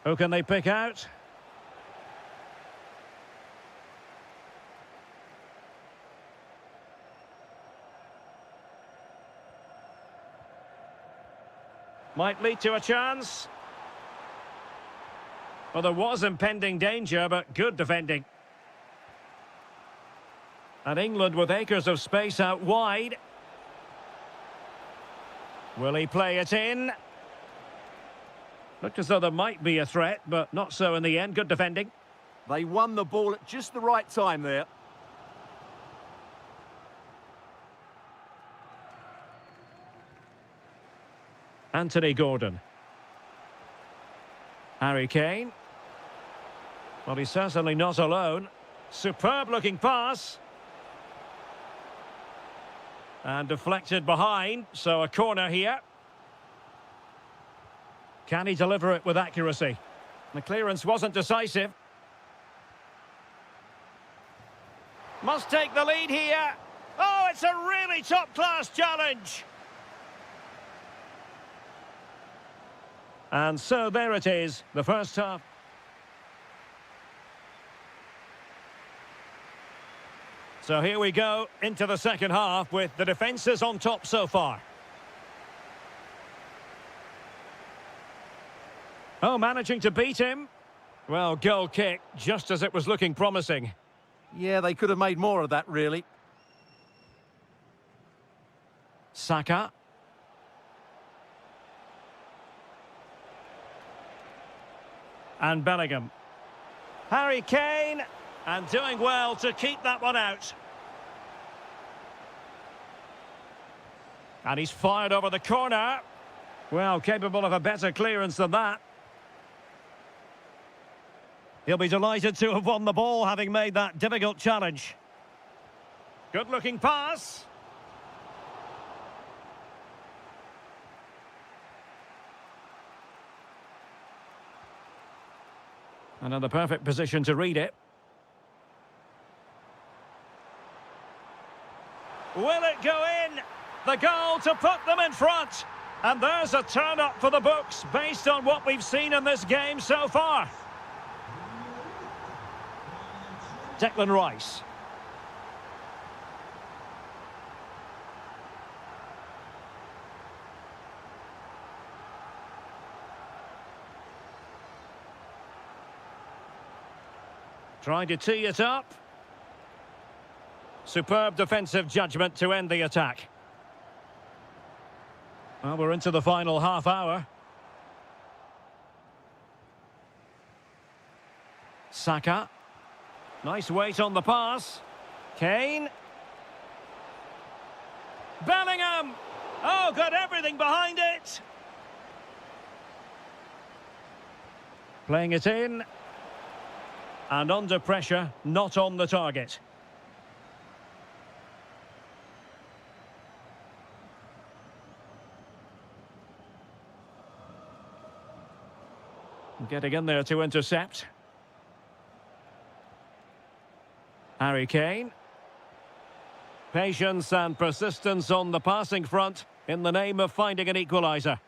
Who can they pick out? Might lead to a chance. Well, there was impending danger, but good defending. And England with acres of space out wide. Will he play it in? Looked as though there might be a threat, but not so in the end. Good defending. They won the ball at just the right time there. Anthony Gordon. Harry Kane. Well, he's certainly not alone. Superb looking pass. And deflected behind, so a corner here. Can he deliver it with accuracy? The clearance wasn't decisive. Must take the lead here. Oh, it's a really top-class challenge. And so there it is, the first half. So here we go into the second half with the defences on top so far. Oh, managing to beat him. Well, goal kick, just as it was looking promising. Yeah, they could have made more of that, really. Saka. And Bellingham. Harry Kane. And doing well to keep that one out. And he's fired over the corner. Well, capable of a better clearance than that. He'll be delighted to have won the ball, having made that difficult challenge. Good-looking pass. And in the perfect position to read it. Will it go in? The goal to put them in front. And there's a turn-up for the books based on what we've seen in this game so far. Declan Rice. Trying to tee it up. Superb defensive judgment to end the attack. Well, we're into the final half hour. Saka. Nice weight on the pass. Kane. Bellingham. Oh, got everything behind it. Playing it in. And under pressure, not on the target. Getting in there to intercept. Harry Kane. Patience and persistence on the passing front in the name of finding an equaliser.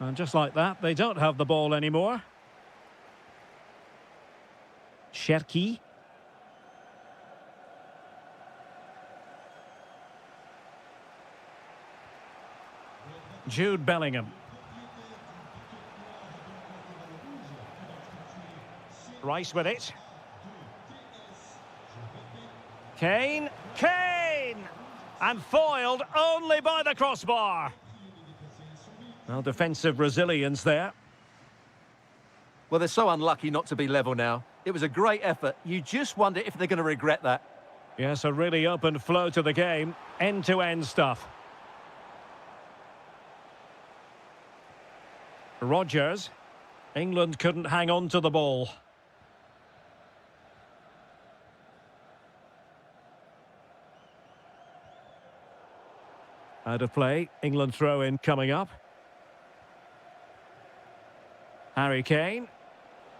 And just like that, they don't have the ball anymore. Cherki. Jude Bellingham. Rice with it. Kane. Kane! And foiled only by the crossbar. Well, defensive resilience there. Well, they're so unlucky not to be level now. It was a great effort. You just wonder if they're going to regret that. Yes, a really open flow to the game. End-to-end stuff. Rodgers. England couldn't hang on to the ball. Out of play. England throw-in coming up. Harry Kane.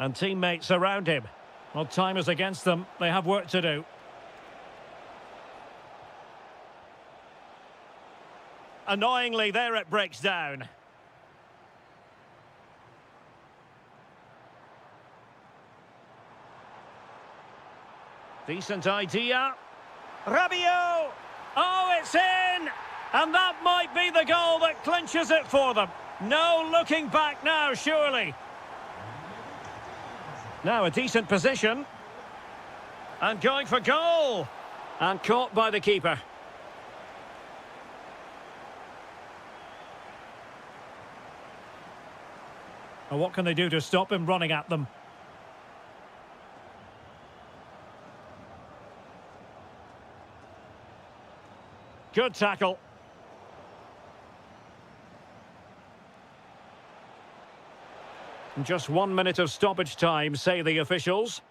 And teammates around him. Well, time is against them. They have work to do. Annoyingly, there it breaks down. Decent idea. Rabiot! Oh, it's in! And that might be the goal that clinches it for them. No looking back now, surely. Now a decent position. And going for goal. And caught by the keeper. And what can they do to stop him running at them? Good tackle. Just 1 minute of stoppage time, say the officials.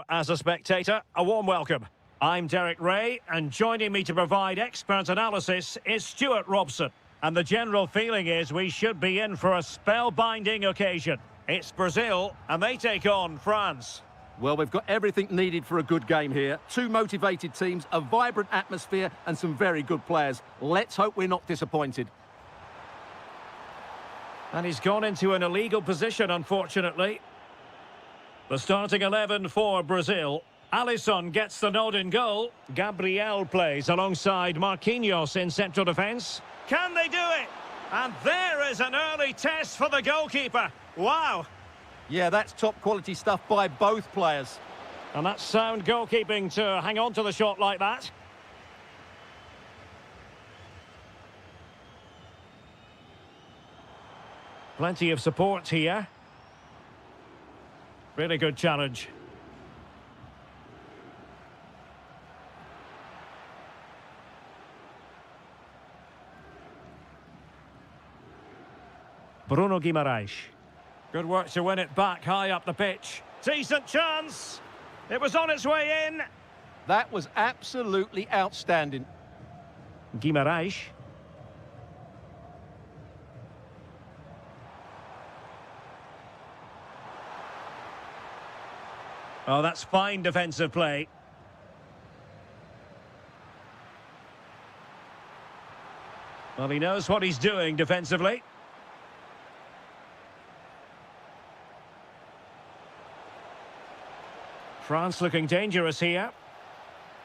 As a spectator, a warm welcome. I'm Derek Ray, and joining me to provide expert analysis is Stuart Robson. And the general feeling is we should be in for a spellbinding occasion. It's Brazil, and they take on France. Well, we've got everything needed for a good game here. Two motivated teams, a vibrant atmosphere, and some very good players. Let's hope we're not disappointed. And he's gone into an illegal position, unfortunately. The starting 11 for Brazil. Alisson gets the nod in goal. Gabriel plays alongside Marquinhos in central defence. Can they do it? And there is an early test for the goalkeeper. Wow. Yeah, that's top quality stuff by both players. And that's sound goalkeeping to hang on to the shot like that. Plenty of support here. Really good challenge. Bruno Guimarães. Good work to win it back high up the pitch. Decent chance. It was on its way in. That was absolutely outstanding. Guimarães. Oh, that's fine defensive play. Well, he knows what he's doing defensively. France looking dangerous here,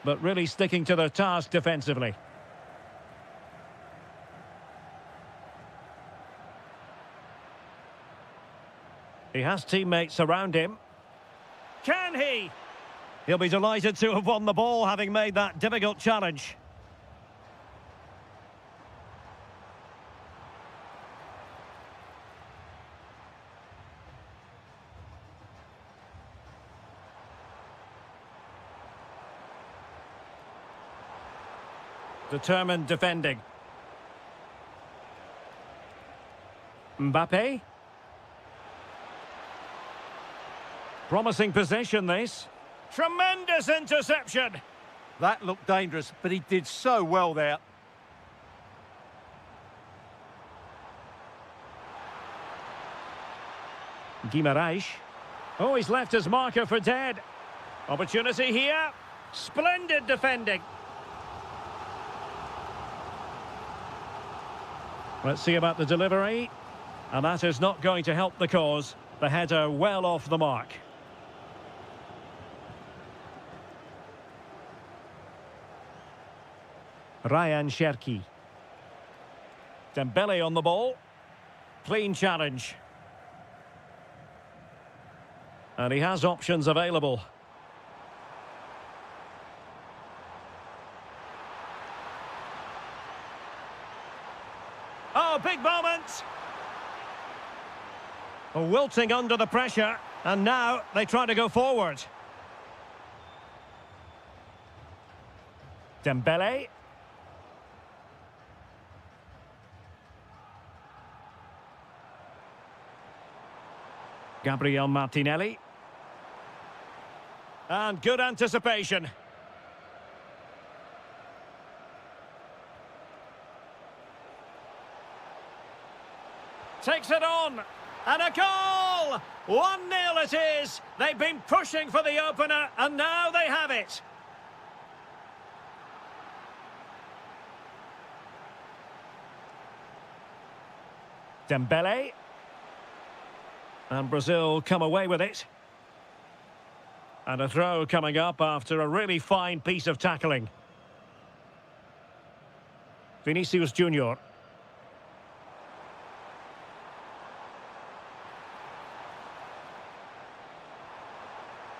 but really sticking to their task defensively. He has teammates around him. Can he? He'll be delighted to have won the ball, having made that difficult challenge. Determined defending. Mbappe. Promising possession, this. Tremendous interception. That looked dangerous, but he did so well there. Guimarães. Oh, he's left his marker for dead. Opportunity here. Splendid defending. Let's see about the delivery. And that is not going to help the cause. The header well off the mark. Ryan Cherki. Dembele on the ball. Clean challenge. And he has options available. Oh, big moment! Wilting under the pressure, and now they try to go forward. Dembele. Gabriel Martinelli. And good anticipation. Takes it on. And a goal! 1-0 it is. They've been pushing for the opener, and now they have it. Dembele. And Brazil come away with it. And a throw coming up after a really fine piece of tackling. Vinicius Junior.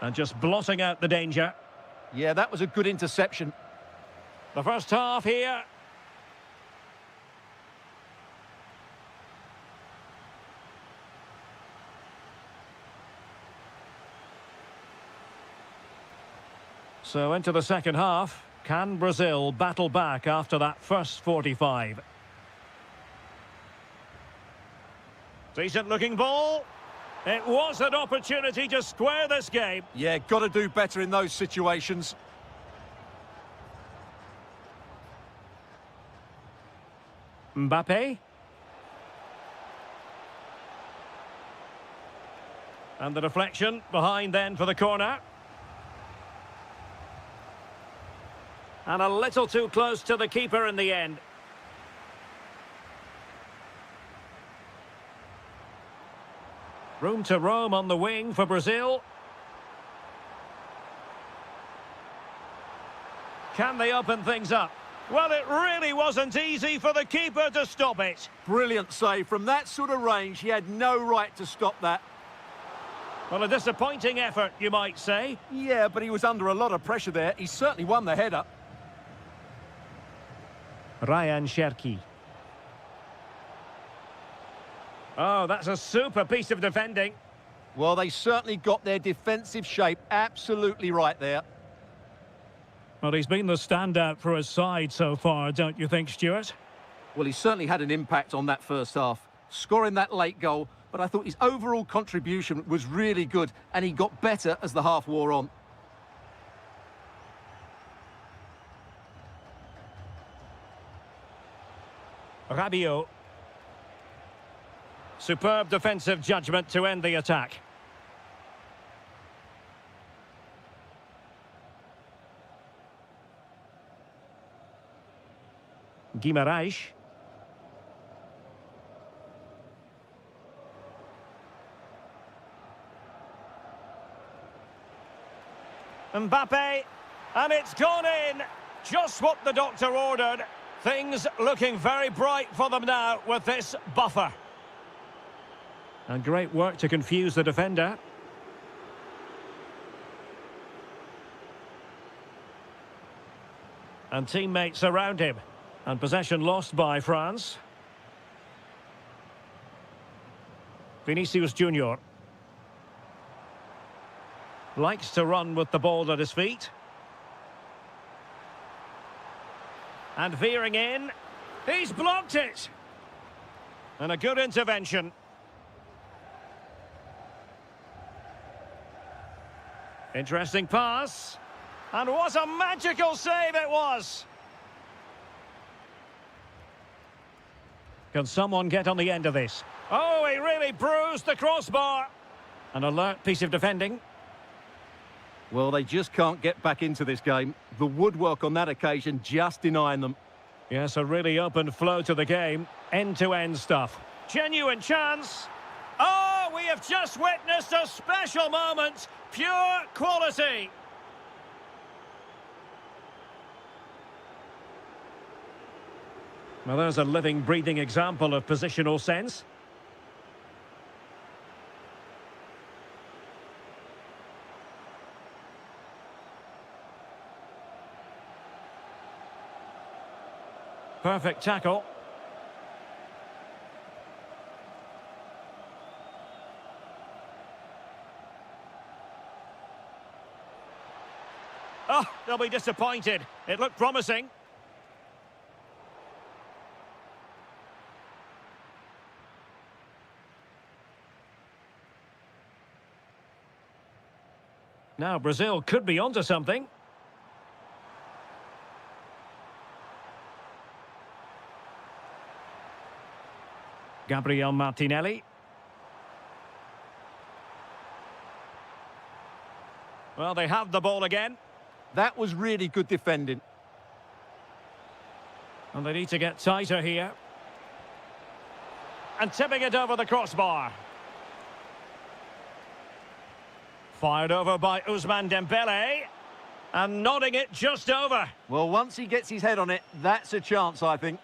And just blotting out the danger. Yeah, that was a good interception. The first half here. So into the second half. Can Brazil battle back after that first 45? Decent looking ball. It was an opportunity to square this game. Yeah, got to do better in those situations. Mbappe. And the deflection behind then for the corner. And a little too close to the keeper in the end. Room to roam on the wing for Brazil. Can they open things up? Well, it really wasn't easy for the keeper to stop it. Brilliant save. From that sort of range, he had no right to stop that. Well, a disappointing effort, you might say. Yeah, but he was under a lot of pressure there. He certainly won the header. Ryan Cherki. Oh, that's a super piece of defending. Well, they certainly got their defensive shape absolutely right there. Well, he's been the standout for his side so far, don't you think, Stuart? Well, he certainly had an impact on that first half, scoring that late goal, but I thought his overall contribution was really good, and he got better as the half wore on. Rabiot. Superb defensive judgment to end the attack. Guimarães. Mbappe, and it's gone in. Just what the doctor ordered. Things looking very bright for them now with this buffer. And great work to confuse the defender. And teammates around him. And possession lost by France. Vinicius Junior likes to run with the ball at his feet. And veering in. He's blocked it. And a good intervention. Interesting pass. And what a magical save it was. Can someone get on the end of this? Oh, he really bruised the crossbar. An alert piece of defending. Well, they just can't get back into this game. The woodwork on that occasion just denying them. Yes, a really open flow to the game. End-to-end stuff. Genuine chance. Oh, we have just witnessed a special moment. Pure quality. Well, there's a living, breathing example of positional sense. Perfect tackle. Oh, they'll be disappointed. It looked promising. Now Brazil could be onto something. Gabriel Martinelli. Well, they have the ball again. That was really good defending. And they need to get tighter here. And tipping it over the crossbar. Fired over by Ousmane Dembele. And nodding it just over. Well, once he gets his head on it, that's a chance, I think.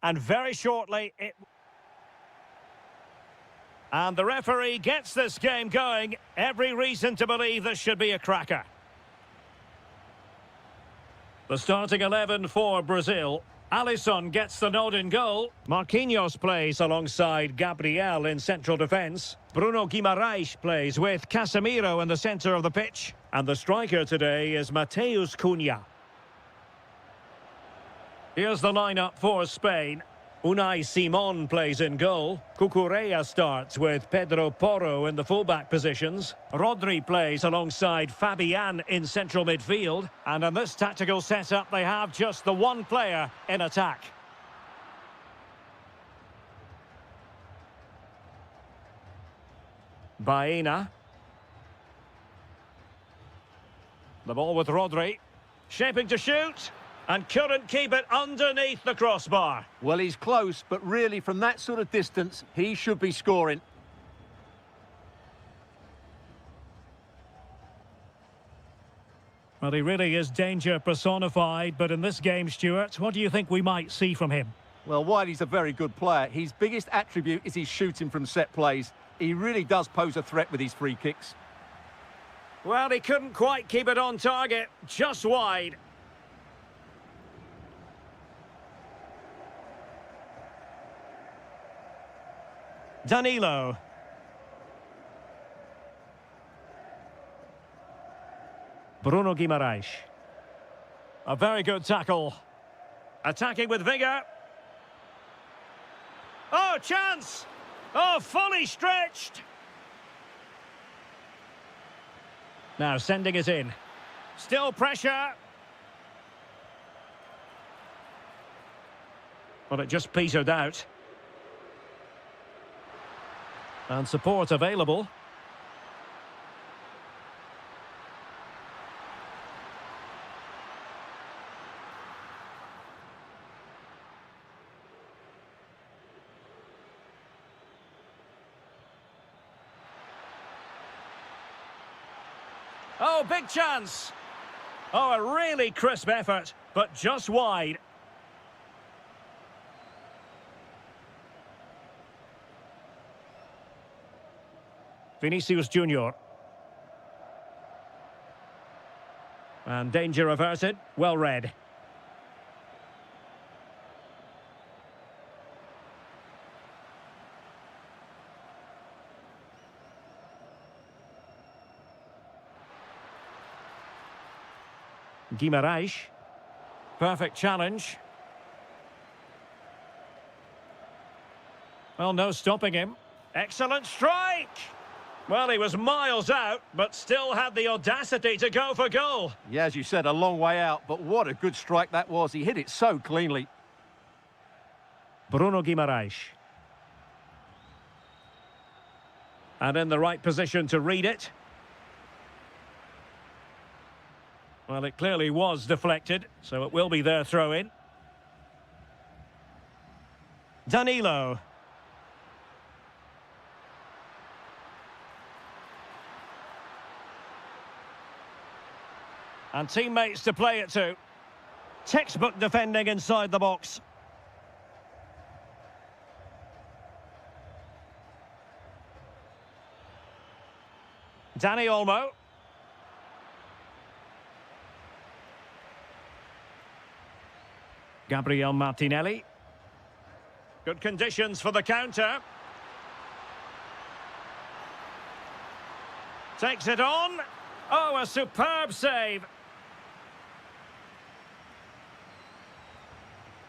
And very shortly it... And the referee gets this game going. Every reason to believe this should be a cracker. The starting 11 for Brazil. Alisson gets the nod in goal. Marquinhos plays alongside Gabriel in central defence. Bruno Guimaraes plays with Casemiro in the centre of the pitch. And the striker today is Mateus Cunha. Here's the lineup for Spain. Unai Simon plays in goal. Cucurella starts with Pedro Porro in the fullback positions. Rodri plays alongside Fabian in central midfield. And in this tactical setup, they have just the one player in attack. Baena. The ball with Rodri. Shaping to shoot. And couldn't keep it underneath the crossbar. Well, he's close, but really from that sort of distance, he should be scoring. Well, he really is danger personified, but in this game, Stuart, what do you think we might see from him? Well, while he's a very good player, his biggest attribute is his shooting from set plays. He really does pose a threat with his free kicks. Well, he couldn't quite keep it on target, just wide. Danilo. Bruno Guimaraes. A very good tackle. Attacking with vigour. Oh, chance! Oh, fully stretched. Now sending it in. Still pressure. Well, it just petered out. And support available. Oh, big chance. Oh, a really crisp effort, but just wide. Vinicius Junior. And danger averted. Well read. Guimaraes. Perfect challenge. Well, no stopping him. Excellent strike! Well, he was miles out, but still had the audacity to go for goal. Yeah, as you said, a long way out, but what a good strike that was. He hit it so cleanly. Bruno Guimaraes. And in the right position to read it. Well, it clearly was deflected, so it will be their throw-in. Danilo. And teammates to play it to. Textbook defending inside the box. Dani Olmo. Gabriel Martinelli. Good conditions for the counter. Takes it on. Oh, a superb save.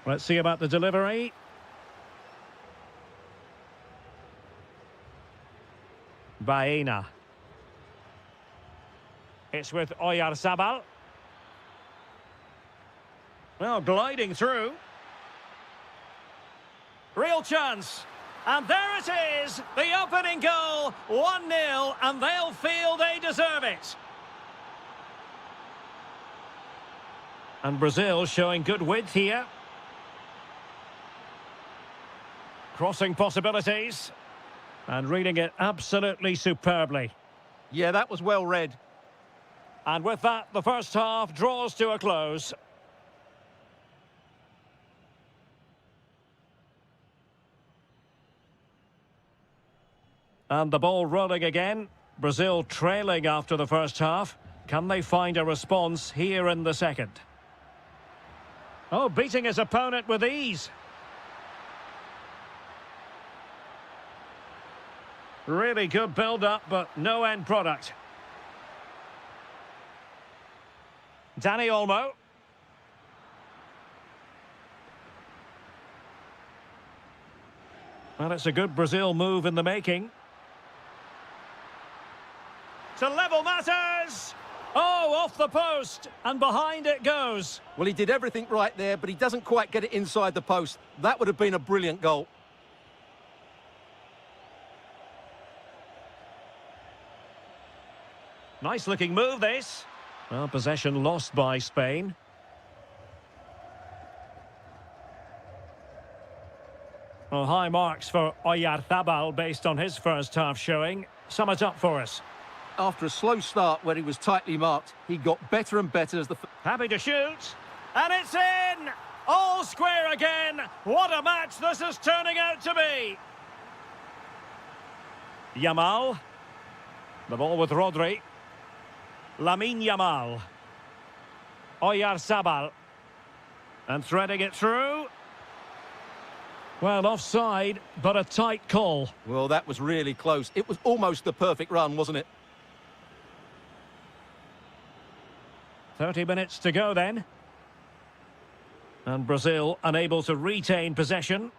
Let's see about the delivery. Baena. It's with Oyarzabal. Well, gliding through. Real chance. And there it is, the opening goal, 1-0, and they'll feel they deserve it. And Brazil showing good width here. Crossing possibilities. And reading it absolutely superbly. Yeah, that was well read. And with that, the first half draws to a close. And the ball rolling again. Brazil trailing after the first half. Can they find a response here in the second? Oh, beating his opponent with ease. Really good build-up, but no end product. Dani Olmo. Well, it's a good Brazil move in the making. To level matters! Oh, off the post, and behind it goes. Well, he did everything right there, but he doesn't quite get it inside the post. That would have been a brilliant goal. Nice-looking move, this. Well, possession lost by Spain. Well, high marks for Oyarzabal based on his first half showing. Sum it up for us. After a slow start where he was tightly marked, he got better and better as the... Happy to shoot. And it's in! All square again. What a match this is turning out to be. Yamal. The ball with Rodri. Lamine Yamal. Oyarzabal. And threading it through. Well, offside, but a tight call. Well, that was really close. It was almost the perfect run, wasn't it? 30 minutes to go then. And Brazil unable to retain possession.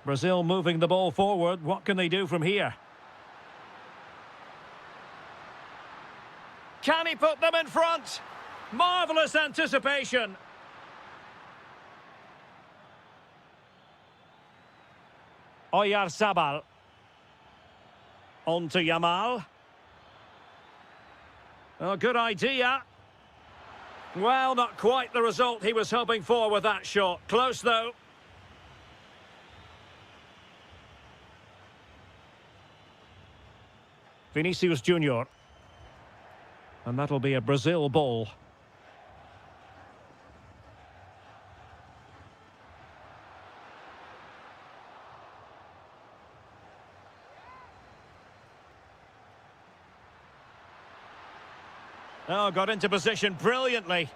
Brazil moving the ball forward. What can they do from here? Can he put them in front? Marvellous anticipation. Oyarzabal. On to Yamal. Oh, good idea. Well, not quite the result he was hoping for with that shot. Close, though. Vinicius Junior. And that'll be a Brazil ball. Oh, got into position brilliantly.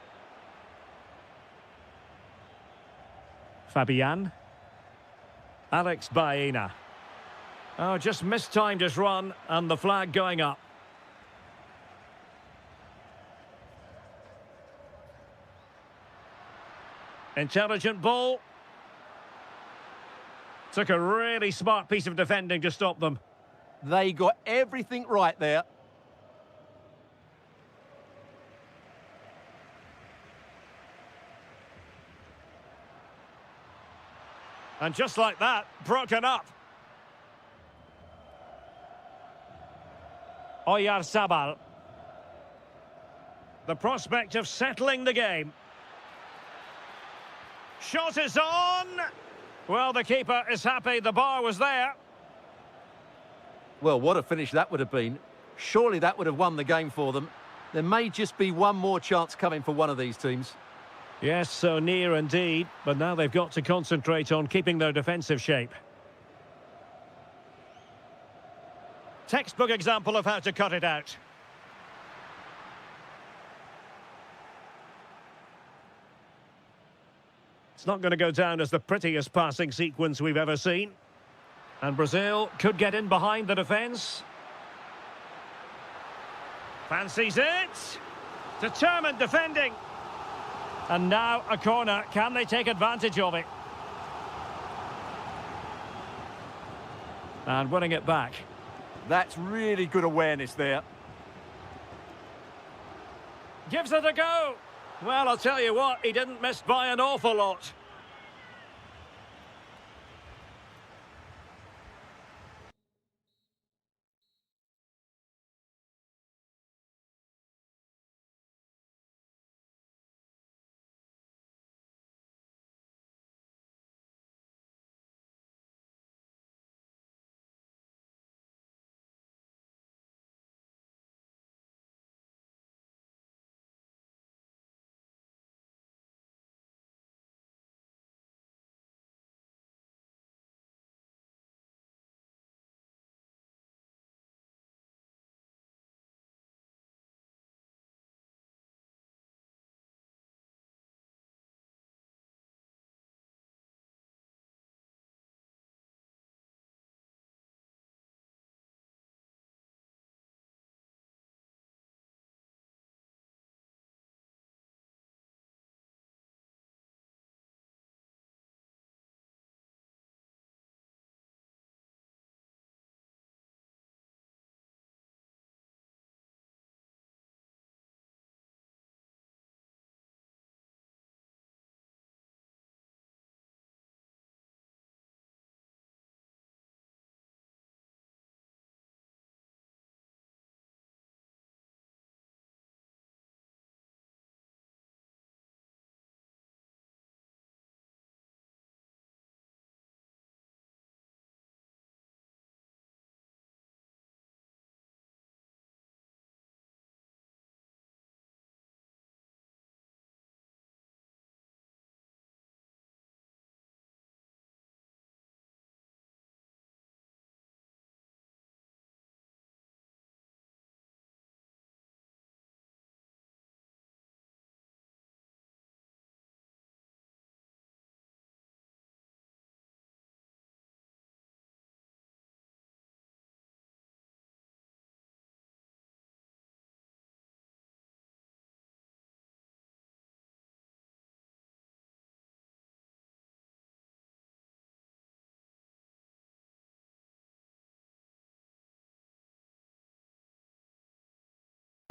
Fabian. Alex Baena. Oh, just mistimed his run and the flag going up. Intelligent ball. Took a really smart piece of defending to stop them. They got everything right there. And just like that, broken up. Oyarzabal. The prospect of settling the game. Shot is on. Well, the keeper is happy the bar was there. Well, what a finish that would have been. Surely that would have won the game for them. There may just be one more chance coming for one of these teams. Yes, so near indeed, but now they've got to concentrate on keeping their defensive shape. Textbook example of how to cut it out. It's not going to go down as the prettiest passing sequence we've ever seen. And Brazil could get in behind the defence. Fancies it. Determined defending. And now a corner. Can they take advantage of it? And winning it back. That's really good awareness there. Gives it a go. Well, I'll tell you what, he didn't miss by an awful lot.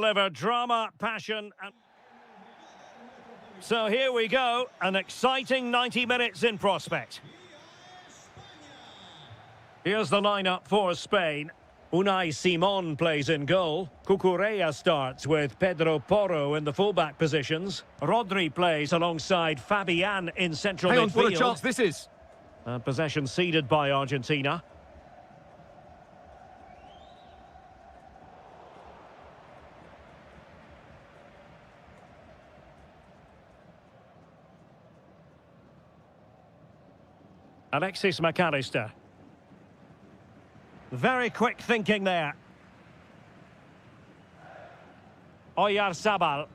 Deliver drama, passion, and... So here we go, an exciting 90 minutes in prospect. Here's the lineup for Spain. Unai Simon plays in goal. Cucurella starts with Pedro Porro in the fullback positions. Rodri plays alongside Fabian in central midfield. What a chance this is. Possession ceded by Argentina. Alexis McAllister. Very quick thinking there. Oyarzabal.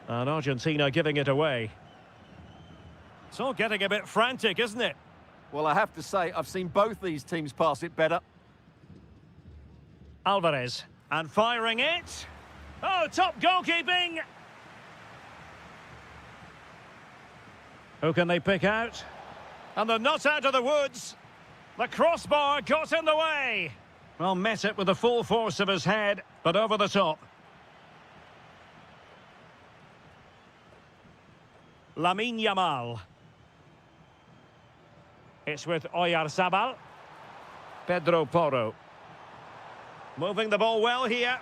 And Argentina giving it away. It's all getting a bit frantic, isn't it? Well, I have to say, I've seen both these teams pass it better. Alvarez. And firing it. Oh, top goalkeeping! Who can they pick out? And they're not out of the woods. The crossbar got in the way. Well, met it with the full force of his head, but over the top. Lamine Yamal. It's with Oyarzabal. Pedro Porro. Moving the ball well here.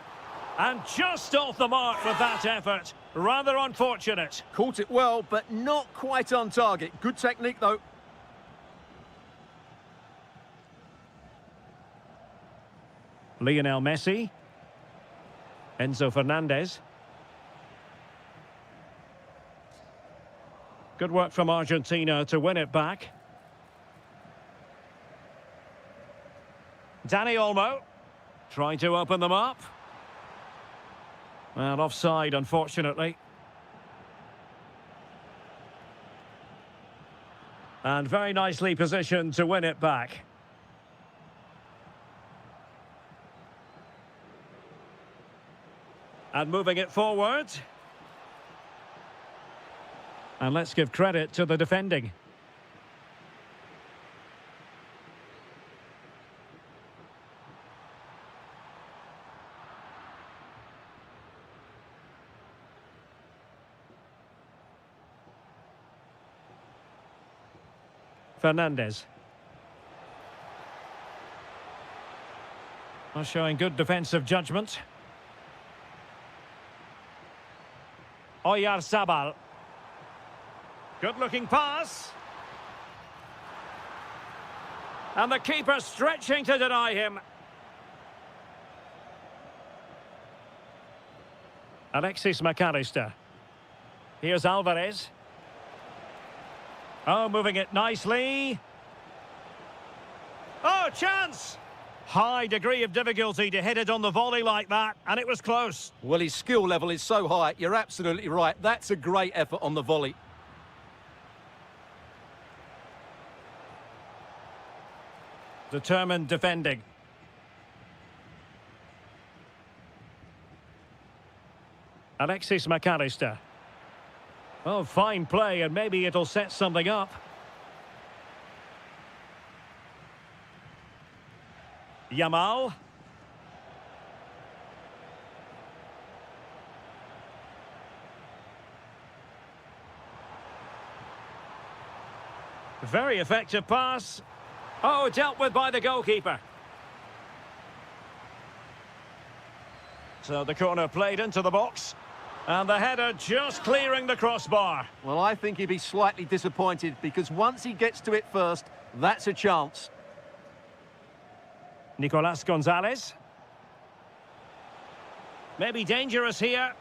And just off the mark with that effort. Rather unfortunate. Caught it well, but not quite on target. Good technique, though. Lionel Messi. Enzo Fernandez. Good work from Argentina to win it back. Dani Olmo. Trying to open them up. Well, offside, unfortunately. And very nicely positioned to win it back. And moving it forward. And let's give credit to the defending. Fernandez. Well, showing good defensive judgment. Oyarzabal. Good-looking pass. And the keeper stretching to deny him. Alexis McAllister. Here's Alvarez. Oh, moving it nicely. Oh, chance! High degree of difficulty to hit it on the volley like that, and it was close. Well, his skill level is so high. You're absolutely right. That's a great effort on the volley. Determined defending. Alexis McAllister. Oh, fine play, and maybe it'll set something up. Yamal. Very effective pass. Oh, dealt with by the goalkeeper. So the corner played into the box. And the header just clearing the crossbar. Well, I think he'd be slightly disappointed because once he gets to it first, that's a chance. Nicolas Gonzalez. Maybe dangerous here.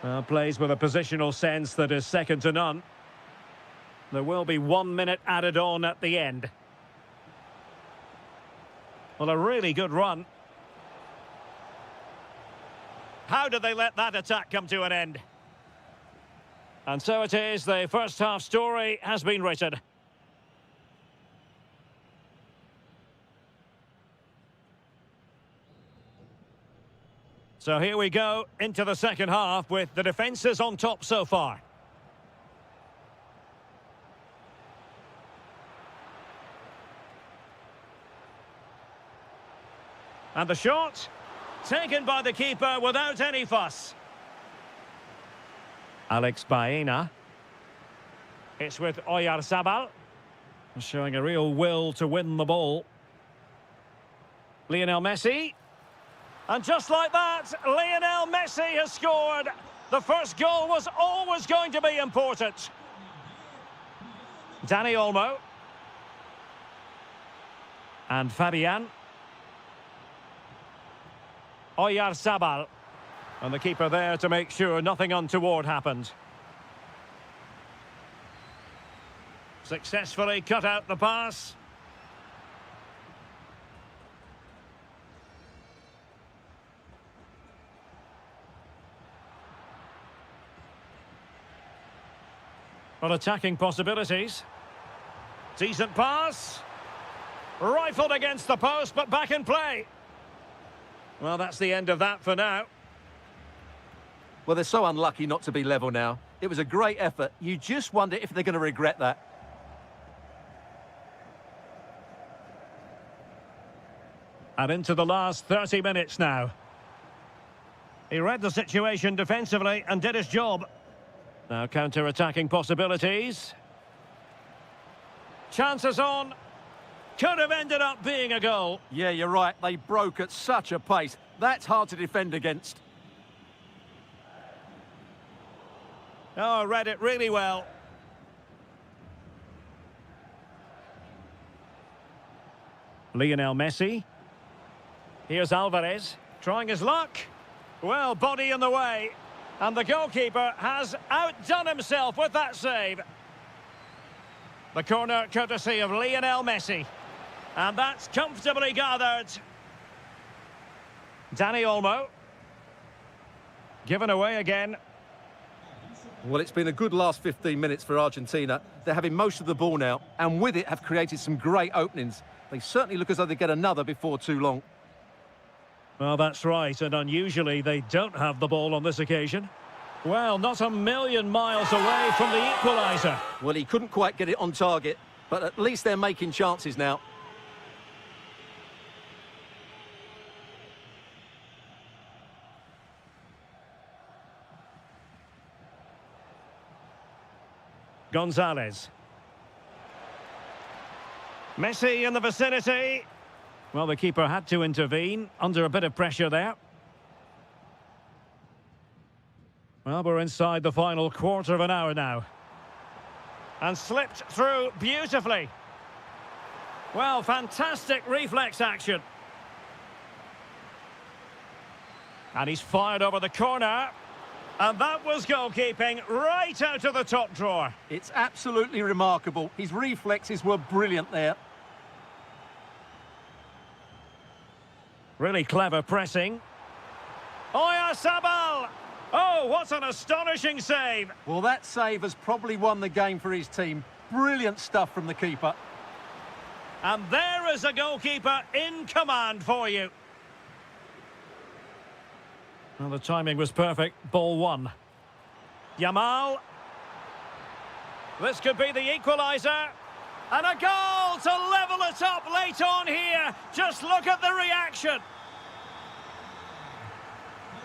Well, plays with a positional sense that is second to none. There will be 1 minute added on at the end. Well, a really good run. How did they let that attack come to an end? And so it is, the first half story has been written. So here we go into the second half with the defences on top so far. And the shot, taken by the keeper without any fuss. Alex Baena. It's with Oyarzabal, showing a real will to win the ball. Lionel Messi. And just like that, Lionel Messi has scored. The first goal was always going to be important. Dani Olmo. And Fabian. Oyarzabal. And the keeper there to make sure nothing untoward happened. Successfully cut out the pass. Well, attacking possibilities. Decent pass. Rifled against the post, but back in play. Well, that's the end of that for now. Well, they're so unlucky not to be level now. It was a great effort. You just wonder if they're going to regret that. And into the last 30 minutes now. He read the situation defensively and did his job. Now counter-attacking possibilities. Chances on. Could have ended up being a goal. Yeah, you're right. They broke at such a pace. That's hard to defend against. Oh, read it really well. Lionel Messi. Here's Alvarez, trying his luck. Well, body in the way. And the goalkeeper has outdone himself with that save. The corner courtesy of Lionel Messi. And that's comfortably gathered. Dani Olmo. Given away again. Well, it's been a good last 15 minutes for Argentina. They're having most of the ball now, and with it have created some great openings. They certainly look as though they get another before too long. Well, that's right, and unusually they don't have the ball on this occasion. Well, not a million miles away from the equaliser. Well, he couldn't quite get it on target, but at least they're making chances now. Gonzalez. Messi in the vicinity. Well, the keeper had to intervene under a bit of pressure there. Well, we're inside the final quarter of an hour now. And slipped through beautifully. Well, fantastic reflex action. And he's fired over the corner. And that was goalkeeping right out of the top drawer. It's absolutely remarkable. His reflexes were brilliant there. Really clever pressing. Oyarzabal! Oh, what an astonishing save. Well, that save has probably won the game for his team. Brilliant stuff from the keeper. And there is a goalkeeper in command for you. Well, the timing was perfect. Ball one. Yamal. This could be the equaliser. And a goal to level it up late on here. Just look at the reaction.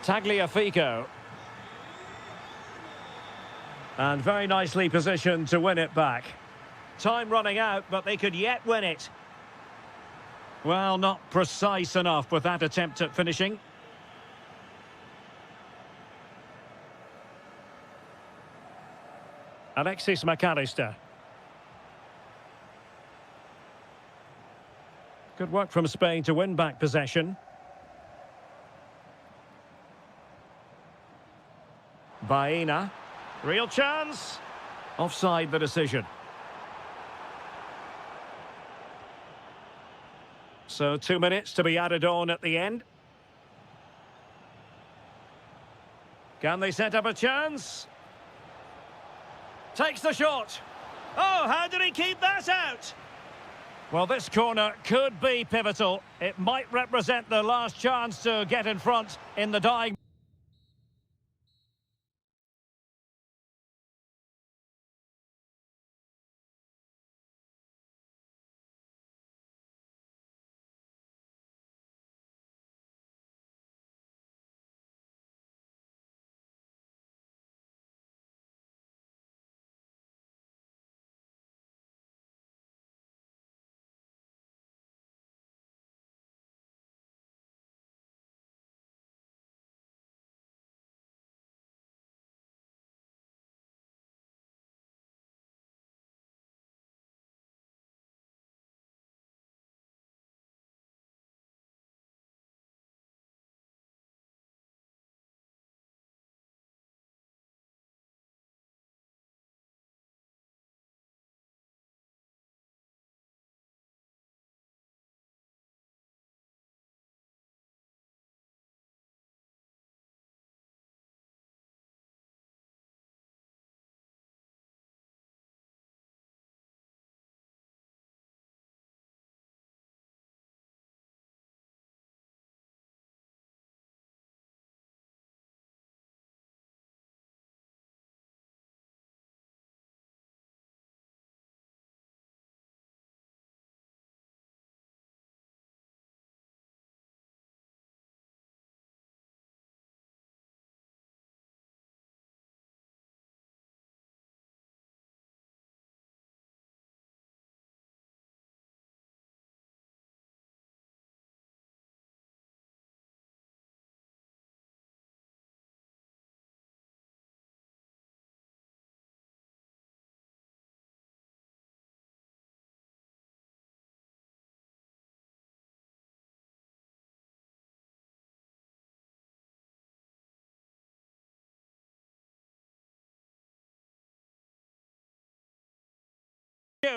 Tagliafico. And very nicely positioned to win it back. Time running out, but they could yet win it. Well, not precise enough with that attempt at finishing. Alexis McAllister. Good work from Spain to win back possession. Baena. Real chance. Offside the decision. So 2 minutes to be added on at the end. Can they set up a chance? Takes the shot. Oh, how did he keep that out? Well, this corner could be pivotal. It might represent the last chance to get in front in the dying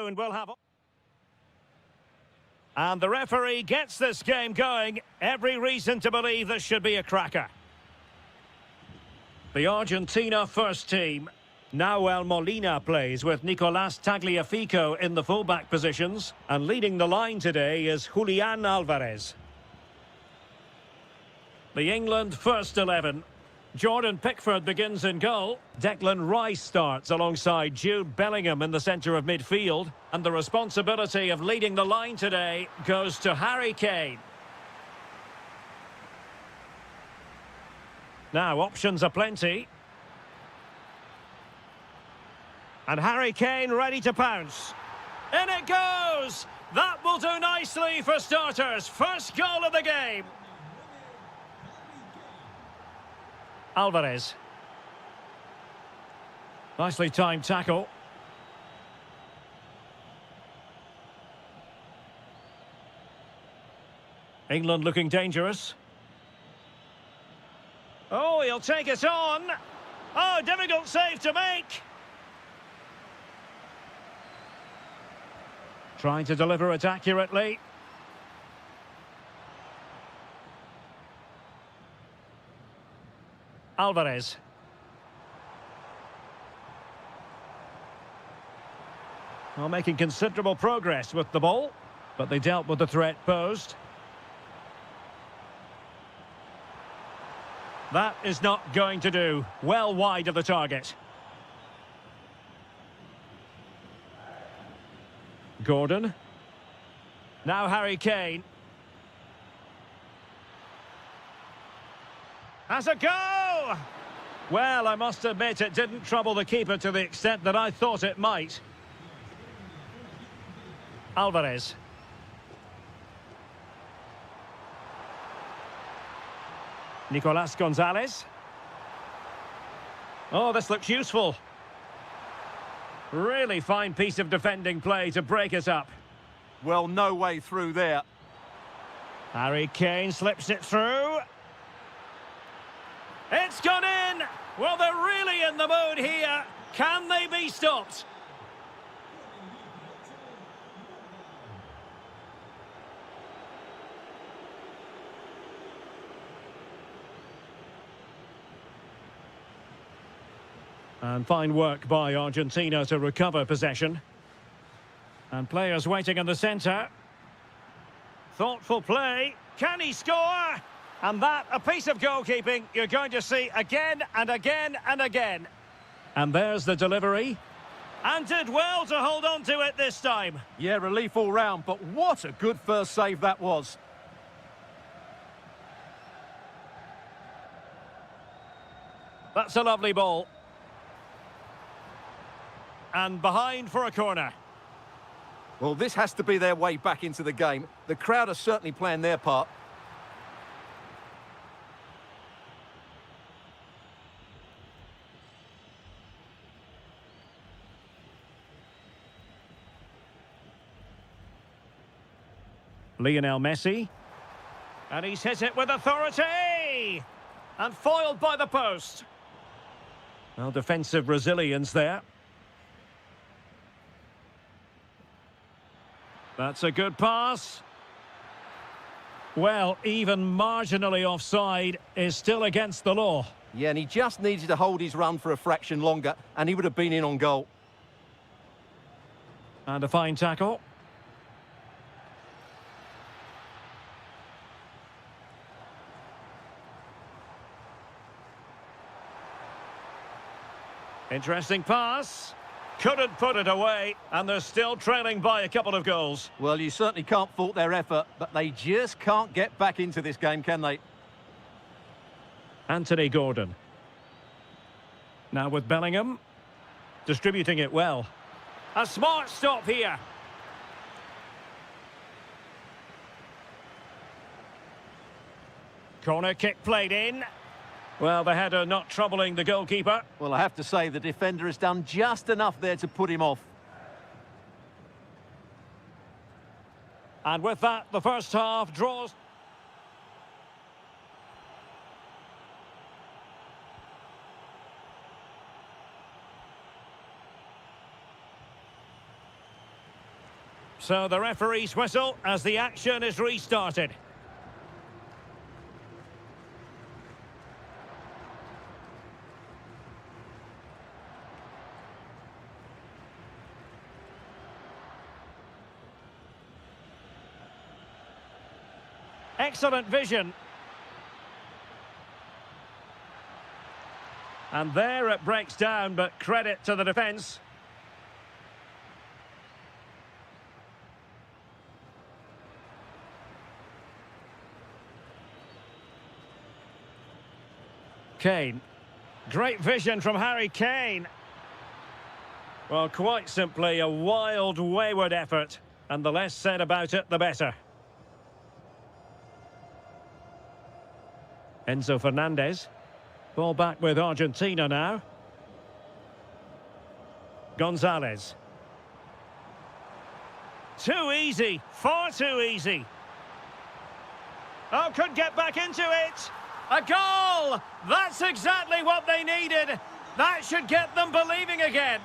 soon. We'll have... And the referee gets this game going. Every reason to believe this should be a cracker. The Argentina first team. Nahuel Molina plays with Nicolás Tagliafico in the fullback positions. And leading the line today is Julián Álvarez. The England first 11. Jordan Pickford begins in goal. Declan Rice starts alongside Jude Bellingham in the centre of midfield. And the responsibility of leading the line today goes to Harry Kane. Now, options are plenty. And Harry Kane ready to pounce. In it goes! That will do nicely for starters. First goal of the game. Álvarez. Nicely timed tackle. England looking dangerous. Oh, he'll take it on. Oh, difficult save to make. Trying to deliver it accurately. Álvarez. Well, making considerable progress with the ball, but they dealt with the threat posed. That is not going to do. Well wide of the target. Gordon. Now Harry Kane. Has a go! Well, I must admit it didn't trouble the keeper to the extent that I thought it might. Álvarez. Nicolás González. Oh, this looks useful. Really fine piece of defending play to break us up. Well, no way through there. Harry Kane slips it through. It's gone in! Well, they're really in the mood here. Can they be stopped? And fine work by Argentina to recover possession. And players waiting in the centre. Thoughtful play. Can he score? And that, a piece of goalkeeping you're going to see again and again and again. And there's the delivery. And did well to hold on to it this time. Yeah, relief all round, but what a good first save that was. That's a lovely ball. And behind for a corner. Well, this has to be their way back into the game. The crowd are certainly playing their part. Lionel Messi. And he's hit it with authority! And foiled by the post. Well, defensive resilience there. That's a good pass. Well, even marginally offside is still against the law. Yeah, and he just needed to hold his run for a fraction longer, and he would have been in on goal. And a fine tackle. Interesting pass. Couldn't put it away, and they're still trailing by a couple of goals. Well, you certainly can't fault their effort, but they just can't get back into this game, can they? Anthony Gordon. Now with Bellingham. Distributing it well. A smart stop here. Corner kick played in. Well, the header not troubling the goalkeeper. Well, I have to say the defender has done just enough there to put him off. And with that, the first half draws. So the referee's whistle as the action is restarted. Excellent vision. And there it breaks down, but credit to the defence. Kane. Great vision from Harry Kane. Well, quite simply a wild, wayward effort. And the less said about it, the better. Enzo Fernandez. Ball back with Argentina now. Gonzalez. Too easy. Far too easy. Oh, could get back into it. A goal! That's exactly what they needed. That should get them believing again.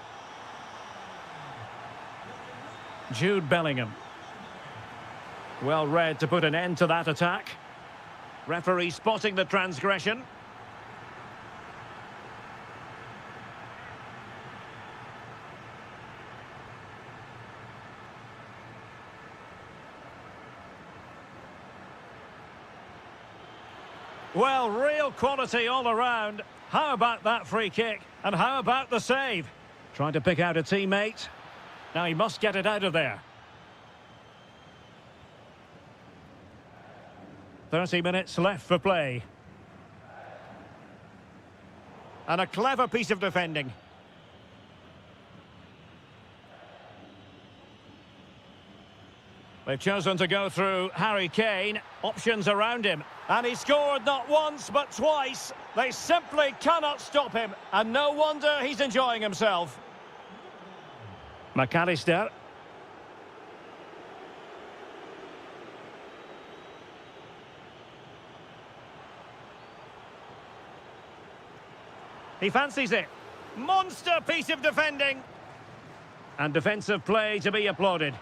Jude Bellingham. Well read to put an end to that attack. Referee spotting the transgression. Well, real quality all around. How about that free kick? And how about the save? Trying to pick out a teammate. Now he must get it out of there. 30 minutes left for play. And a clever piece of defending. They've chosen to go through Harry Kane. Options around him. And he scored not once, but twice. They simply cannot stop him. And no wonder he's enjoying himself. McAllister. He fancies it. Monster piece of defending. And defensive play to be applauded.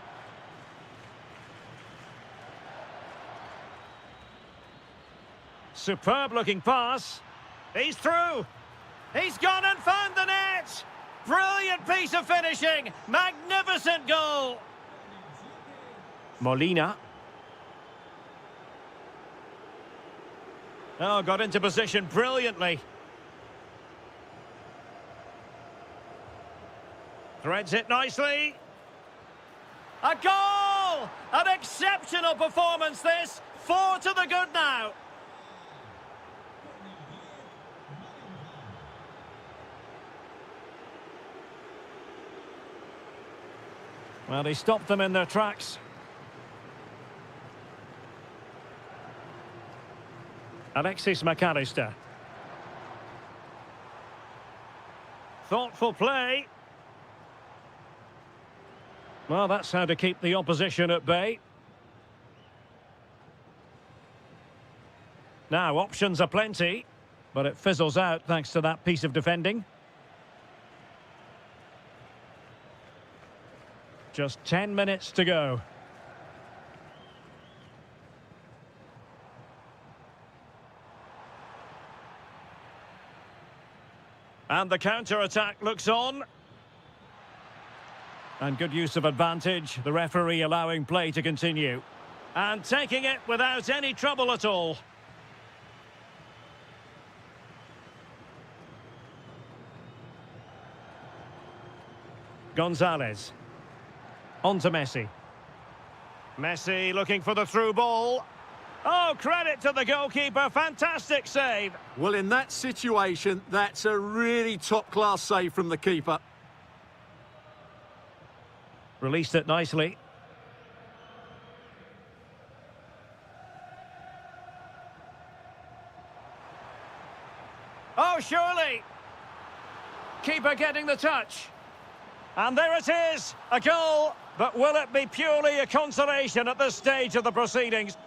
Superb looking pass. He's through. He's gone and found the net. Brilliant piece of finishing. Magnificent goal. Molina. Oh, got into position brilliantly. Threads it nicely. A goal! An exceptional performance this. 4 to the good now. Well, he stopped them in their tracks. Alexis McAllister. Thoughtful play. Well, that's how to keep the opposition at bay. Now, options are plenty, but it fizzles out thanks to that piece of defending. Just 10 minutes to go. And the counter-attack looks on. And good use of advantage, the referee allowing play to continue. And taking it without any trouble at all. Gonzalez. On to Messi. Messi looking for the through ball. Oh, credit to the goalkeeper. Fantastic save. Well, in that situation, that's a really top-class save from the keeper. Released it nicely. Oh, surely. Keeper getting the touch. And there it is, a goal. But will it be purely a consolation at this stage of the proceedings?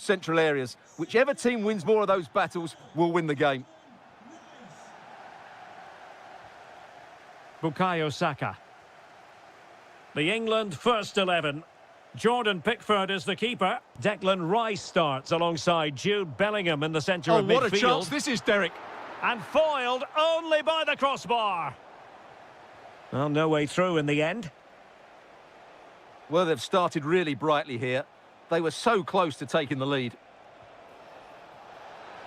central areas. Whichever team wins more of those battles will win the game. Bukayo Saka. The England first 11. Jordan Pickford is the keeper. Declan Rice starts alongside Jude Bellingham in the centre of midfield. Oh, what a chance this is, Derek. And foiled only by the crossbar. Well, no way through in the end. Well, they've started really brightly here. They were so close to taking the lead.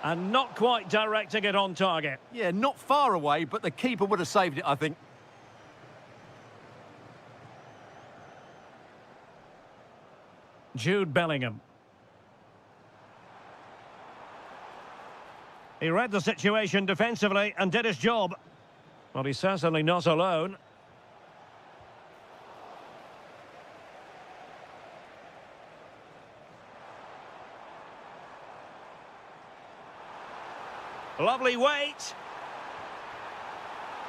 And not quite directing it on target. Yeah, not far away, but the keeper would have saved it, I think. Jude Bellingham. He read the situation defensively and did his job. Well, he's certainly not alone. Lovely weight.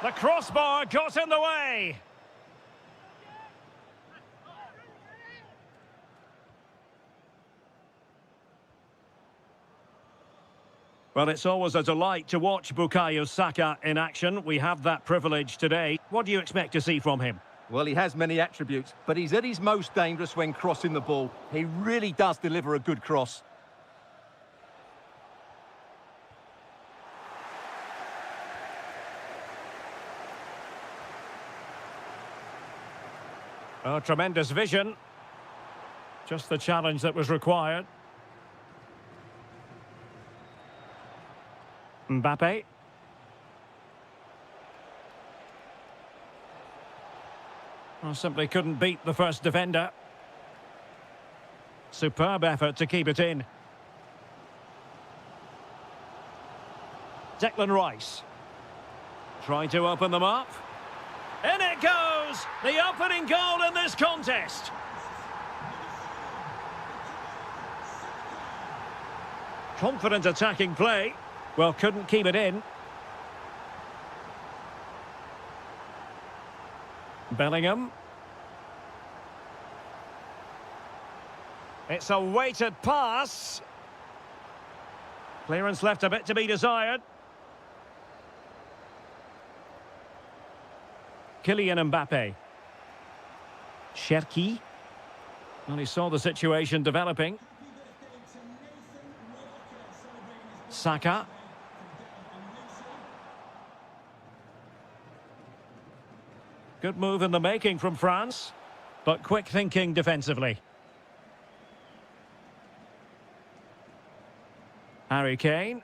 The crossbar got in the way. Well, it's always a delight to watch Bukayo Saka in action. We have that privilege today. What do you expect to see from him? Well, he has many attributes, but he's at his most dangerous when crossing the ball. He really does deliver a good cross. Oh, tremendous vision. Just the challenge that was required. Mbappe. Well, simply couldn't beat the first defender. Superb effort to keep it in. Declan Rice. Trying to open them up. In it goes! The opening goal in this contest. Confident attacking play. Well, couldn't keep it in. Bellingham. It's a weighted pass. Clearance left a bit to be desired. Kylian Mbappe. Cherki. Well, he saw the situation developing. Saka. Good move in the making from France, but quick thinking defensively. Harry Kane.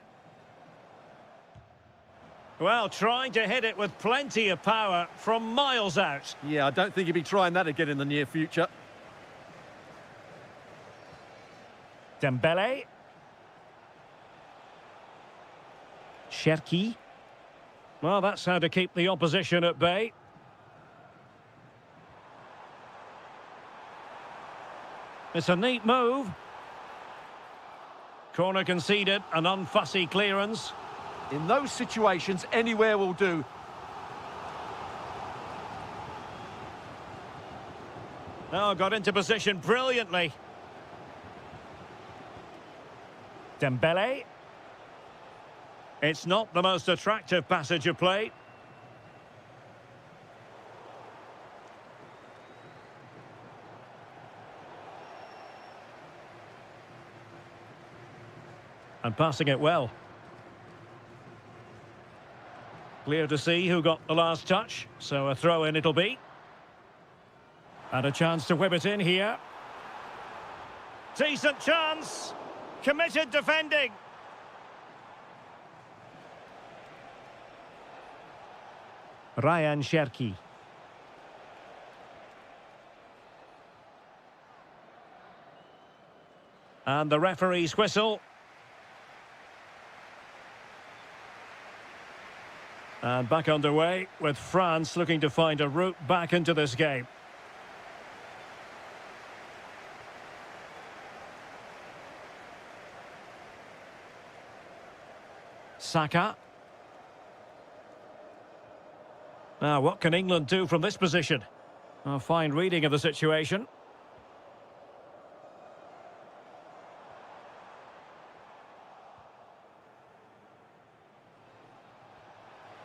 Well, trying to hit it with plenty of power from miles out. Yeah, I don't think he'll be trying that again in the near future. Dembele. Cherki. Well, that's how to keep the opposition at bay. It's a neat move. Corner conceded, an unfussy clearance. In those situations, anywhere will do. Oh, got into position brilliantly. Dembele. It's not the most attractive passage of play. And passing it well. Clear to see who got the last touch, so a throw-in it'll be. And a chance to whip it in here. Decent chance. Committed defending. Ryan Cherki. And the referee's whistle. And back underway with France looking to find a route back into this game. Saka. Now, what can England do from this position? A fine reading of the situation.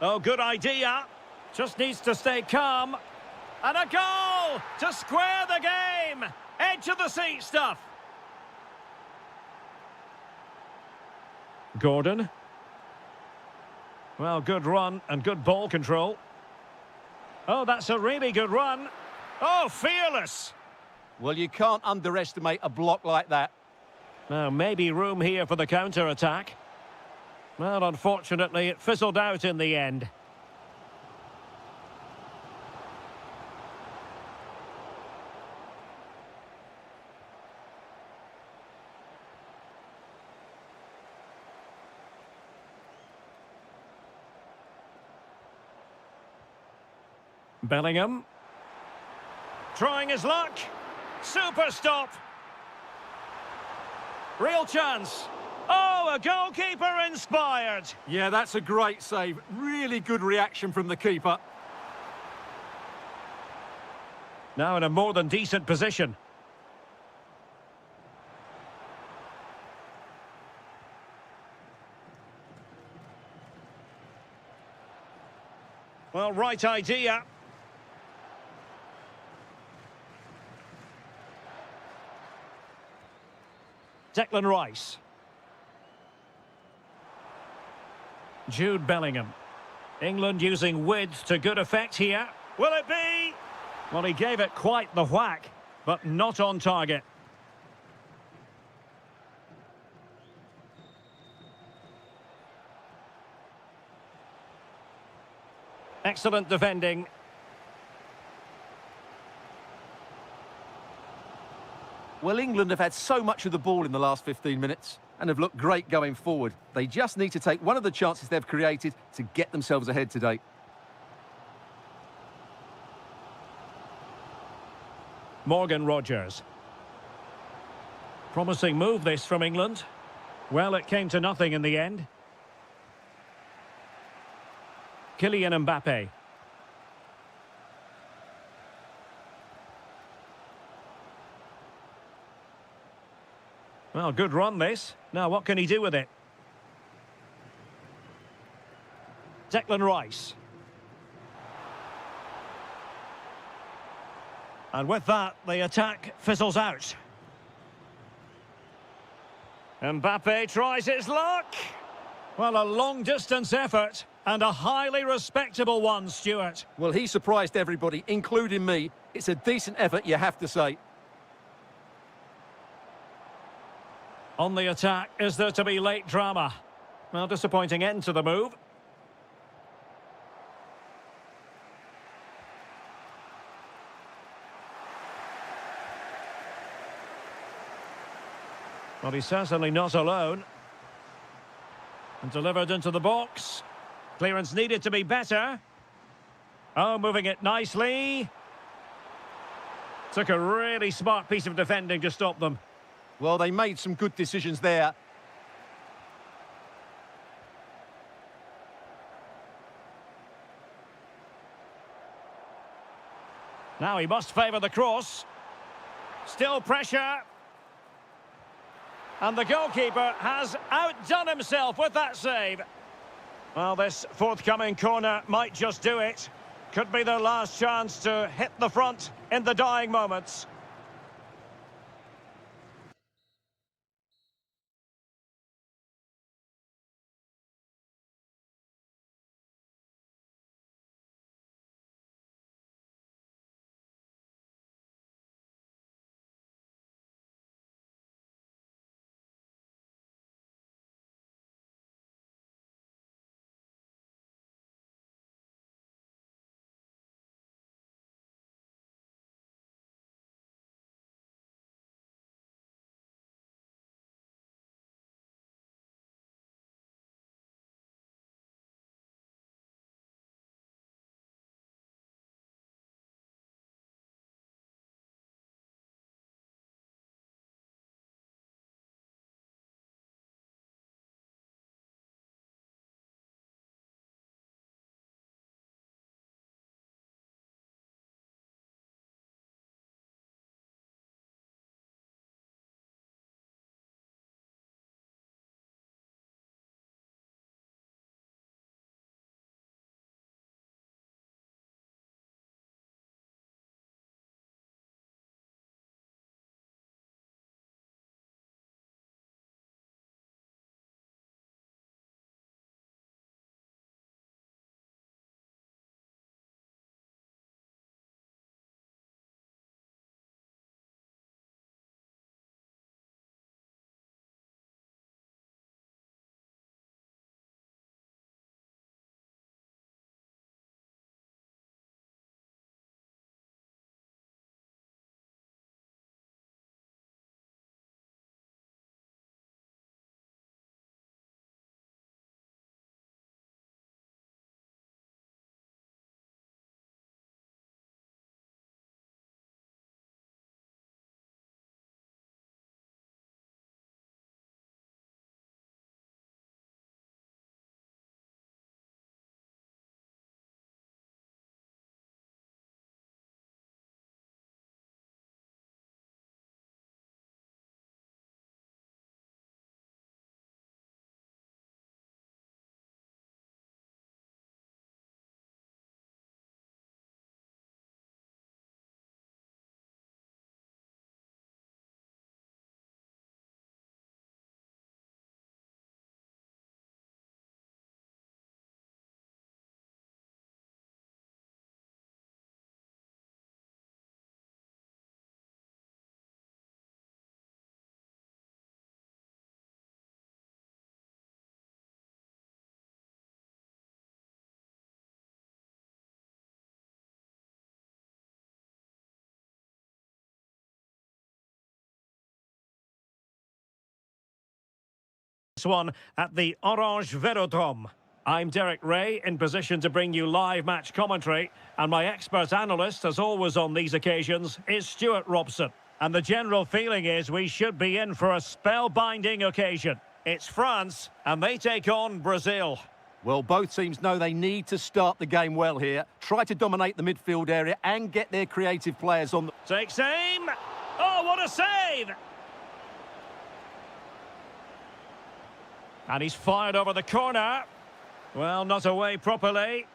Oh, good idea. Just needs to stay calm. And a goal to square the game. Edge of the seat stuff. Gordon. Well, good run and good ball control. Oh, that's a really good run. Oh, fearless. Well, you can't underestimate a block like that. Now, maybe room here for the counter-attack. Well, unfortunately, it fizzled out in the end. Bellingham. Trying his luck. Super stop. Real chance. Oh, a goalkeeper inspired. Yeah, that's a great save. Really good reaction from the keeper. Now in a more than decent position. Well, right idea. Declan Rice. Jude Bellingham. England using width to good effect here. Will it be? Well, he gave it quite the whack, but not on target. Excellent defending. Well, England have had so much of the ball in the last 15 minutes and have looked great going forward. They just need to take one of the chances they've created to get themselves ahead today. Morgan Rogers. Promising move this from England. Well, it came to nothing in the end. Kylian Mbappe. Well, good run this. Now, what can he do with it? Declan Rice. And with that, the attack fizzles out. Mbappe tries his luck. Well, a long-distance effort and a highly respectable one, Stuart. Well, he surprised everybody, including me. It's a decent effort, you have to say. On the attack, is there to be late drama? Well, disappointing end to the move. Well, he's certainly not alone. And delivered into the box. Clearance needed to be better. Oh, moving it nicely. Took a really smart piece of defending to stop them. Well, they made some good decisions there. Now he must favour the cross. Still pressure. And the goalkeeper has outdone himself with that save. Well, this forthcoming corner might just do it. Could be their last chance to hit the front in the dying moments. this one at the Orange Velodrome. I'm Derek Ray, in position to bring you live match commentary, and my expert analyst, as always on these occasions, is Stuart Robson. And the general feeling is we should be in for a spellbinding occasion. It's France, and they take on Brazil. Well, both teams know they need to start the game well here, try to dominate the midfield area and get their creative players on the... Takes aim. Oh, what a save! And he's fired over the corner. Well, not away properly.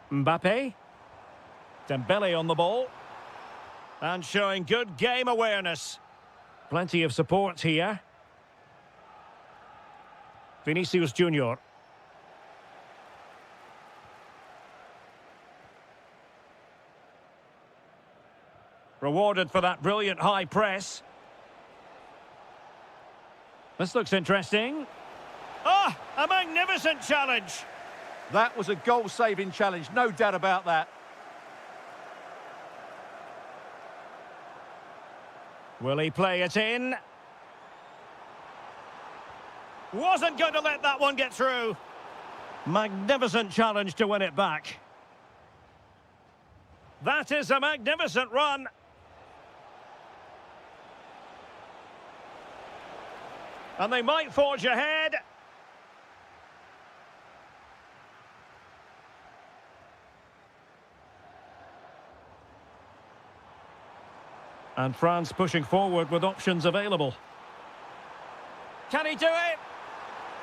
Mbappe. Dembele on the ball. And showing good game awareness. Plenty of support here. Vinicius Junior. Rewarded for that brilliant high press. This looks interesting. Oh, a magnificent challenge. That was a goal-saving challenge, no doubt about that. Will he play it in? Wasn't going to let that one get through. Magnificent challenge to win it back. That is a magnificent run. And they might forge ahead. And France pushing forward with options available. Can he do it?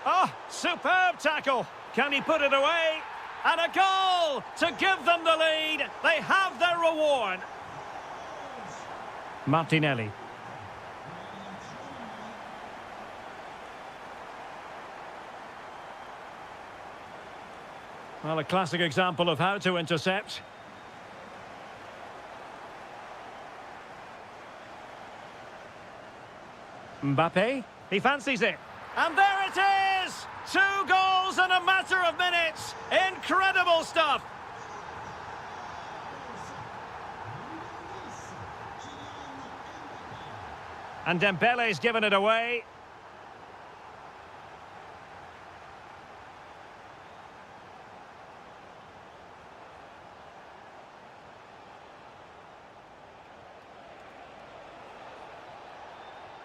Oh, superb tackle. Can he put it away? And a goal to give them the lead. They have their reward. Martinelli. Well, a classic example of how to intercept. Mbappe, he fancies it. And there it is! 2 goals in a matter of minutes. Incredible stuff. And Dembele's given it away.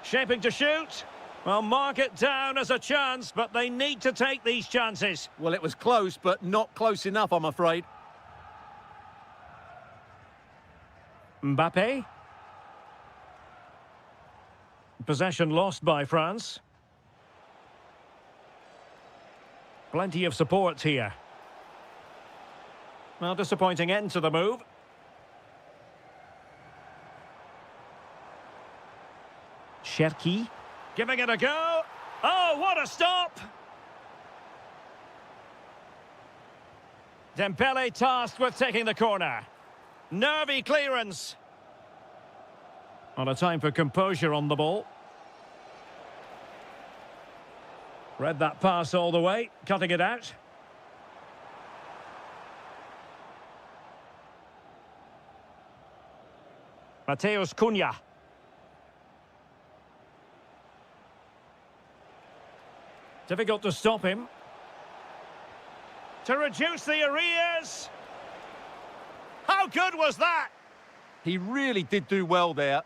Shaping to shoot. Well, mark it down as a chance, but they need to take these chances. Well, it was close, but not close enough, I'm afraid. Mbappe. Possession lost by France. Plenty of support here. Well, disappointing end to the move. Cherki. Giving it a go. Oh, what a stop! Dembele tasked with taking the corner. Nervy clearance. On a time for composure on the ball. Read that pass all the way, cutting it out. Mateus Cunha. Difficult to stop him. To reduce the arrears. How good was that? He really did do well there.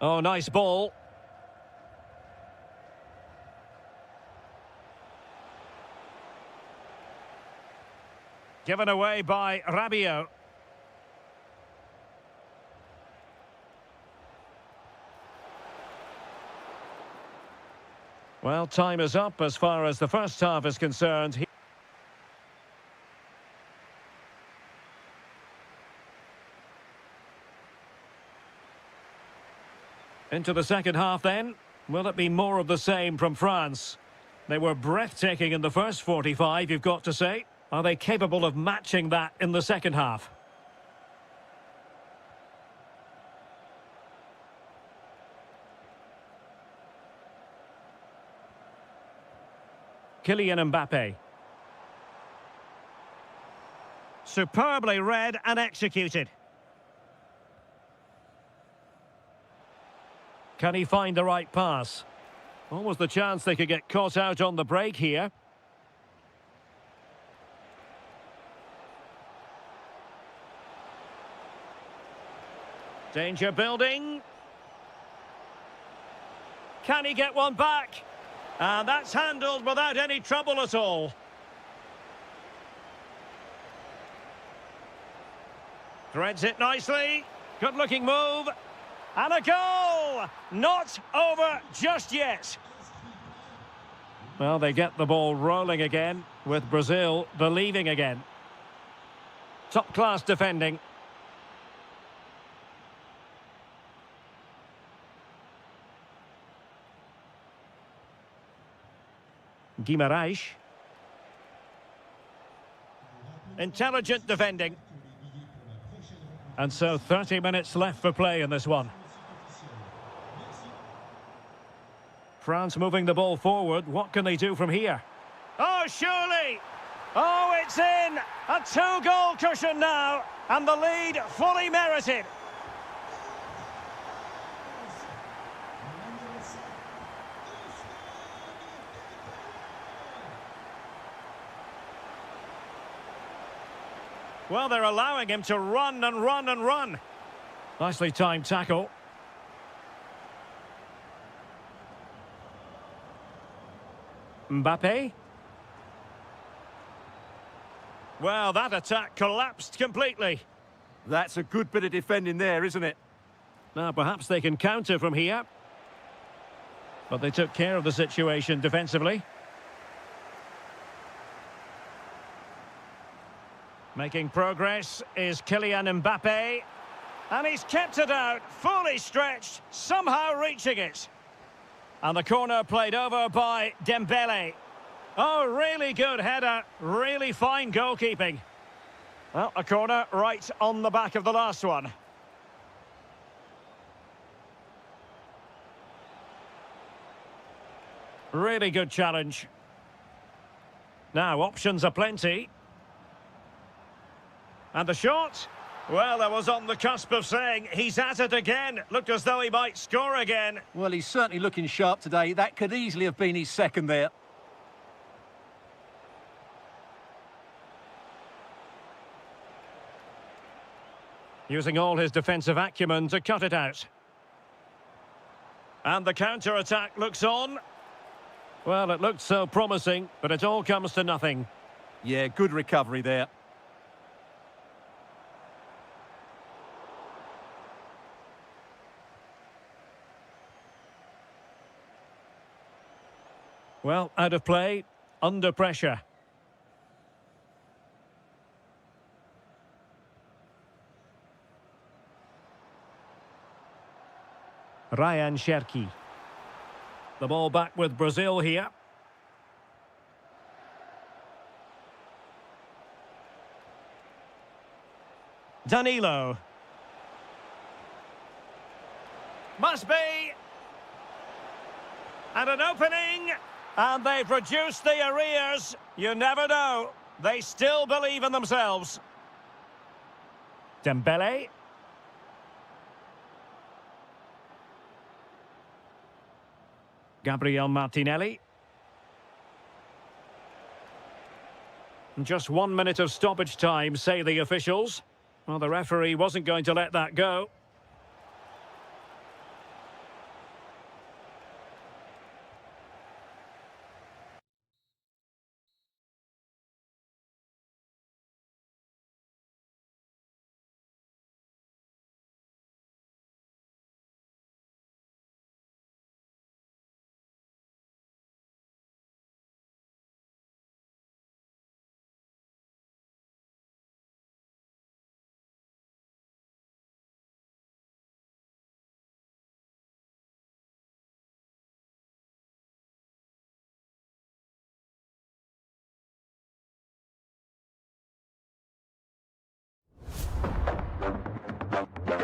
Oh, nice ball. Given away by Rabiot. Well, time is up as far as the first half is concerned. Into the second half then. Will it be more of the same from France? They were breathtaking in the first 45, you've got to say. Are they capable of matching that in the second half? Kylian Mbappe. Superbly read and executed. Can he find the right pass? What was the chance they could get caught out on the break here? Danger building. Can he get one back? And that's handled without any trouble at all. Threads it nicely. Good looking move. And a goal! Not over just yet. Well, they get the ball rolling again, with Brazil believing again. Top class defending. Guimarães. Intelligent defending. And so 30 minutes left for play in this one. France moving the ball forward. What can they do from here? Oh, surely! Oh, it's in! A two-goal cushion now, and the lead fully merited. Well, they're allowing him to run and run and run. Nicely timed tackle. Mbappe. Well, that attack collapsed completely. That's a good bit of defending there, isn't it? Now, perhaps they can counter from here. But they took care of the situation defensively. Making progress is Kylian Mbappe. And he's kept it out, fully stretched, somehow reaching it. And the corner played over by Dembele. Oh, really good header, really fine goalkeeping. Well, a corner right on the back of the last one. Really good challenge. Now, options are plenty. And the shot? Well, that was on the cusp of saying he's at it again. Looked as though he might score again. Well, he's certainly looking sharp today. That could easily have been his second there. Using all his defensive acumen to cut it out. And the counter-attack looks on. Well, it looked so promising, but it all comes to nothing. Yeah, good recovery there. Well, out of play, under pressure. Ryan Cherki. The ball back with Brazil here. Danilo. Must be. And an opening. And they've reduced the arrears. You never know. They still believe in themselves. Dembele. Gabriel Martinelli. Just 1 minute of stoppage time, say the officials. Well, the referee wasn't going to let that go.